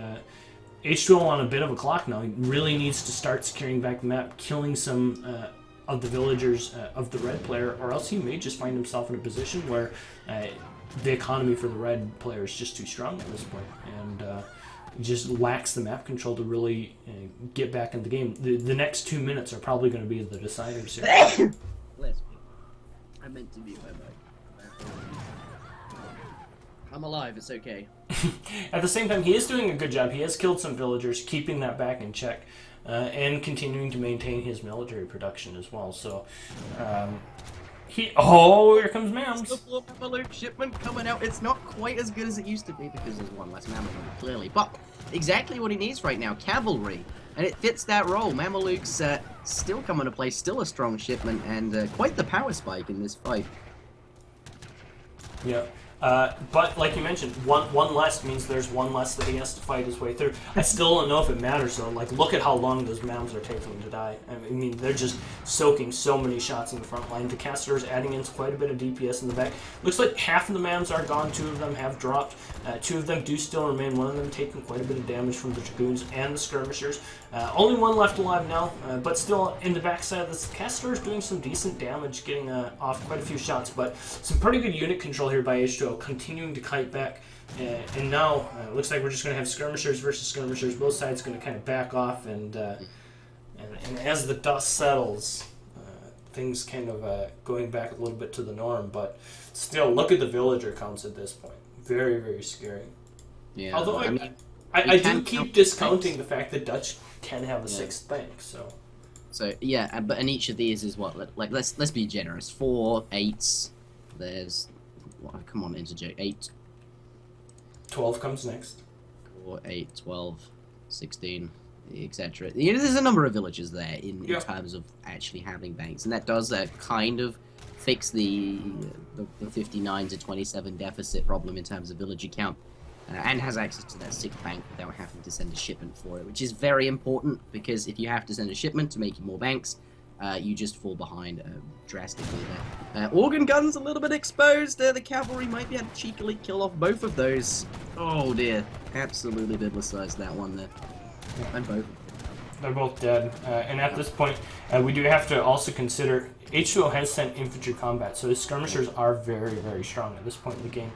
H2O on a bit of a clock now. He really needs to start securing back the map, killing some of the villagers of the red player, or else he may just find himself in a position where the economy for the red player is just too strong at this point, and just lacks the map control to really get back in the game. The next 2 minutes are probably going to be the deciders here. I meant to mute my mic. I'm alive, it's okay. At the same time, he is doing a good job. He has killed some villagers, keeping that back in check, and continuing to maintain his military production as well. So, here comes Mams. The Mammoth shipment coming out. It's not quite as good as it used to be because there's one less Mammoth, clearly. But exactly what he needs right now, cavalry. And it fits that role. Mamelukes still come into play, still a strong shipment, and quite the power spike in this fight. Yeah. But like you mentioned, one less means there's one less that he has to fight his way through. I still don't know if it matters though. Like, look at how long those Mams are taking to die. I mean, they're just soaking so many shots in the front line. The Castors adding in quite a bit of DPS in the back. Looks like half of the Mams are gone. 2 of them have dropped. 2 of them do still remain. 1 of them taking quite a bit of damage from the Dragoons and the Skirmishers. Only 1 left alive now, but still in the backside of this, Castors doing some decent damage, getting off quite a few shots. But some pretty good unit control here by H2O, continuing to kite back. And now it looks like we're just going to have Skirmishers versus Skirmishers. Both sides going to kind of back off, and as the dust settles, things kind of going back a little bit to the norm. But still, look at the villager counts at this point. Very, very scary. Yeah. Although I do keep discounting the fact that Dutch can have a 6th bank. So yeah, and each of these is what? Like let's be generous. 4 8s. There's come on, interject. 8. 12 comes next. 4, 8, 12, 16, etc. There's a number of villages there in terms of actually having banks, and that does kind of fix the 59 to 27 deficit problem in terms of villager count, and has access to that 6th bank without having to send a shipment for it, which is very important, because if you have to send a shipment to make you more banks, you just fall behind drastically there. Organ guns a little bit exposed. The cavalry might be able to cheekily kill off both of those. Oh dear, absolutely biblicized that one there. And both. They're both dead. And at this point, we do have to also consider H2O has sent infantry combat, so his skirmishers are very, very strong at this point in the game.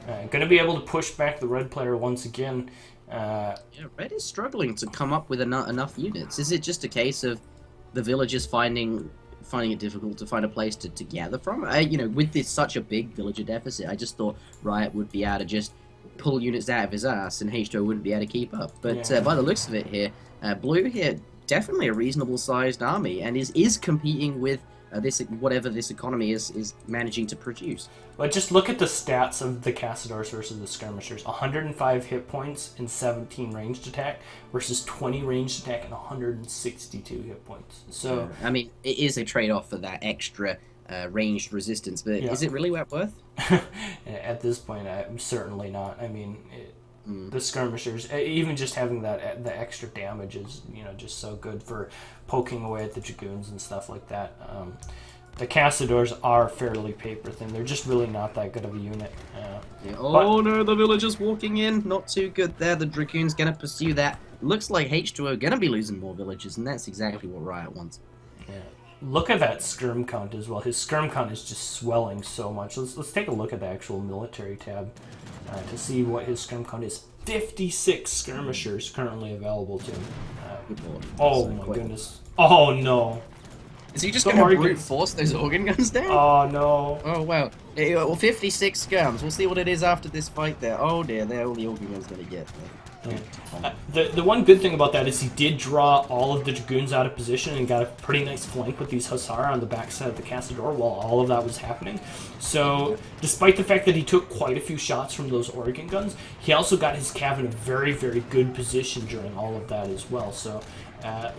Going to be able to push back the red player once again. Yeah, red is struggling to come up with enough units. Is it just a case of the villagers finding it difficult to find a place to gather from? With this such a big villager deficit, I just thought Riot would be able to just pull units out of his ass, and H2O wouldn't be able to keep up. But Yeah. by the looks of it here, Blue here, definitely a reasonable sized army, and is competing with this whatever this economy is managing to produce. But just look at the stats of the Castadors versus the Skirmishers. 105 hit points and 17 ranged attack versus 20 ranged attack and 162 hit points. So I mean, it is a trade-off for that extra ranged resistance, but is it really worth? at this point, I'm certainly not. I mean, the Skirmishers, even just having the extra damage is, just so good for poking away at the Dragoons and stuff like that. The Castadors are fairly paper thin. They're just really not that good of a unit. No, the villagers walking in. Not too good there. The Dragoon's going to pursue that. Looks like H2O going to be losing more villagers, and that's exactly what Riot wants. Yeah. Look at that skirm count as well. His skirm count is just swelling so much. Let's take a look at the actual military tab to see what his skirm count is. 56 skirmishers currently available to him. Oh my goodness. Oh no. Is he just going to brute force those organ guns down? Oh no. Oh wow. Well, 56 skirms. We'll see what it is after this fight there. Oh dear, they're all the organ guns going to get. The one good thing about that is he did draw all of the Dragoons out of position and got a pretty nice flank with these Hussar on the backside of the Castador while all of that was happening. So, despite the fact that he took quite a few shots from those organ guns, he also got his cav in a very, very good position during all of that as well. So,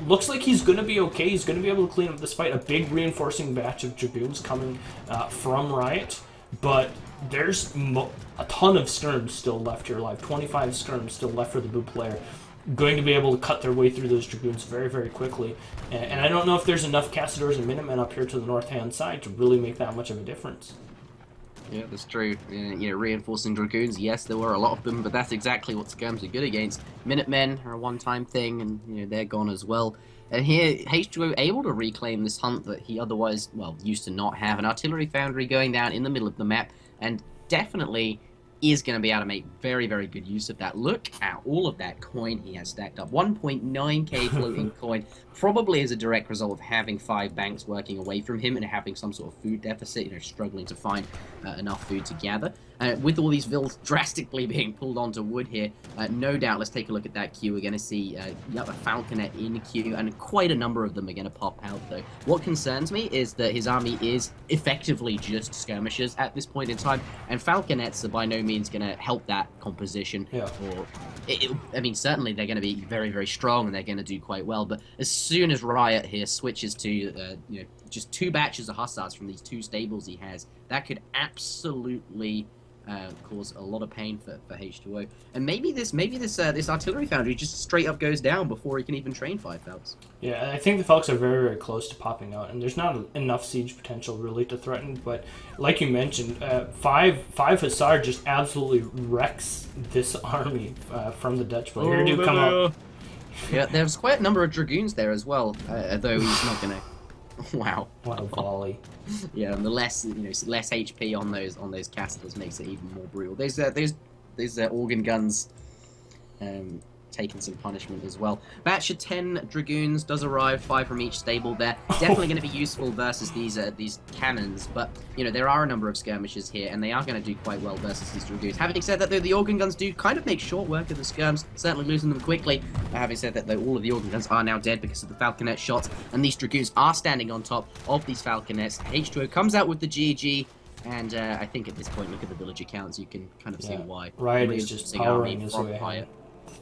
looks like he's going to be okay. He's going to be able to clean up this fight. A big reinforcing batch of Dragoons coming from Riot, but there's a ton of skirms still left here alive. 25 skirms still left for the blue player. Going to be able to cut their way through those Dragoons very, very quickly. And I don't know if there's enough Castadors and Minutemen up here to the north-hand side to really make that much of a difference. Yeah, that's true. Reinforcing Dragoons, yes, there were a lot of them, but that's exactly what skirms are good against. Minutemen are a one-time thing, and they're gone as well. And here, H2O able to reclaim this hunt that he otherwise, used to not have. An artillery foundry going down in the middle of the map, and definitely is going to be able to make very, very good use of that. Look at all of that coin he has stacked up. 1.9k floating coin, probably as a direct result of having 5 banks working away from him and having some sort of food deficit, struggling to find enough food to gather. With all these vills drastically being pulled onto wood here, no doubt, let's take a look at that queue. We're going to see a Falconet in queue, and quite a number of them are going to pop out, though. What concerns me is that his army is effectively just skirmishers at this point in time, and Falconets are by no means going to help that composition. Yeah. Certainly they're going to be very, very strong, and they're going to do quite well, but as soon as Riot here switches to, just 2 batches of Hussars from these 2 stables he has, that could absolutely cause a lot of pain for H2O. And maybe this artillery foundry just straight up goes down before he can even train 5 Falcons. Yeah, I think the Falcons are very, very close to popping out, and there's not enough siege potential really to threaten, but like you mentioned, 5 Hussar just absolutely wrecks this army from the Dutch player. Here do come up. Yeah, there's quite a number of Dragoons there as well, though he's not going to... Wow. What a volley. Yeah, and the less HP on those casters makes it even more brutal. There's organ guns taking some punishment as well. Batch of 10 Dragoons does arrive, 5 from each stable there. Definitely going to be useful versus these cannons, but there are a number of skirmishes here, and they are going to do quite well versus these Dragoons. Having said that, though, the organ guns do kind of make short work of the skirms, certainly losing them quickly. Having said that, though, all of the organ guns are now dead because of the Falconet shots, and these Dragoons are standing on top of these Falconets. H2O comes out with the GG, and I think at this point, look at the villager counts, you can kind of see why. Riot is just powering his way ahead.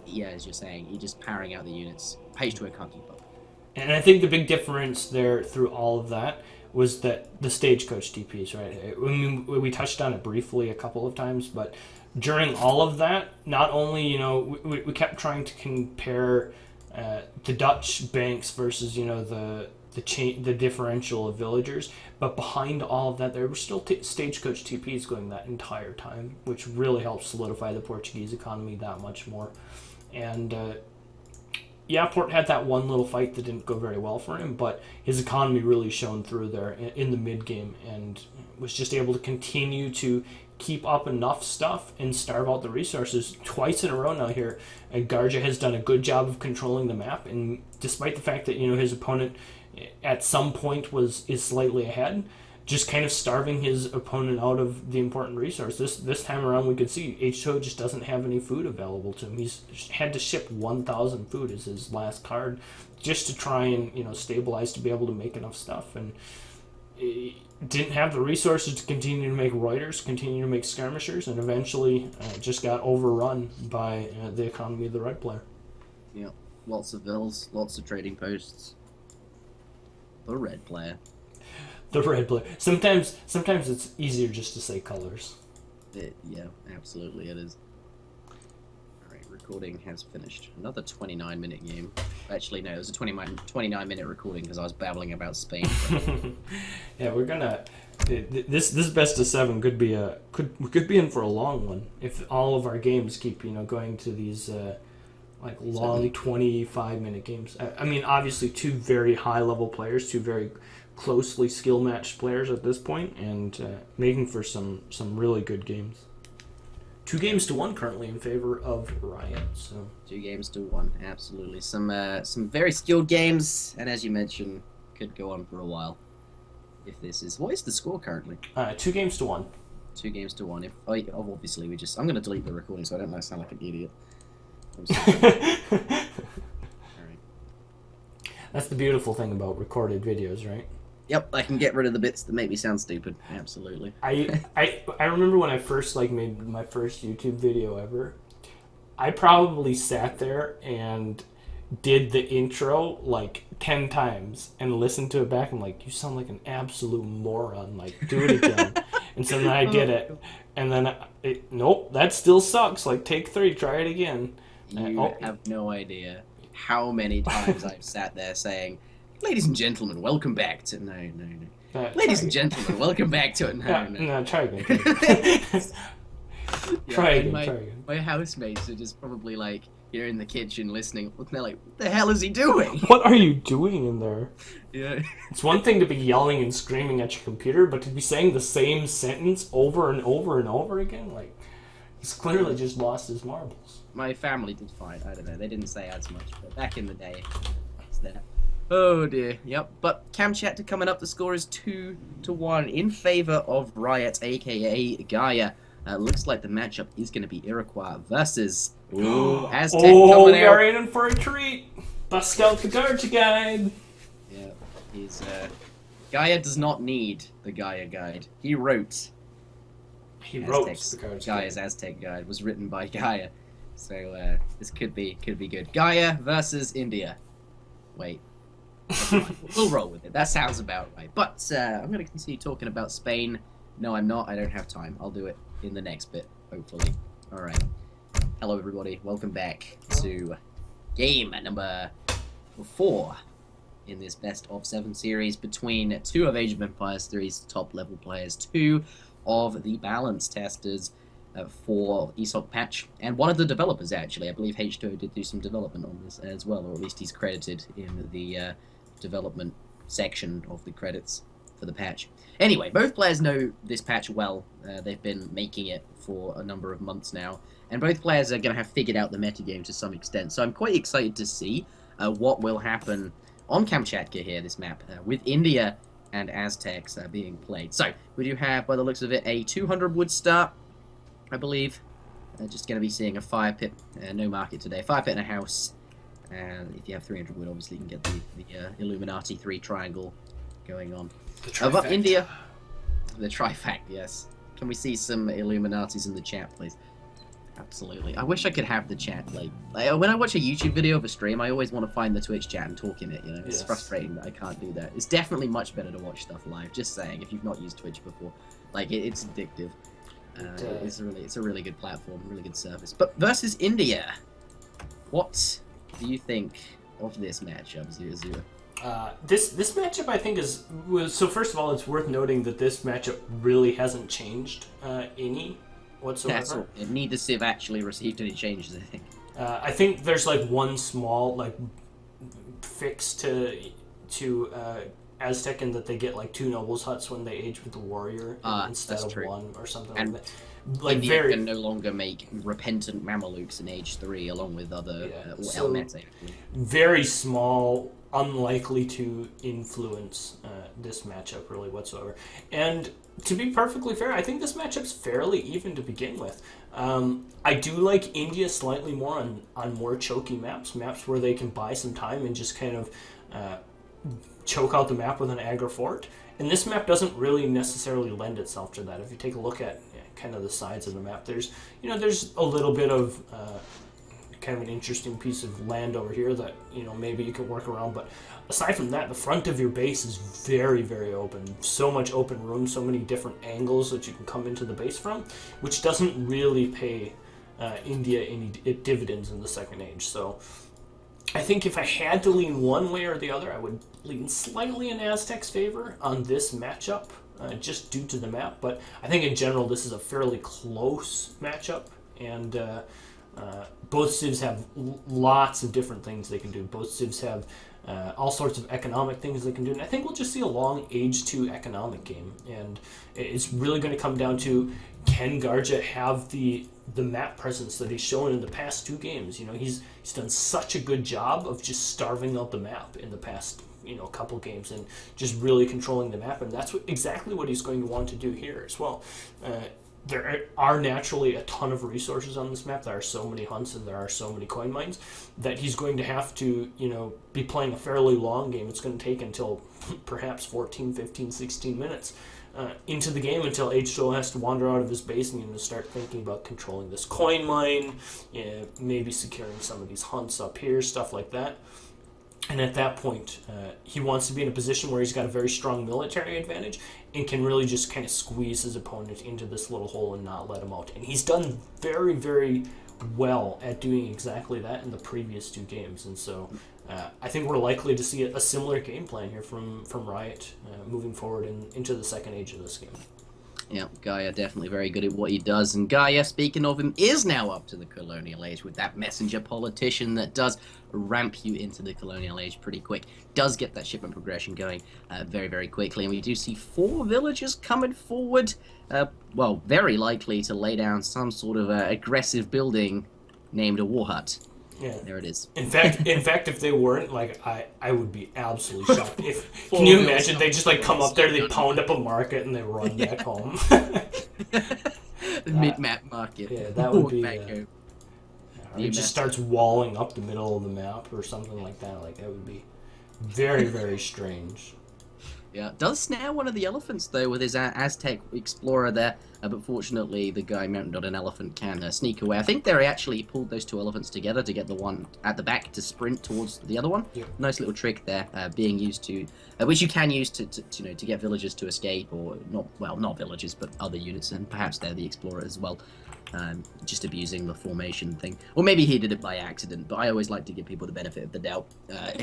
Yeah, as you're saying, you're just powering out the units. H2O can't keep up. And I think the big difference there through all of that was that the stagecoach TPs, right? I mean, we touched on it briefly a couple of times, but during all of that, not only, we kept trying to compare the Dutch banks versus, the differential of villagers, but behind all of that, there were still stagecoach TPs going that entire time, which really helped solidify the Portuguese economy that much more. And Port had that one little fight that didn't go very well for him, but his economy really shone through there in the mid game, and was just able to continue to keep up enough stuff and starve out the resources twice in a row now here. And Garja has done a good job of controlling the map, and despite the fact that his opponent at some point is slightly ahead, just kind of starving his opponent out of the important resource. This time around, we could see H2O just doesn't have any food available to him. He's had to ship 1,000 food as his last card, just to try and stabilize to be able to make enough stuff. And he didn't have the resources to continue to make Reuters, continue to make skirmishers, and eventually just got overrun by the economy of the red player. Yeah, lots of vills, lots of trading posts. The red player. The red player. Sometimes it's easier just to say colors. Yeah, absolutely it is. Alright, recording has finished. Another 29-minute game. Actually, no, it was a 29-minute recording because I was babbling about Spain. Yeah, we're gonna... This best of 7 could be could be in for a long one if all of our games keep going to these long 25-minute games. I mean, obviously, two very high-level players, two very closely skill-matched players at this point, and making for some really good games. 2-1 currently in favor of Riot. So 2-1, absolutely. Some very skilled games, and as you mentioned, could go on for a while. If this is what is the score currently? 2-1. 2-1. If obviously I'm going to delete the recording so I don't sound like an idiot. Alright. That's the beautiful thing about recorded videos, right? Yep, I can get rid of the bits that make me sound stupid. Absolutely. I remember when I first made my first YouTube video ever. I probably sat there and did the intro 10 times and listened to it back. I'm like, you sound like an absolute moron. Do it again. And so then I did it, and then nope, that still sucks. Take 3, try it again. You have no idea how many times I've sat there saying, "Ladies and gentlemen, welcome back to..." No. Ladies and gentlemen, welcome back to it. No, try again. Try again. My housemates are just probably in the kitchen listening. They're like, "What the hell is he doing? What are you doing in there?" Yeah. It's one thing to be yelling and screaming at your computer, but to be saying the same sentence over and over and over again, he's clearly just lost his marbles. My family did fine. I don't know. They didn't say as much, but back in the day, it's there. Oh dear. Yep. But Cam Chat coming up. The score is 2-1 in favor of Riot, aka Garja. Looks like the matchup is going to be Iroquois versus Aztec coming out. We are in for a treat. Bust out the Garja guide. Yeah, he's Garja does not need the Garja guide. He wrote. Garja's Aztec guide was written by Garja, so this could be good. Garja versus India. Wait, we'll roll with it. That sounds about right. But I'm going to continue talking about Spain. No, I'm not. I don't have time. I'll do it in the next bit, hopefully. All right. Hello, everybody. Welcome back to game number 4 in this best of 7 series between 2 of Age of Empires 3's top level players, 2 of the balance testers for ESOC patch, and one of the developers actually. I believe H2O did do some development on this as well, or at least he's credited in the development section of the credits for the patch. Anyway, both players know this patch well. They've been making it for a number of months now, and both players are going to have figured out the metagame to some extent, so I'm quite excited to see what will happen on Kamchatka here, this map, with India and Aztecs being played. So, we do have, by the looks of it, a 200 wood start, I believe. Just going to be seeing a fire pit, no market today, fire pit and a house. And if you have 300 wood, obviously you can get the Illuminati 3 triangle going on. But India, the trifecta, yes. Can we see some Illuminatis in the chat, please? Absolutely. I wish I could have the chat. Like when I watch a YouTube video of a stream, I always want to find the Twitch chat and talk in it. You know, it's frustrating that I can't do that. It's definitely much better to watch stuff live. Just saying, if you've not used Twitch before, it's addictive. It's a really good platform, really good service. But versus India, what do you think of this matchup, ZutaZuta? This matchup, I think, so first of all, it's worth noting that this matchup really hasn't changed any whatsoever. That's all. Neither Civ actually received any changes, I think. I think there's one small fix to Aztec in that they get 2 nobles huts when they age with the warrior instead of 1 or something like that. India can no longer make repentant Mamelukes in Age 3 along with other elements. Very small unlikely to influence this matchup really whatsoever. And to be perfectly fair, I think this matchup's fairly even to begin with. I do like India slightly more on more choky maps where they can buy some time and just kind of choke out the map with an aggro fort. And this map doesn't really necessarily lend itself to that. If you take a look at kind of the sides of the map, there's a little bit of kind of an interesting piece of land over here that maybe you can work around, but aside from that, the front of your base is very, very open. So much open room, so many different angles that you can come into the base from, which doesn't really pay India any dividends in the second age. So I think if I had to lean one way or the other, I would lean slightly in Aztec's favor on this matchup, just due to the map. But I think in general, this is a fairly close matchup, and both civs have lots of different things they can do. Both civs have all sorts of economic things they can do, and I think we'll just see a long Age 2 economic game. And it's really going to come down to, can Garja have the map presence that he's shown in the past 2 games? He's done such a good job of just starving out the map in the past couple games and just really controlling the map, and that's exactly what he's going to want to do here as well. There are naturally a ton of resources on this map. There are so many hunts and there are so many coin mines that he's going to have to, be playing a fairly long game. It's going to take until perhaps 14, 15, 16 minutes into the game until H2O has to wander out of his base and start thinking about controlling this coin mine, maybe securing some of these hunts up here, stuff like that. And at that point, he wants to be in a position where he's got a very strong military advantage and can really just kind of squeeze his opponent into this little hole and not let him out. And he's done very, very well at doing exactly that in the previous 2 games. And so I think we're likely to see a similar game plan here from Riot moving forward into the second age of this game. Yeah, Garja definitely very good at what he does. And Garja, speaking of him, is now up to the colonial age with that messenger politician that does ramp you into the colonial age pretty quick. Does get that shipment progression going very, very quickly. And we do see 4 villagers coming forward. Well, very likely to lay down some sort of aggressive building named a war hut. Yeah. There it is. In fact, if they weren't, I would be absolutely shocked. Can you imagine they just come up there, they pound up a market, and they run back home? The mid-map market. Yeah, that would be. Home. It just starts walling up the middle of the map or something like that. That would be very, very strange. Yeah, does snare one of the elephants though with his Aztec explorer there, but fortunately the guy mounted on an elephant can sneak away. I think they actually pulled those 2 elephants together to get the one at the back to sprint towards the other one. Yep. Nice little trick there, being used to, which you can use to get villagers to escape, or not villagers, but other units, and perhaps they're the explorer as well. Just abusing the formation thing. Or maybe he did it by accident, but I always like to give people the benefit of the doubt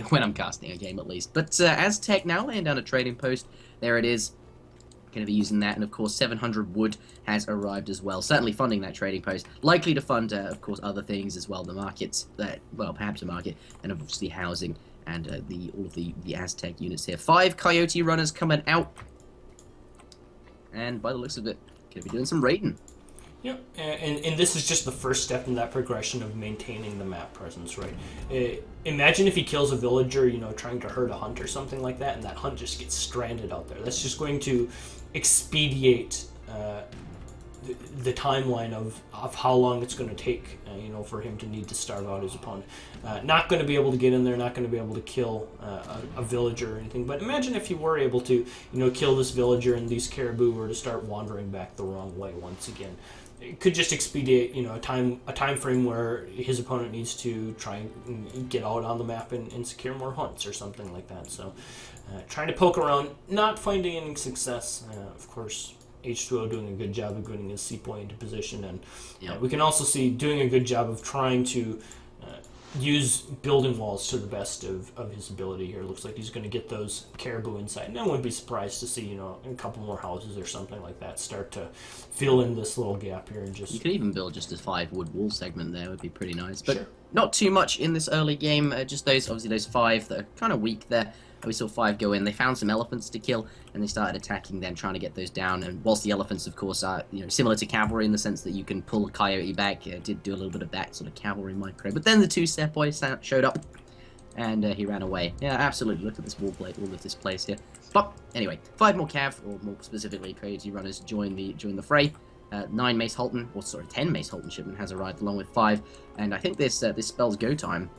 when I'm casting a game at least. But Aztec now laying down a trading post. There it is. Going to be using that, and of course 700 wood has arrived as well. Certainly funding that trading post. Likely to fund, of course, other things as well. The markets, perhaps a market, and obviously housing, and all of the Aztec units here. 5 coyote runners coming out. And by the looks of it, going to be doing some raiding. Yeah, and this is just the first step in that progression of maintaining the map presence, right? Imagine if he kills a villager, trying to herd a hunt or something like that, and that hunt just gets stranded out there. That's just going to expedite the timeline of how long it's going to take, for him to need to starve out his opponent. Not going to be able to get in there, not going to be able to kill a villager or anything. But imagine if you were able to, kill this villager and these caribou were to start wandering back the wrong way once again. It could just expedite, a time frame where his opponent needs to try and get out on the map and secure more hunts or something like that. So, trying to poke around, not finding any success. Of course, H2O doing a good job of getting his sepoy into position, and we can also see doing a good job of trying to use building walls to the best of his ability here. Looks like he's going to get those caribou inside, and I wouldn't be surprised to see a couple more houses or something like that start to fill in this little gap here. And just you could even build just a 5 wood wall segment there, would be pretty nice, but sure. Not too much in this early game. Just those 5 that are kind of weak there. We saw 5 go in. They found some elephants to kill, and they started attacking them, trying to get those down. And whilst the elephants, of course, are similar to cavalry in the sense that you can pull a coyote back, did do a little bit of that sort of cavalry micro. But then the 2 sepoys showed up, and he ran away. Yeah, absolutely. Look at this wall plate, all of this place here. But anyway, 5 more cav, or more specifically, Coyote runners join the fray. 9 Mace Halton, or sorry, 10 Mace Halton shipment has arrived along with 5, and I think this spells go time.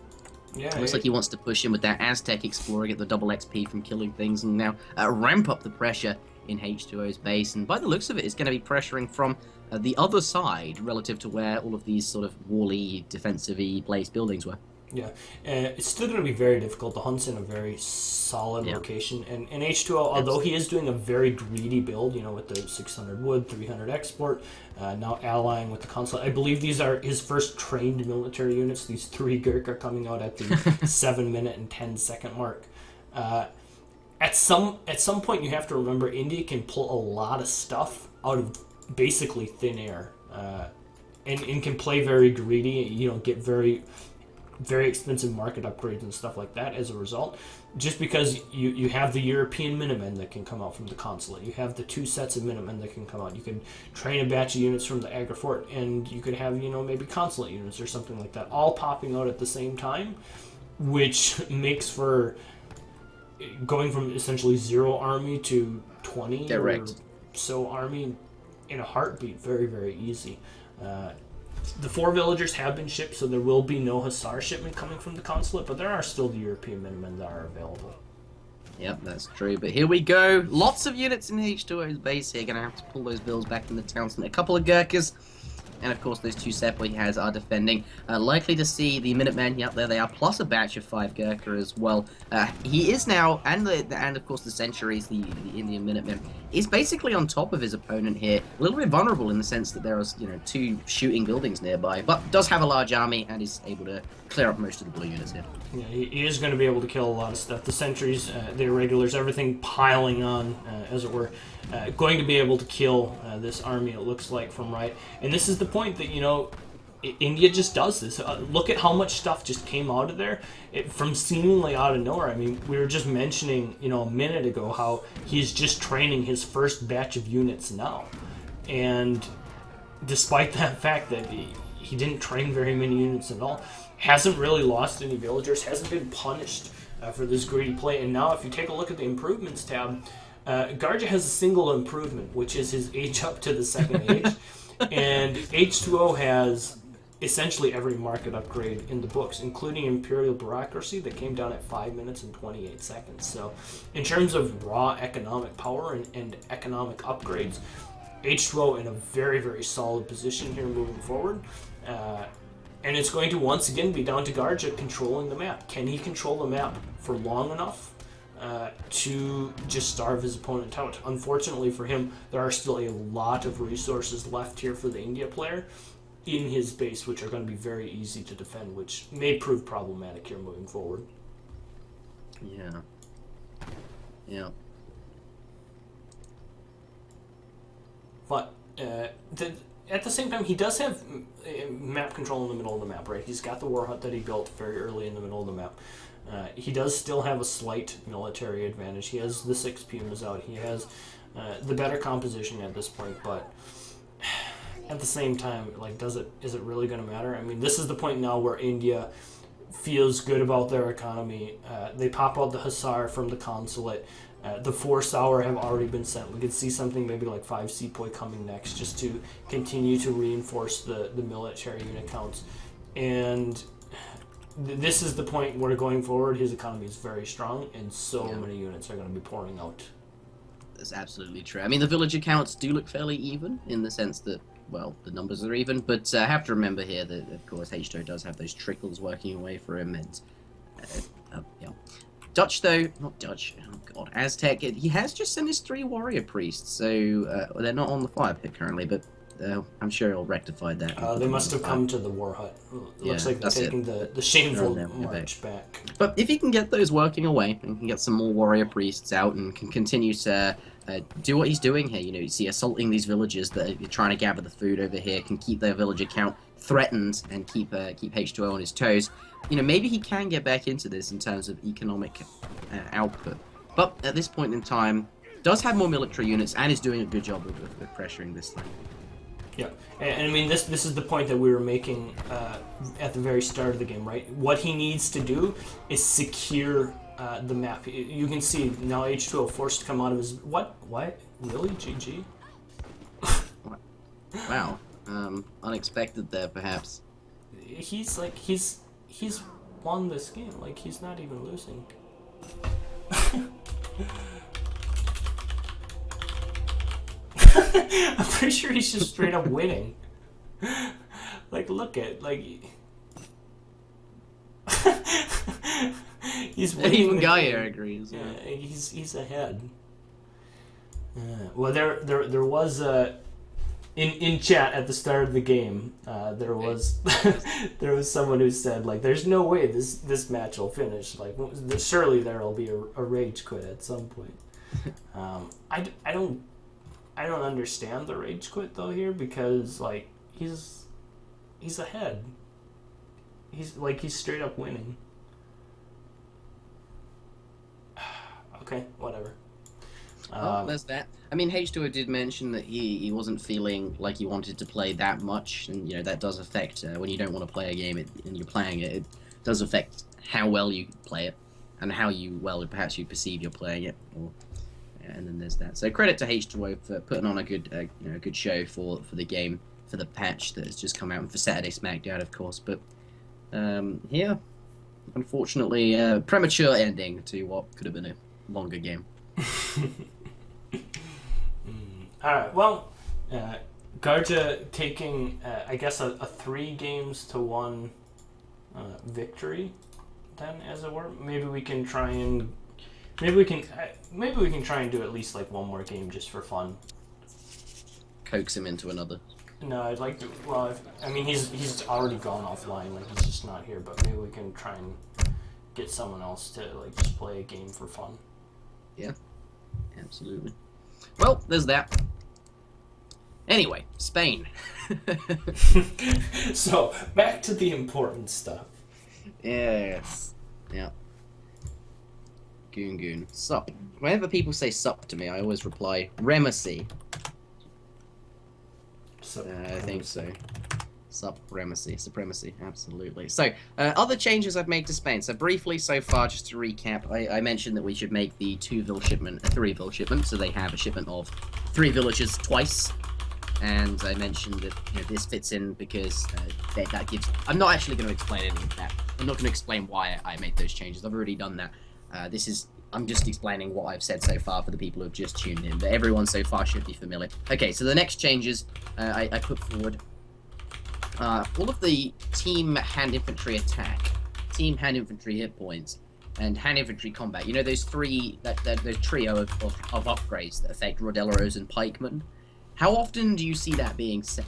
Yeah, Looks like he wants to push in with that Aztec Explorer, get the double XP from killing things, and now ramp up the pressure in H2O's base. And by the looks of it, it's going to be pressuring from the other side relative to where all of these sort of wall-y, defensive-y placed buildings were. Yeah, it's still going to be very difficult. The Hunt's in a very solid location, and H2O, although he is doing a very greedy build, you know, with the 600 wood, 300 export, now allying with the consulate. I believe these are his first trained military units. These 3 Gurk are coming out at the 7-minute and 10-second mark. At some point, you have to remember India can pull a lot of stuff out of basically thin air, and can play very greedy. You know, get very expensive market upgrades and stuff like that as a result, just because you have the European Minutemen that can come out from the consulate, you have the 2 sets of Minutemen that can come out, you can train a batch of units from the Agra Fort, and you could have, you know, maybe consulate units or something like that all popping out at the same time, which makes for going from essentially 0 army to 20 or so army in a heartbeat very, very easy. The 4 villagers have been shipped, so there will be no Hussar shipment coming from the consulate, but there are still the European Minutemen that are available. Yep, that's true. But here we go. Lots of units in H2O's base here. Gonna have to pull those bills back in the towns. And a couple of Gurkhas. And of course, those 2 Sepoy he has are defending. Likely to see the Minutemen, yep, there they are, plus a batch of 5 Gurkha as well. He is now, and of course the Centuries, the Indian Minutemen, is basically on top of his opponent here. A little bit vulnerable in the sense that there are, you know, 2 shooting buildings nearby, but does have a large army and is able to clear up most of the blue units here. Yeah, he is going to be able to kill a lot of stuff. The Sentries, the Irregulars, everything piling on, as it were, going to be able to kill this army, it looks like, from right. And this is the point that, you know, India just does this. Look at how much stuff just came out of there from seemingly out of nowhere. I mean, we were just mentioning, you know, a minute ago how he's just training his first batch of units now. And despite that fact that he didn't train very many units at all, hasn't really lost any villagers, hasn't been punished for this greedy play. And now if you take a look at the improvements tab, Garja has a single improvement, which is his age up to the 2nd age. And H2O has essentially every market upgrade in the books, including Imperial Bureaucracy that came down at 5 minutes and 28 seconds. So in terms of raw economic power and economic upgrades, H2O in a very, very solid position here moving forward. And it's going to once again be down to Garja controlling the map. Can he control the map for long enough to just starve his opponent out? Unfortunately for him, there are still a lot of resources left here for the India player in his base, which are going to be very easy to defend, which may prove problematic here moving forward. Yeah. But at the same time, he does have map control in the middle of the map, right? He's got the war hut that he built very early in the middle of the map. He does still have a slight military advantage. He has the 6 Pumas out. He has the better composition at this point, but at the same time, like, is it really going to matter? I mean, this is the point now where India feels good about their economy. They pop out the Hussar from the consulate. The 4 Sour have already been sent. We could see something maybe like 5 Sepoy coming next, just to continue to reinforce the military unit counts. And this is the point where going forward, his economy is very strong, and many units are going to be pouring out. That's absolutely true. I mean, the villager counts do look fairly even in the sense that, well, the numbers are even, but I have to remember here that, of course, H2O does have those trickles working away for him, and, Dutch, though, not Dutch, oh god, Aztec, he has just sent his 3 warrior priests, so they're not on the fire pit currently, but I'm sure he'll rectify that. They must have come to the war hut. Looks like they're taking the shameful march back. But if he can get those working away, and can get some more warrior priests out, and can continue to do what he's doing here, you know, you see assaulting these villages that are trying to gather the food over here, can keep their villager count threatened, and keep H2O on his toes, you know, maybe he can get back into this in terms of economic output. But at this point in time, does have more military units, and is doing a good job of pressuring this thing. Yeah, and I mean this is the point that we were making at the very start of the game, right? What he needs to do is secure the map. You can see now H2O forced to come out of his what? Really? GG? Wow, unexpected there, perhaps. He's won this game. Like, he's not even losing. I'm pretty sure he's just straight up winning. Like, look at, like... he's winning. Even Garja agrees. Yeah, he's ahead. Well, there was in chat at the start of the game, there was there was someone who said, like, there's no way this match will finish. Like, surely there will be a rage quit at some point. I don't understand the rage quit though here, because like he's ahead. He's straight up winning. Okay, whatever. Well, there's that. I mean, H2O did mention that he wasn't feeling like he wanted to play that much, and that does affect when you don't want to play a game and you're playing it. It does affect how well you play it, and how well perhaps you perceive you're playing it. And then there's that. So credit to H2O for putting on a good good show for the game, for the patch that has just come out, and for Saturday Smackdown, of course. But here, unfortunately, premature ending to what could have been a longer game. Alright, well, Garja taking, I guess, a 3-1 victory, then, as it were. Maybe we can try and do at least like one more game just for fun. Coax him into another. No, I'd like to. Well, I mean, he's already gone offline. Like, he's just not here. But maybe we can try and get someone else to like just play a game for fun. Yeah, absolutely. Well, there's that. Anyway, Spain. So, back to the important stuff. Yes. Yeah. Goon. Sup. Whenever people say sup to me, I always reply, Remacy. I think so. Supremacy, absolutely. So, other changes I've made to Spain. So briefly, so far, just to recap, I mentioned that we should make the 2-ville shipment a 3-ville shipment, so they have a shipment of 3 villages twice. And I mentioned that this fits in because that gives... I'm not actually going to explain any of that. I'm not going to explain why I made those changes. I've already done that. I'm just explaining what I've said so far for the people who have just tuned in, but everyone so far should be familiar. Okay, so the next changes I put forward... all of the team hand infantry attack, team hand infantry hit points, and hand infantry combat. Those three, those trio of upgrades that affect Rodelleros and Pikemen. How often do you see that being sent?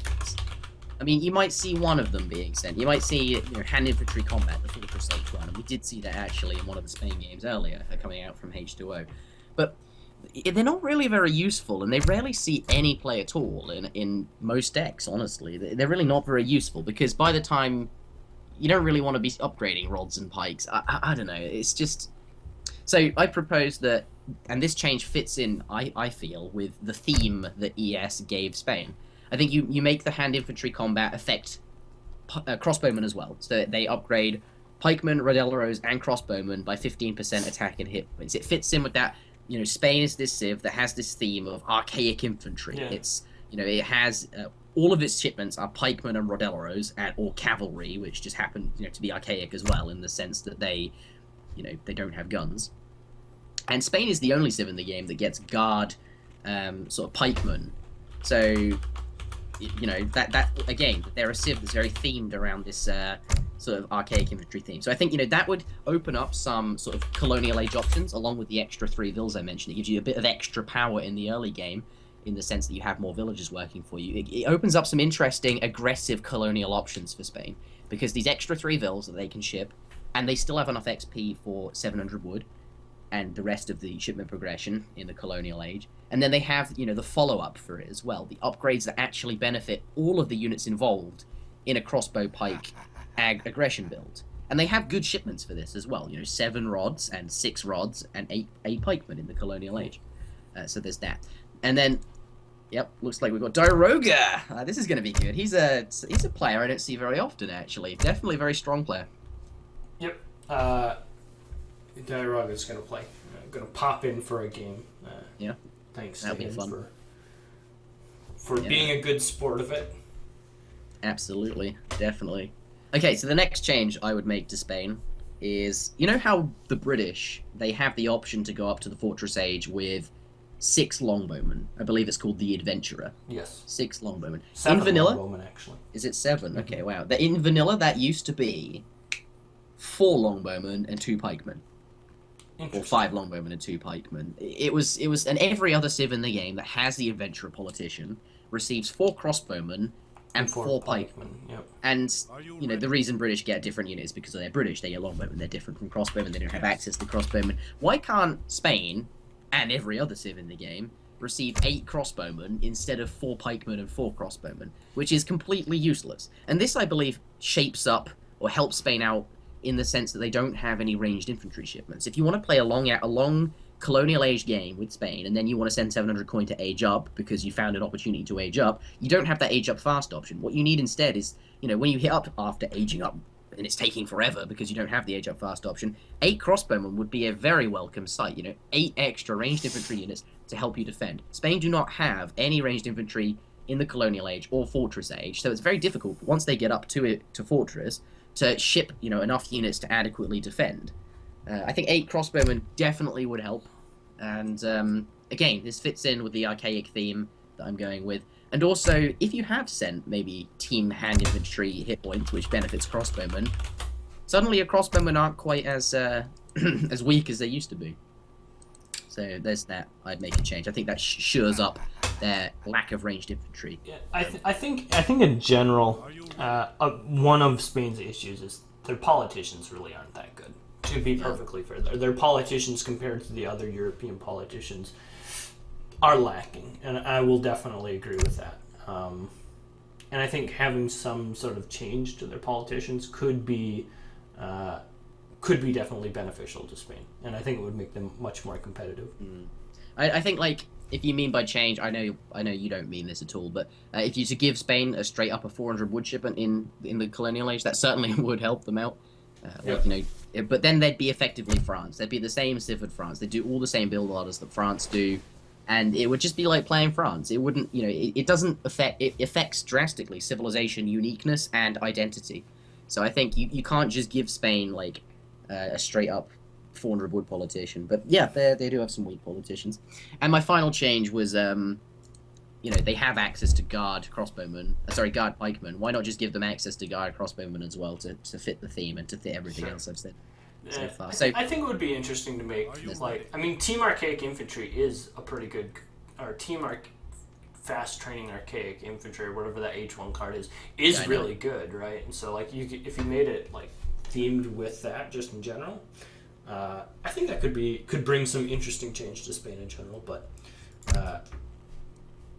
I mean, you might see one of them being sent. You might see hand infantry combat, the Fortress Age one, and we did see that actually in one of the Spain games earlier, coming out from H2O. But they're not really very useful, and they rarely see any play at all in most decks, honestly. They're really not very useful, because by the time you don't really want to be upgrading rods and pikes, I don't know, it's just... So I propose that, and this change fits in, I feel, with the theme that ES gave Spain. I think you make the hand infantry combat affect crossbowmen as well, so they upgrade pikemen, rodelleros, and crossbowmen by 15% attack and hit points. It fits in with that. Spain is this civ that has this theme of archaic infantry. Yeah. It's, it has all of its shipments are pikemen and rodelleros or cavalry, which just happen, to be archaic as well in the sense that they don't have guns. And Spain is the only civ in the game that gets guard sort of pikemen. So, that again, they're a civ that's very themed around this sort of archaic infantry theme. So I think, that would open up some sort of colonial age options, along with the extra 3 vills I mentioned. It gives you a bit of extra power in the early game, in the sense that you have more villagers working for you. It opens up some interesting, aggressive colonial options for Spain, because these extra 3 vills that they can ship, and they still have enough XP for 700 wood, and the rest of the shipment progression in the colonial age. And then they have, the follow-up for it as well, the upgrades that actually benefit all of the units involved in a crossbow pike aggression build. And they have good shipments for this as well, 7 rods and 6 rods and 8 pikemen in the colonial age. So there's that. And then Yep, looks like we've got Diroga. This is going to be good. He's a player I don't see very often, actually. Definitely a very strong player. Yep. Diroga's going to play. Going to pop in for a game. Yeah. Thanks That'll to be him fun. for being a good sport of it. Absolutely. Definitely. Okay, so the next change I would make to Spain is, you know how the British, they have the option to go up to the Fortress Age with 6 longbowmen. I believe it's called the Adventurer. Yes. 6 longbowmen. 7 in vanilla, longbowmen, actually. Is it 7? Okay, wow. In vanilla, that used to be 4 longbowmen and 2 pikemen. Or 5 longbowmen and 2 pikemen. It was, and every other civ in the game that has the Adventurer politician receives 4 crossbowmen and 4 pikemen. Yep. And, you know, the reason British get different units is because they're British. They get longbowmen. They're different from crossbowmen. They don't have access to crossbowmen. Why can't Spain, and every other civ in the game, receive 8 crossbowmen instead of 4 pikemen and 4 crossbowmen? Which is completely useless. And this, I believe, shapes up or helps Spain out in the sense that they don't have any ranged infantry shipments. If you want to play a long colonial age game with Spain, and then you want to send 700 coin to age up because you found an opportunity to age up, you don't have that age up fast option. What you need instead is, you know, when you hit up after aging up, and it's taking forever because you don't have the age up fast option, 8 crossbowmen would be a very welcome sight. You know, 8 extra ranged infantry units to help you defend. Spain do not have any ranged infantry in the colonial age or fortress age, so it's very difficult once they get up to fortress to ship, you know, enough units to adequately defend. I think 8 crossbowmen definitely would help. And again, this fits in with the archaic theme that I'm going with. And also, if you have sent maybe team hand infantry hit points, which benefits crossbowmen, suddenly your crossbowmen aren't quite as as weak as they used to be. So there's that. I'd make a change. I think that shores up their lack of ranged infantry. Yeah, I think in general, one of Spain's issues is their politicians really aren't that good. To be perfectly fair, their politicians compared to the other European politicians are lacking, and I will definitely agree with that. And I think having some sort of change to their politicians could be definitely beneficial to Spain, and I think it would make them much more competitive. I think, like, if you mean by change, I know you don't mean this at all, but if you to give Spain a straight up a 400 wood shipment in the colonial age, that certainly would help them out. Like, you know, but then they'd be effectively France. They'd be the same civ as France. They'd do all the same build orders that France do, and it would just be like playing France. It wouldn't, you know, it doesn't affect. It affects drastically civilization uniqueness and identity. So I think you can't just give Spain like a straight up 400 wood politician. But yeah, they do have some weak politicians. And my final change was, you know, they have access to guard crossbowmen. Guard pikemen. Why not just give them access to guard crossbowmen as well to fit the theme and to fit everything else I've said so far? I think it would be interesting to make, like, I mean, Team Archaic Infantry is a pretty good, or Fast Training Archaic Infantry, or whatever that H1 card is really good, right? And so, like, if you made it like themed with that, just in general, I think that could bring some interesting change to Spain in general. But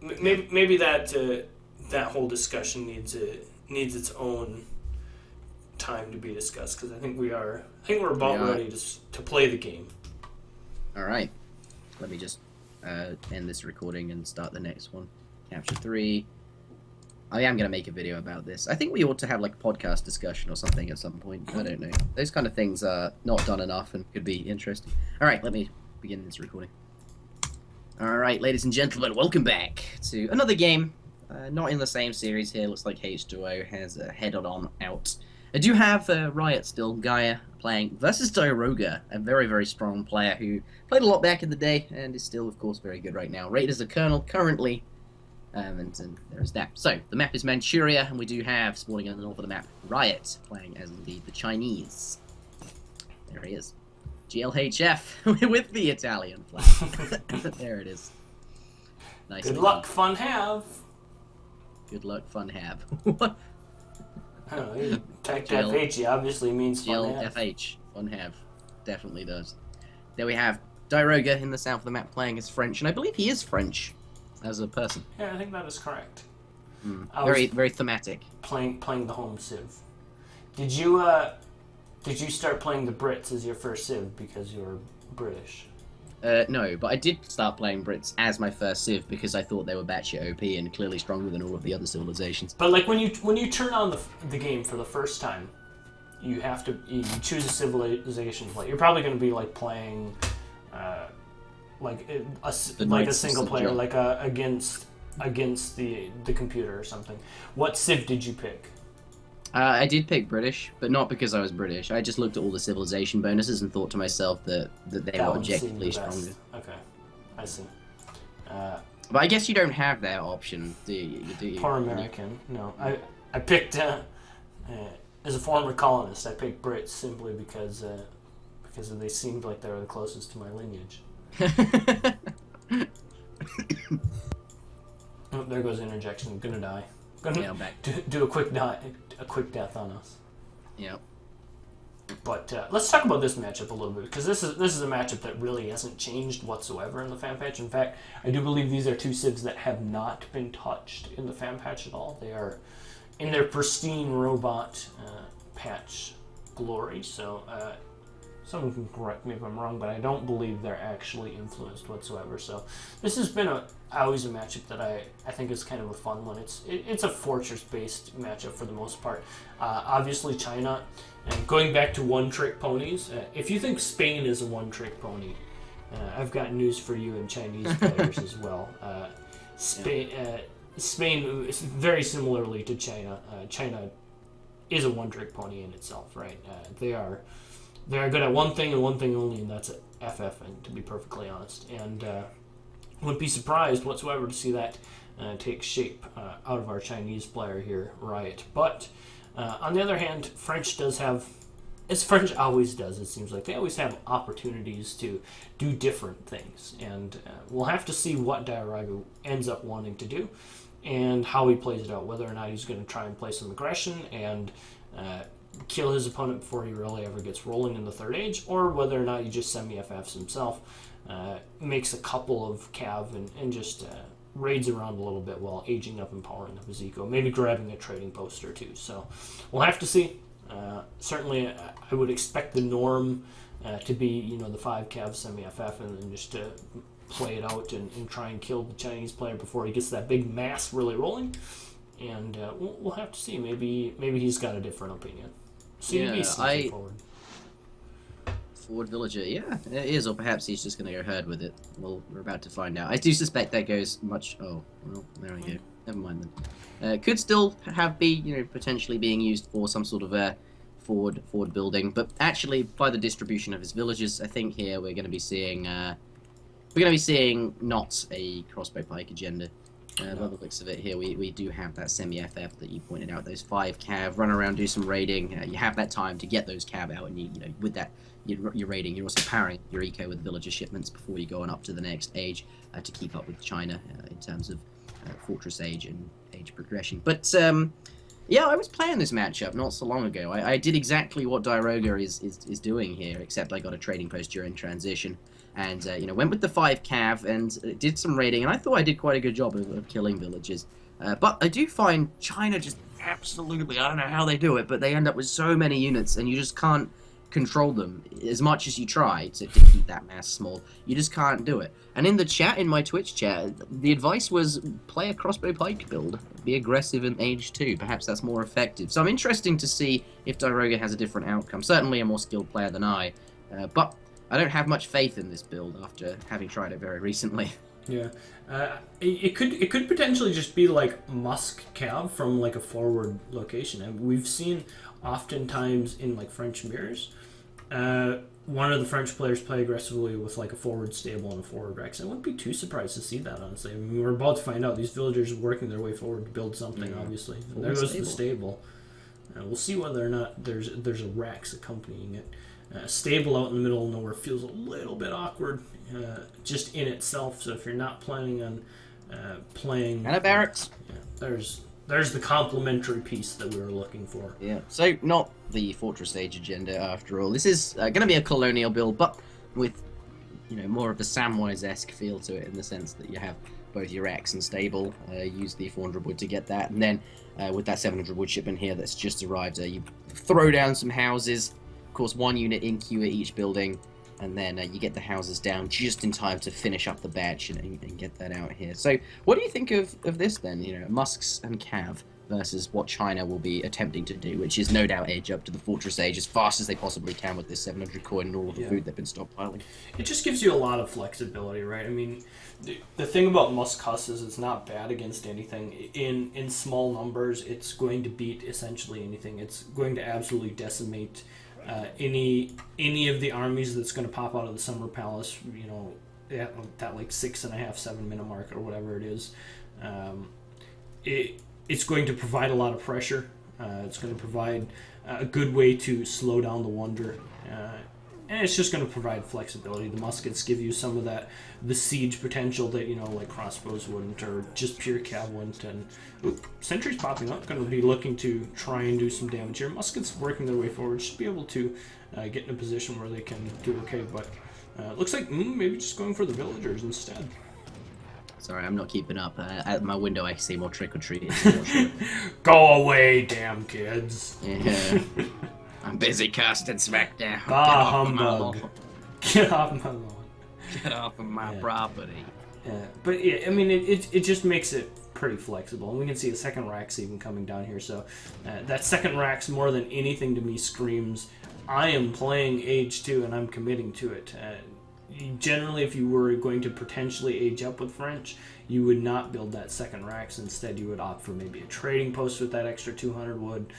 maybe that whole discussion needs its own time to be discussed, because I think we're about ready to play the game. All right, let me just end this recording and start the next one. Capture 3. I am going to make a video about this. I think we ought to have like a podcast discussion or something at some point. I don't know. Those kind of things are not done enough and could be interesting. All right, let me begin this recording. All right, ladies and gentlemen, welcome back to another game. Not in the same series here. Looks like H2O has headed on out. I do have Riot still, Garja, playing versus Diroga, a very, very strong player who played a lot back in the day and is still, of course, very good right now. Rated as a colonel currently, and there's that. So, the map is Manchuria, and we do have, spawning in the north of the map, Riot, playing as indeed the Chinese. There he is. GLHF with the Italian flag. There it is. Nice. Good luck, fun have. Good luck, fun have. I don't know, Tech FH obviously means fun have. GLFH, fun have. Definitely does. There we have Diroga in the south of the map playing as French, and I believe he is French as a person. Yeah, I think that is correct. Very thematic. Playing the home civ. Did you start playing the Brits as your first civ because you were British? No, but I did start playing Brits as my first civ because I thought they were batshit OP and clearly stronger than all of the other civilizations. But like when you turn on the game for the first time, you choose a civilization to play. You're probably going to be like playing, like a single player, like against the computer or something. What civ did you pick? I did pick British, but not because I was British. I just looked at all the civilization bonuses and thought to myself that they were objectively stronger. Okay, I see. But I guess you don't have that option, do you? Poor American. No, I picked as a former colonist. I picked Brits simply because they seemed like they were the closest to my lineage. Oh, there goes interjection. Gonna die. Gonna do a quick death on us. Yep. But let's talk about this matchup a little bit, because this is a matchup that really hasn't changed whatsoever in the fan patch. In fact, I do believe these are two civs that have not been touched in the fan patch at all. They are in their pristine robot patch glory. So someone can correct me if I'm wrong, but I don't believe they're actually influenced whatsoever. So this has been always a matchup that I think is kind of a fun one. It's a fortress-based matchup for the most part. Obviously, China, and going back to one-trick ponies, if you think Spain is a one-trick pony, I've got news for you and Chinese players as well. Spain is very similarly to China. China is a one-trick pony in itself, right? They are good at one thing and one thing only, and that's FFing, to be perfectly honest. And wouldn't be surprised whatsoever to see that take shape out of our Chinese player here, Riot. But on the other hand, French does have, as French always does, it seems like, they always have opportunities to do different things. And we'll have to see what Diarago ends up wanting to do and how he plays it out, whether or not he's going to try and play some aggression and kill his opponent before he really ever gets rolling in the third age, or whether or not he just semi-FFs himself, makes a couple of cav and just raids around a little bit while aging up and powering up his eco, maybe grabbing a trading post or two. So we'll have to see. Certainly I would expect the norm to be, the 5 cav semi-FF and just play it out and try and kill the Chinese player before he gets that big mass really rolling. And we'll have to see. Maybe he's got a different opinion. Forward villager, yeah, it is, or perhaps he's just going to go herd with it. Well, we're about to find out. I do suspect that goes much. Oh, well, there we go. Never mind then. Could still be, potentially being used for some sort of a forward building, but actually, by the distribution of his villagers, I think here we're going to be seeing not a crossbow pike agenda. By the looks of it here, we do have that semi-FF that you pointed out, those 5 cav, run around, do some raiding. You have that time to get those cav out, and with that, you're raiding. You're also powering your eco with villager shipments before you go on up to the next age to keep up with China in terms of fortress age and age progression. But yeah, I was playing this matchup not so long ago. I did exactly what Diroga is doing here, except I got a trading post during transition. And, went with the 5 cav and did some raiding, and I thought I did quite a good job of killing villages. But I do find China just absolutely, I don't know how they do it, but they end up with so many units, and you just can't control them as much as you try to keep that mass small. You just can't do it. And in the chat, in my Twitch chat, the advice was play a crossbow pike build. Be aggressive in age 2. Perhaps that's more effective. So I'm interested to see if Diroga has a different outcome. Certainly a more skilled player than I. But I don't have much faith in this build after having tried it very recently. Yeah, it could potentially just be like Musk Cav from like a forward location, and we've seen oftentimes in like French mirrors, one of the French players play aggressively with like a forward stable and a forward Rex. I wouldn't be too surprised to see that, honestly. I mean, we're about to find out these villagers are working their way forward to build something, obviously. And there goes the stable. We'll see whether or not there's a Rex accompanying it. Stable out in the middle of nowhere feels a little bit awkward just in itself, so if you're not planning on playing... And a barracks. Yeah, there's the complementary piece that we were looking for. Yeah, so not the Fortress Age agenda after all. This is going to be a colonial build, but with more of a Samwise-esque feel to it, in the sense that you have both your Rex and stable, use the 400 wood to get that, and then with that 700 wood shipment here that's just arrived, you throw down some houses. Of course, 1 unit in queue at each building, and then you get the houses down just in time to finish up the batch and get that out here. So what do you think of this then? You know, Musks and Cav versus what China will be attempting to do, which is no doubt edge up to the Fortress Age as fast as they possibly can with this 700 coin and all of the food they've been stockpiling. It just gives you a lot of flexibility, right? I mean, the thing about Musk Huss is it's not bad against anything. In small numbers, it's going to beat essentially anything. It's going to absolutely decimate any of the armies that's going to pop out of the Summer Palace, you know, at that like 6.5, 7 minute mark or whatever it is. It's going to provide a lot of pressure. It's going to provide a good way to slow down the Wonder. And it's just going to provide flexibility. The muskets give you some of the siege potential that, you know, like crossbows wouldn't, or just pure cav wouldn't. And sentries popping up, going to be looking to try and do some damage here. Muskets working their way forward should be able to get in a position where they can do okay. But looks like maybe just going for the villagers instead. Sorry, I'm not keeping up. At my window, I see more trick-or-treating. Go away, damn kids. Yeah. I'm busy casting Smackdown. Bah, humbug. Get off my lawn. Get off of my property. But yeah, I mean, it just makes it pretty flexible. And we can see a second rack's even coming down here. So that second rack's more than anything to me screams, I am playing H2 and I'm committing to it. Generally, if you were going to potentially age up with French, you would not build that second racks. Instead, you would opt for maybe a trading post with that extra 200 wood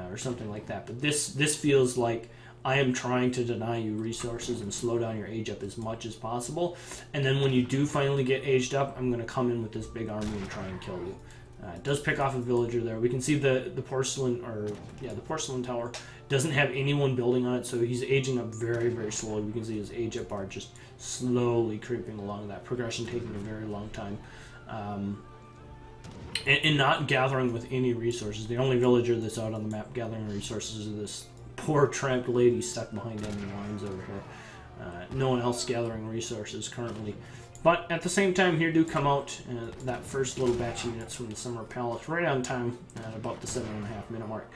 or something like that. But this feels like I am trying to deny you resources and slow down your age up as much as possible. And then when you do finally get aged up, I'm going to come in with this big army and try and kill you. It does pick off a villager there. We can see the porcelain, the porcelain tower doesn't have anyone building on it, so he's aging up very, very slowly. We can see his age up bar just slowly creeping along, that progression taking a very long time. And not gathering with any resources. The only villager that's out on the map gathering resources is this poor trapped lady stuck behind enemy lines over here. No one else gathering resources currently. But at the same time, here do come out that first little batch of units from the Summer Palace right on time at about the 7.5 minute mark.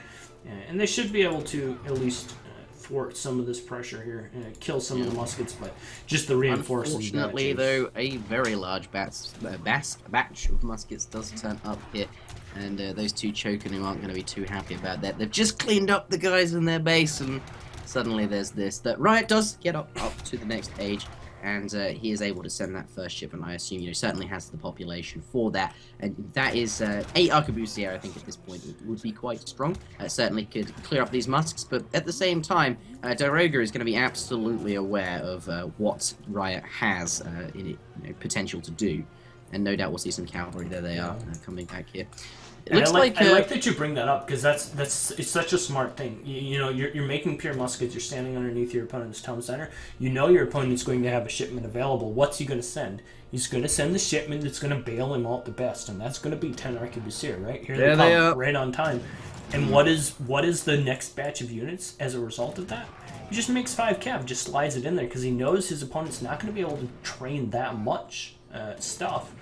And they should be able to at least thwart some of this pressure here, kill some of the muskets, but just the reinforcing. Unfortunately, though, a very large batch of muskets does turn up here, and those two choking who aren't going to be too happy about that. They've just cleaned up the guys in their base, and suddenly there's this. That Riot does get up to the next age, and he is able to send that first shipment. I assume, you know, certainly has the population for that, and that is 8 arquebusiers. I think at this point it would be quite strong. Certainly could clear up these musks, but at the same time, Daroga is going to be absolutely aware of what Riot has in it, potential to do, and no doubt we'll see some cavalry. There they are coming back here. It looks I like that you bring that up, because it's such a smart thing. You know, you're making pure muskets. You're standing underneath your opponent's town center. You know your opponent's going to have a shipment available. What's he going to send? He's going to send the shipment that's going to bail him out the best, and that's going to be 10 arquebusiers, right? Here they come, right on time. And what is the next batch of units as a result of that? He just makes 5 cav, just slides it in there, because he knows his opponent's not going to be able to train that much stuff,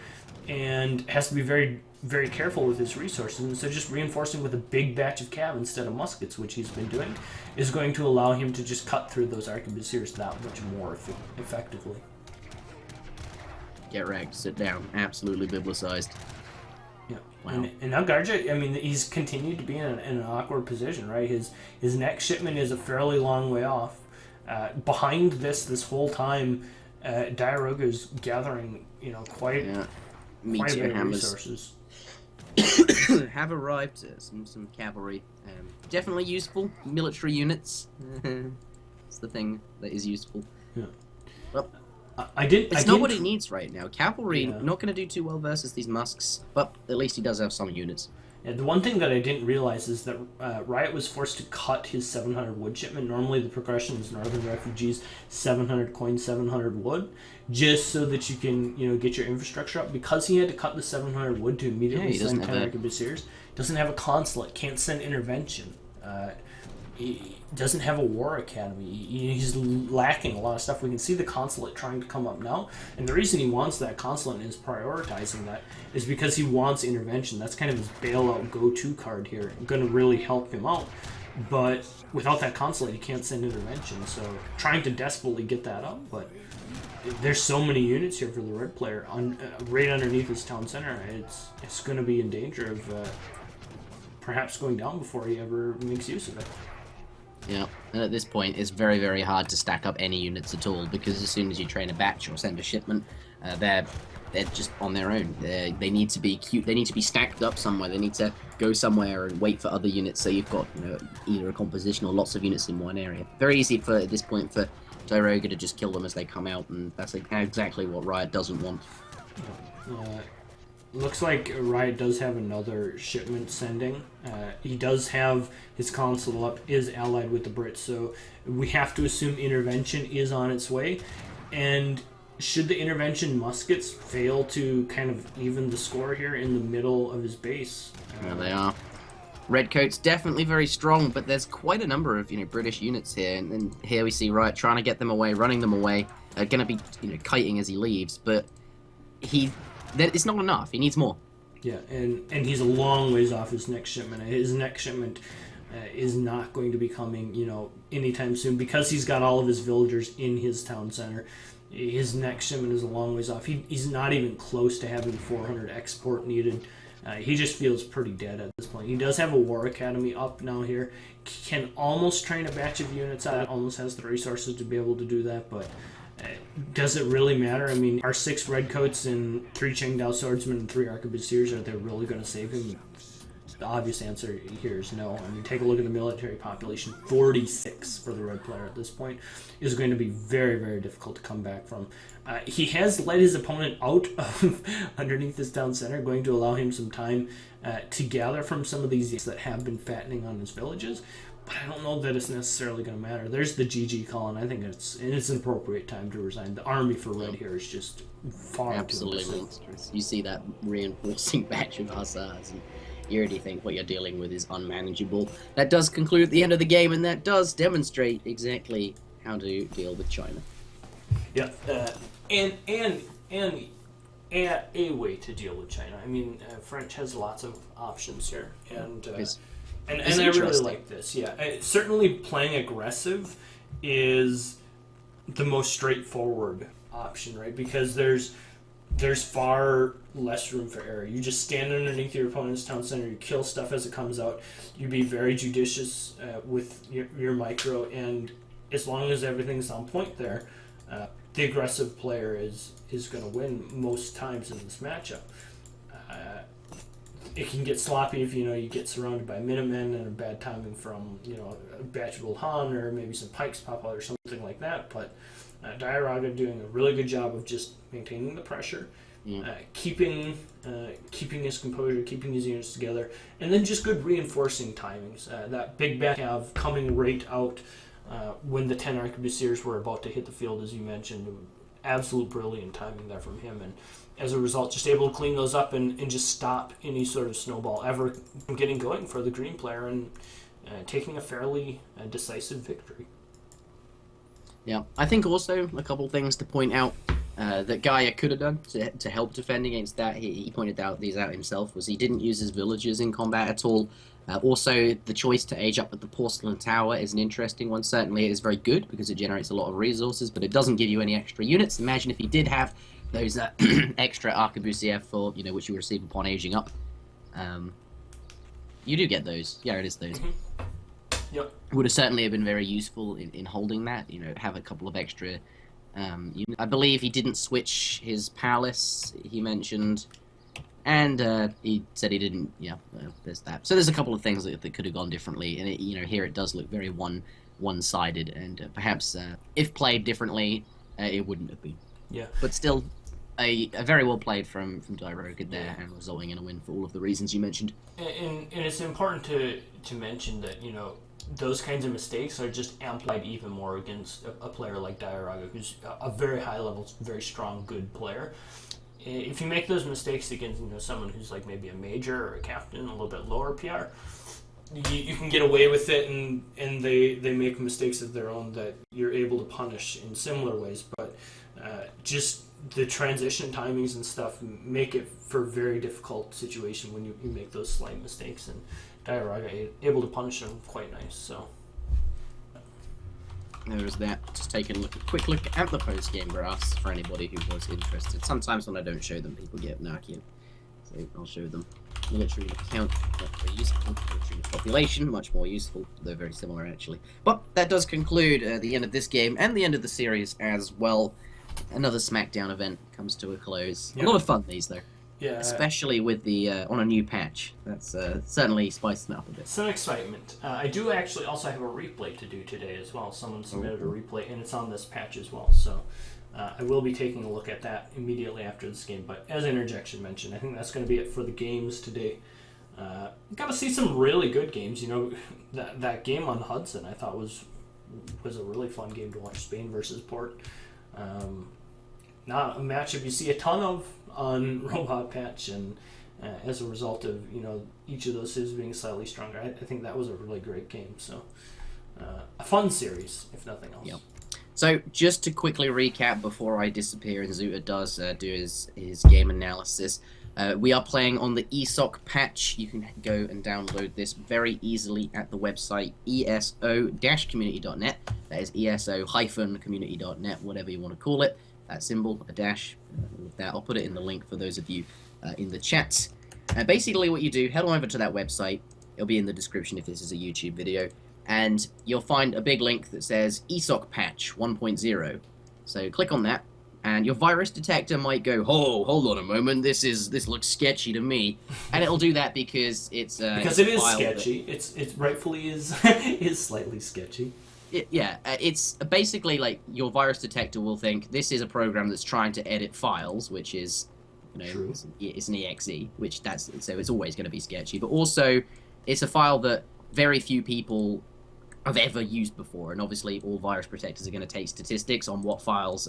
and has to be very, very careful with his resources. And so just reinforcing with a big batch of cav instead of muskets, which he's been doing, is going to allow him to just cut through those arquebusiers that much more effectively. Get wrecked, sit down, absolutely biblicized. Yeah. Wow. And now Garja, I mean, he's continued to be in an awkward position, right? His next shipment is a fairly long way off. Behind this whole time, Daroga's gathering, quite a bit of resources. Have arrived some cavalry. Definitely useful. Military units. It's the thing that is useful. Yeah. Well, it's not what he needs right now. Cavalry, not going to do too well versus these musks, but at least he does have some units. Yeah, the one thing that I didn't realize is that Riot was forced to cut his 700 wood shipment. Normally the progression is Northern Refugees, 700 coin, 700 wood, just so that you can, get your infrastructure up. Because he had to cut the 700 wood to immediately send 10 arquebusiers, doesn't have a consulate, can't send intervention. He doesn't have a war academy. He's lacking a lot of stuff. We can see the consulate trying to come up now, and the reason he wants that consulate and is prioritizing that is because he wants intervention. That's kind of his bailout go-to card here. Going to really help him out. but without that consulate, you can't send intervention. So trying to desperately get that up, but there's so many units here for the red player right underneath his town center. It's going to be in danger of perhaps going down before he ever makes use of it. Yeah, and at this point, it's very, very hard to stack up any units at all, because as soon as you train a batch or send a shipment, they're just on their own. They need to be cute. They need to be stacked up somewhere. They need to go somewhere and wait for other units. So you've got, you know, either a composition or lots of units in one area. Very easy for at this point for Diroga to just kill them as they come out, and that's exactly what Riot doesn't want. Looks like Riot does have another shipment sending. He does have his console up, is allied with the Brits, so we have to assume intervention is on its way. And should the intervention muskets fail to kind of even the score here in the middle of his base? There they are. Redcoat's definitely very strong, but there's quite a number of, you know, British units here, and then here we see Riot trying to get them away, running them away, going to be, you know, kiting as he leaves, but it's not enough. He needs more. Yeah, and he's a long ways off his next shipment. His next shipment is not going to be coming, you know, anytime soon, because he's got all of his villagers in his town center. His next shipment is a long ways off. He's not even close to having 400 export needed. He just feels pretty dead at this point. He does have a War Academy up now here. Can almost train a batch of units out. Almost has the resources to be able to do that, but does it really matter? I mean, are 6 Redcoats and 3 Qingdao Swordsmen and 3 Arquebusiers, are they really going to save him? The obvious answer here is no. I mean, take a look at the military population. 46 for the red player at this point is going to be very, very difficult to come back from. He has let his opponent out of underneath his town center, going to allow him some time to gather from some of these that have been fattening on his villages. But I don't know that it's necessarily going to matter. There's the GG call, and I think it's an appropriate time to resign. The army for red here is just far absolutely too monstrous. You see that reinforcing batch of hussars, and you already think what you're dealing with is unmanageable. That does conclude at the end of the game, and that does demonstrate exactly how to deal with China. Yeah, and a way to deal with China. I mean, French has lots of options here, and I really like this. Yeah, certainly playing aggressive is the most straightforward option, right? Because there's far less room for error. You just stand underneath your opponent's town center, you kill stuff as it comes out, you be very judicious with your micro, and as long as everything's on point there, the aggressive player is going to win most times in this matchup. It can get sloppy if you get surrounded by Minutemen and a bad timing from a batch of old Han, or maybe some pikes pop out or something like that. But Diaraga doing a really good job of just maintaining the pressure, keeping his composure, keeping his units together, and then just good reinforcing timings. That big back have coming right out when the 10 Arquebusiers were about to hit the field, as you mentioned. Absolute brilliant timing there from him, and as a result, just able to clean those up and just stop any sort of snowball ever from getting going for the green player and taking a fairly decisive victory. Yeah, I think also a couple things to point out that Garja could have done to help defend against that. He pointed these out himself, was he didn't use his villagers in combat at all. Also, the choice to age up with the Porcelain Tower is an interesting one. Certainly it is very good because it generates a lot of resources, but it doesn't give you any extra units. Imagine if he did have those extra Arquebusier for, which you receive upon aging up. You do get those. Yeah, it is those. Mm-hmm. Yep. Would have certainly been very useful in holding that, have a couple of extra units. I believe he didn't switch his palace, he mentioned. And he said he didn't. Yeah, there's that. So there's a couple of things that could have gone differently, and here it does look very one-sided, and perhaps if played differently, it wouldn't have been. Yeah. But still, a very well played from Diroga there, and resulting in a win for all of the reasons you mentioned. And it's important to mention that those kinds of mistakes are just amplified even more against a player like Diaraga, who's a very high level, very strong, good player. If you make those mistakes against someone who's like maybe a major or a captain, a little bit lower PR, you can get away with it, and they make mistakes of their own that you're able to punish in similar ways. But just the transition timings and stuff make it for a very difficult situation when you make those slight mistakes. And Diaraga able to punish them quite nice. So there's that. Just taking a quick look at the post-game graphs for anybody who was interested. Sometimes when I don't show them, people get narky. So I'll show them. Military count, not very useful. Military population, much more useful, though very similar actually. But that does conclude the end of this game and the end of the series as well. Another Smackdown event comes to a close. Yep. A lot of fun these though. Yeah. Especially with the on a new patch. That's certainly spiced them up a bit. Some excitement. I do actually also have a replay to do today as well. Someone submitted a replay, and it's on this patch as well. So I will be taking a look at that immediately after this game. But as Interjection mentioned, I think that's going to be it for the games today. Got to see some really good games. You know, that game on Hudson I thought was a really fun game to watch. Spain versus Port. Not a matchup you see a ton of on Robot Patch, and as a result of each of those civs being slightly stronger, I think that was a really great game. So a fun series, if nothing else. Yep. So just to quickly recap before I disappear and Zuta does do his game analysis, we are playing on the ESOC patch. You can go and download this very easily at the website eso-community.net. That is eso-community.net, whatever you want to call it. That symbol, a dash, with that. I'll put it in the link for those of you in the chat. Basically what you do, head on over to that website. It'll be in the description if this is a YouTube video. And you'll find a big link that says ESOC patch 1.0. So click on that, and your virus detector might go, oh, hold on a moment, this looks sketchy to me. And it'll do that because it's because it is sketchy. It rightfully is is slightly sketchy. It's basically like your virus detector will think this is a program that's trying to edit files, which is, True. It's an exe, so it's always going to be sketchy. But also, it's a file that very few people have ever used before, and obviously all virus protectors are going to take statistics on what files,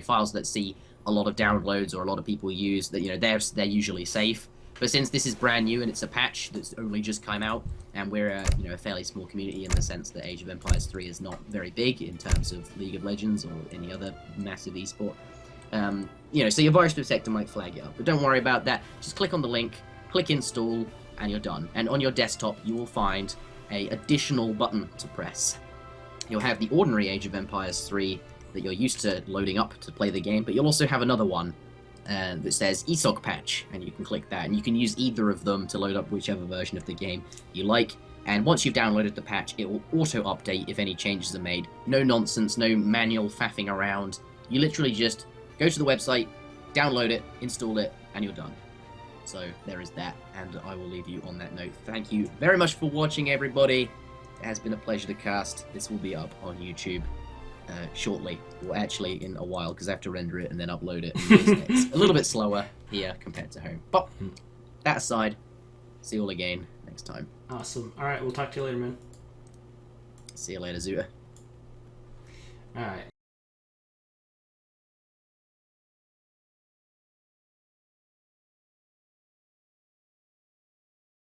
files that see a lot of downloads or a lot of people use. That they're usually safe. But since this is brand new and it's a patch that's only just come out, and we're a fairly small community in the sense that Age of Empires 3 is not very big in terms of League of Legends or any other massive esport, so your virus detector might flag it up. But don't worry about that. Just click on the link, click install, and you're done. And on your desktop, you will find an additional button to press. You'll have the ordinary Age of Empires 3 that you're used to loading up to play the game, but you'll also have another one that says ESOC patch, and you can click that, and you can use either of them to load up whichever version of the game you like. And once you've downloaded the patch, it will auto-update if any changes are made. No nonsense, no manual faffing around. You literally just go to the website, download it, install it, and you're done. So there is that, and I will leave you on that note. Thank you very much for watching, everybody. It has been a pleasure to cast. This will be up on YouTube shortly, or actually in a while, because I have to render it and then upload it. And it's a little bit slower here compared to home. But that aside, see you all again next time. Awesome. All right, we'll talk to you later, man. See you later, Zuta. All right.